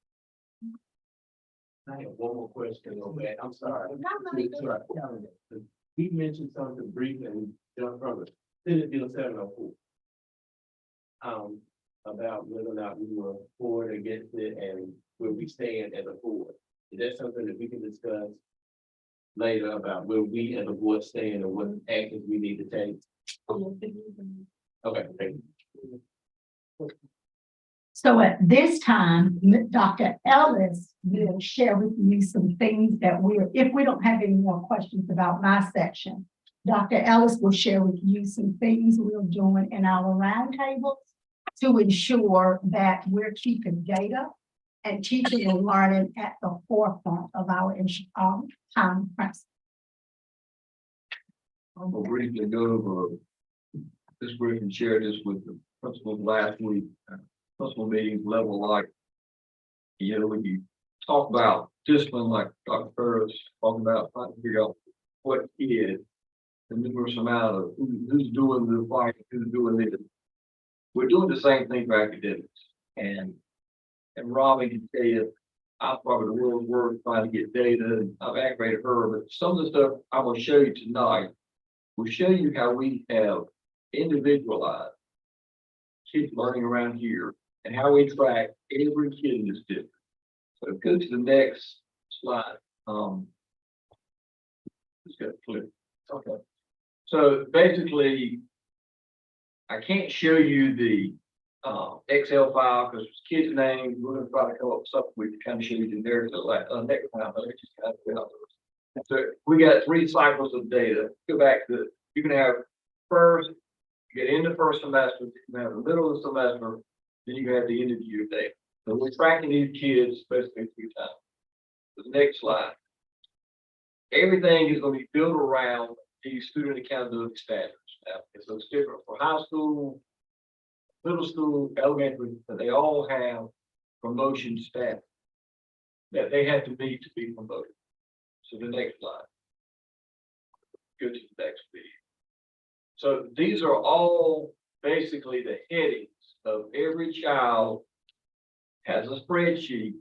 I have one more question on that. I'm sorry. No. He mentioned something briefly and John Robert, Senate Bill 704. About whether or not we were for it, against it, and where we stand as a board. Is that something that we can discuss later about where we as a board stand and what actions we need to take? Okay, thank you. So at this time, Dr. Ellis will share with you some things that if we don't have any more questions about my section, Dr. Ellis will share with you some things we're doing in our roundtables to ensure that we're keeping data and teaching and learning at the forefront of our time press. I'm gonna briefly go over this brief and share this with the principals last week. Principal meetings level like, you know, when you talk about discipline, like Dr. Ferris talking about trying to figure out what kid, the numerous amount of who's doing the fight, who's doing this. We're doing the same thing for academics. And Robin can tell you, I'm probably the world's worst trying to get data, and I've aggravated her, but some of the stuff I'm gonna show you tonight will show you how we have individualized kids learning around here and how we track every kid in this district. So go to the next slide. Just got to flip. Okay. So basically, I can't show you the Excel file because it's kids' names. We're going to try to come up with something we can kind of show you the narrative next time. But it's just kind of so we got 3 cycles of data. Go back to you can have first, you get into first semester, you can have the middle of the semester, then you can have the end of the year data. So we're tracking these kids basically 3 times. The next slide. Everything is going to be built around these student accountability standards. Now, so it's different for high school, middle school, elementary, but they all have promotion status that they have to meet to be promoted. So the next slide. Go to the next video. So these are all basically the headings of every child has a spreadsheet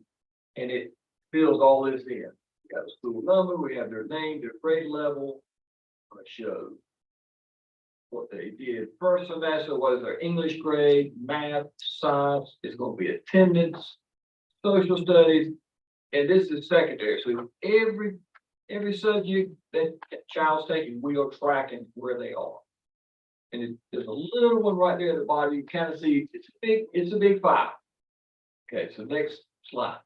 and it fills all this in. We got a school number, we have their name, their grade level. I'm going to show what they did first semester, what is their English grade, math, science, it's going to be attendance, social studies, and this is secondary. So every subject that child's taking, we are tracking where they are. And there's a little one right there at the bottom. You kind of see it's a big file. Okay, so next slide.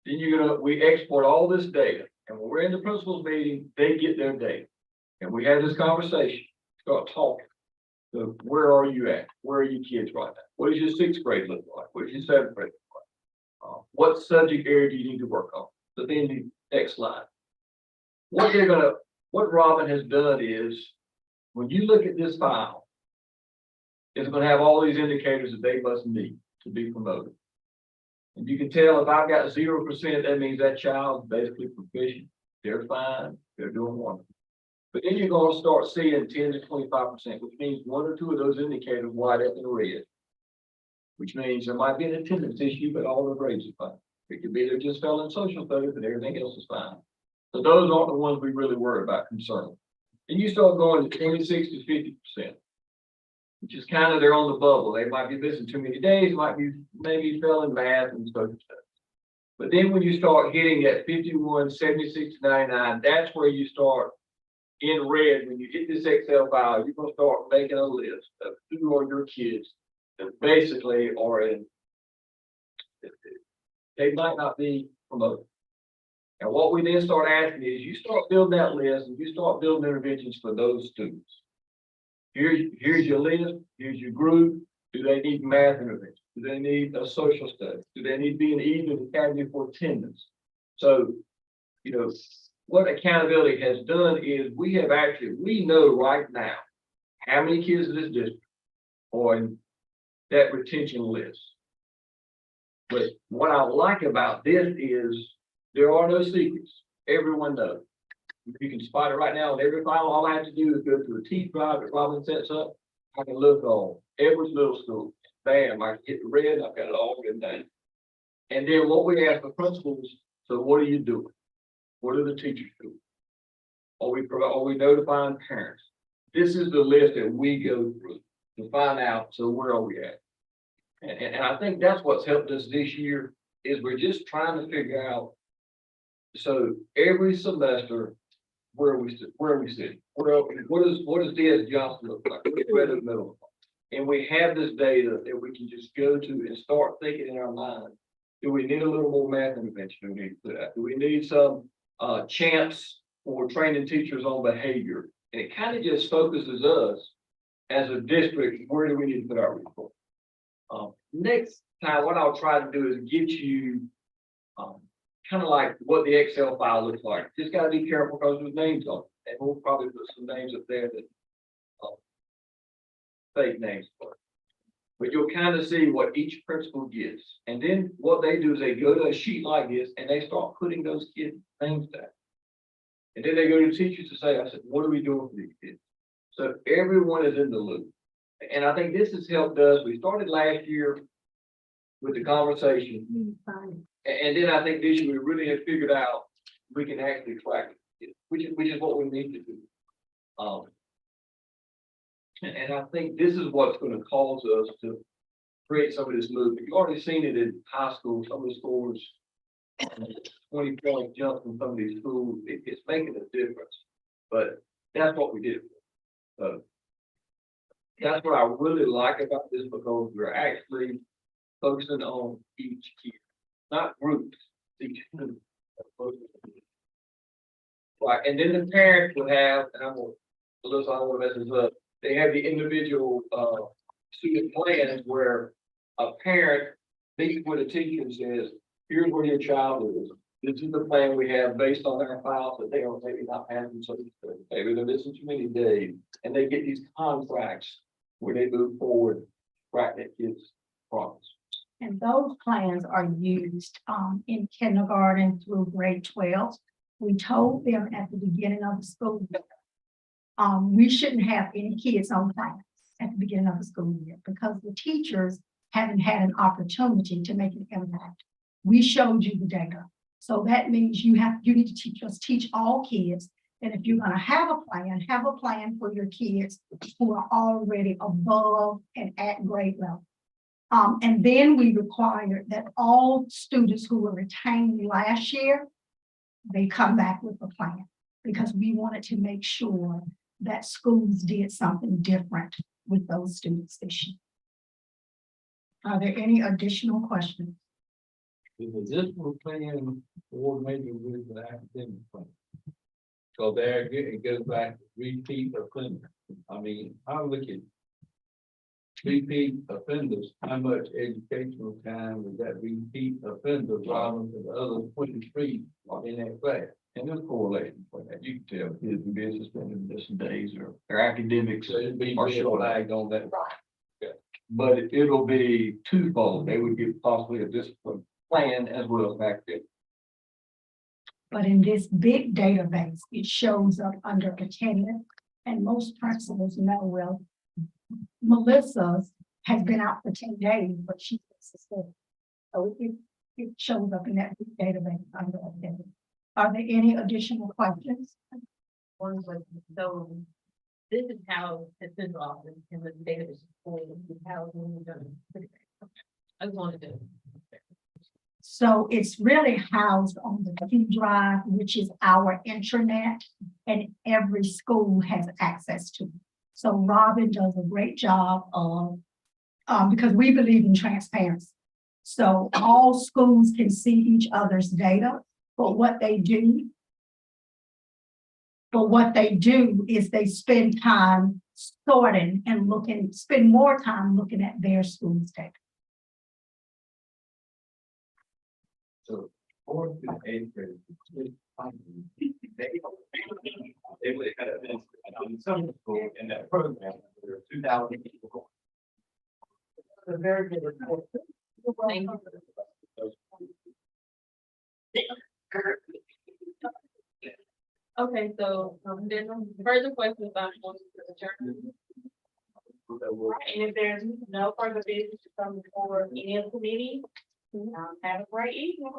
Then we export all this data. And when we're in the principal's meeting, they get their data. And we have this conversation, start talking. So where are you at? Where are you kids right now? What does your 6th grade look like? What does your 7th grade look like? What subject area do you need to work on? So then the next slide. What Robin has done is, when you look at this file, it's going to have all these indicators that they must meet to be promoted. And you can tell if I've got 0%, that means that child's basically proficient. They're fine. They're doing wonderful. But then you're going to start seeing 10 to 25%, which means 1 or 2 of those indicators light up in red, which means there might be an attendance issue, but all the grades are fine. It could be they're just fell in social studies, but everything else is fine. So those aren't the ones we really worry about concern. And you start going to 26 to 50%, which is kind of they're on the bubble. They might be missing too many days, might be maybe fell in math and social studies. But then when you start hitting at 51, 76 to 99, that's where you start in red. When you hit this Excel file, you're going to start making a list of who are your kids that basically are in, they might not be promoted. And what we then start asking is, you start building that list and you start building interventions for those students. Here's your list, here's your group. Do they need math intervention? Do they need a social study? Do they need to be in even academy for attendance? So, what accountability has done is we know right now how many kids in this district are in that retention list. But what I like about this is there are no secrets. Everyone knows. You can spot it right now on every file. All I have to do is go to a T drive that Robin sets up. I can look on every middle school. Bam, I can hit the red. I've got it all written down. And then what we ask the principals, so what are you doing? What are the teachers doing? Are we notifying parents? This is the list that we go through to find out, so where are we at? And I think that's what's helped us this year is we're just trying to figure out. So every semester, where are we sitting? What does DS Johnson look like? What is red in the middle? and we have this data that we can just go to and start thinking in our mind. Do we need a little more math intervention? Do we need to put out? Do we need some chance for training teachers on behavior? And it kind of just focuses us as a district, where do we need to put our report? Next time, what I'll try to do is get you kind of like what the Excel file looks like. Just gotta be careful because there's names on it. And we'll probably put some names up there that fake names for it. But you'll kind of see what each principal gets. And then what they do is they go to a sheet like this and they start putting those kids' names down. And then they go to teachers to say, I said, what are we doing for these kids? So everyone is in the loop. And I think this has helped us. We started last year with the conversation. And then I think this year we really have figured out we can actually track it, which is what we need to do. And I think this is what's going to cause us to create some of this movement. You've already seen it in high school, some of the scores, 20-point jump from some of these schools. It's making a difference. But that's what we did. So that's what I really like about this, because we're actually focusing on each kid, not groups. Right, and then the parents would have, and I'm gonna, Alyssa, I don't want to mess this up. They have the individual student plans where a parent meets with a teacher and says, here's where your child is. This is the plan we have based on our files that they are maybe not having, so maybe they're missing too many days. And they get these contracts where they move forward, track that kid's progress. And those plans are used in kindergarten through grade 12. We told them at the beginning of the school year, we shouldn't have any kids on plans at the beginning of the school year because the teachers haven't had an opportunity to make an impact. We showed you the data. So that means you need to teach all kids. And if you're going to have a plan for your kids who are already above and at grade level. And then we required that all students who were retained last year, they come back with a plan, because we wanted to make sure that schools did something different with those students this year. Are there any additional questions? Is this one plan coordinated with the academic plan? So there again, it goes back to repeat offender. I mean, I look at repeat offenders, how much educational time does that repeat offender driving to the other 23 in that class? And there's correlation for that. You can tell kids in business spending this days or their academics are short lagged on that. Yeah. But it'll be twofold. They would get possibly a discipline plan as well as academic. But in this big database, it shows up under attendance, and most principals know, well, Melissa's has been out for 10 days, but she's suspended. So it shows up in that big database under attendance. Are there any additional questions? One question, so this is how it's been often in the data is how we're gonna put it. I just wanted to. So it's really housed on the Key Drive, which is our intranet, and every school has access to it. So Robin does a great job of, because we believe in transparency. So all schools can see each other's data, but what they do is they spend time sorting and spend more time looking at their school's data. So, fourth and eighth grade. They would have been in some school in that program, there were 2,000 people. A very good report. Thank you. Okay, so then further questions about motion to adjourn. And if there's no further business to come before any of the meetings, have a great evening.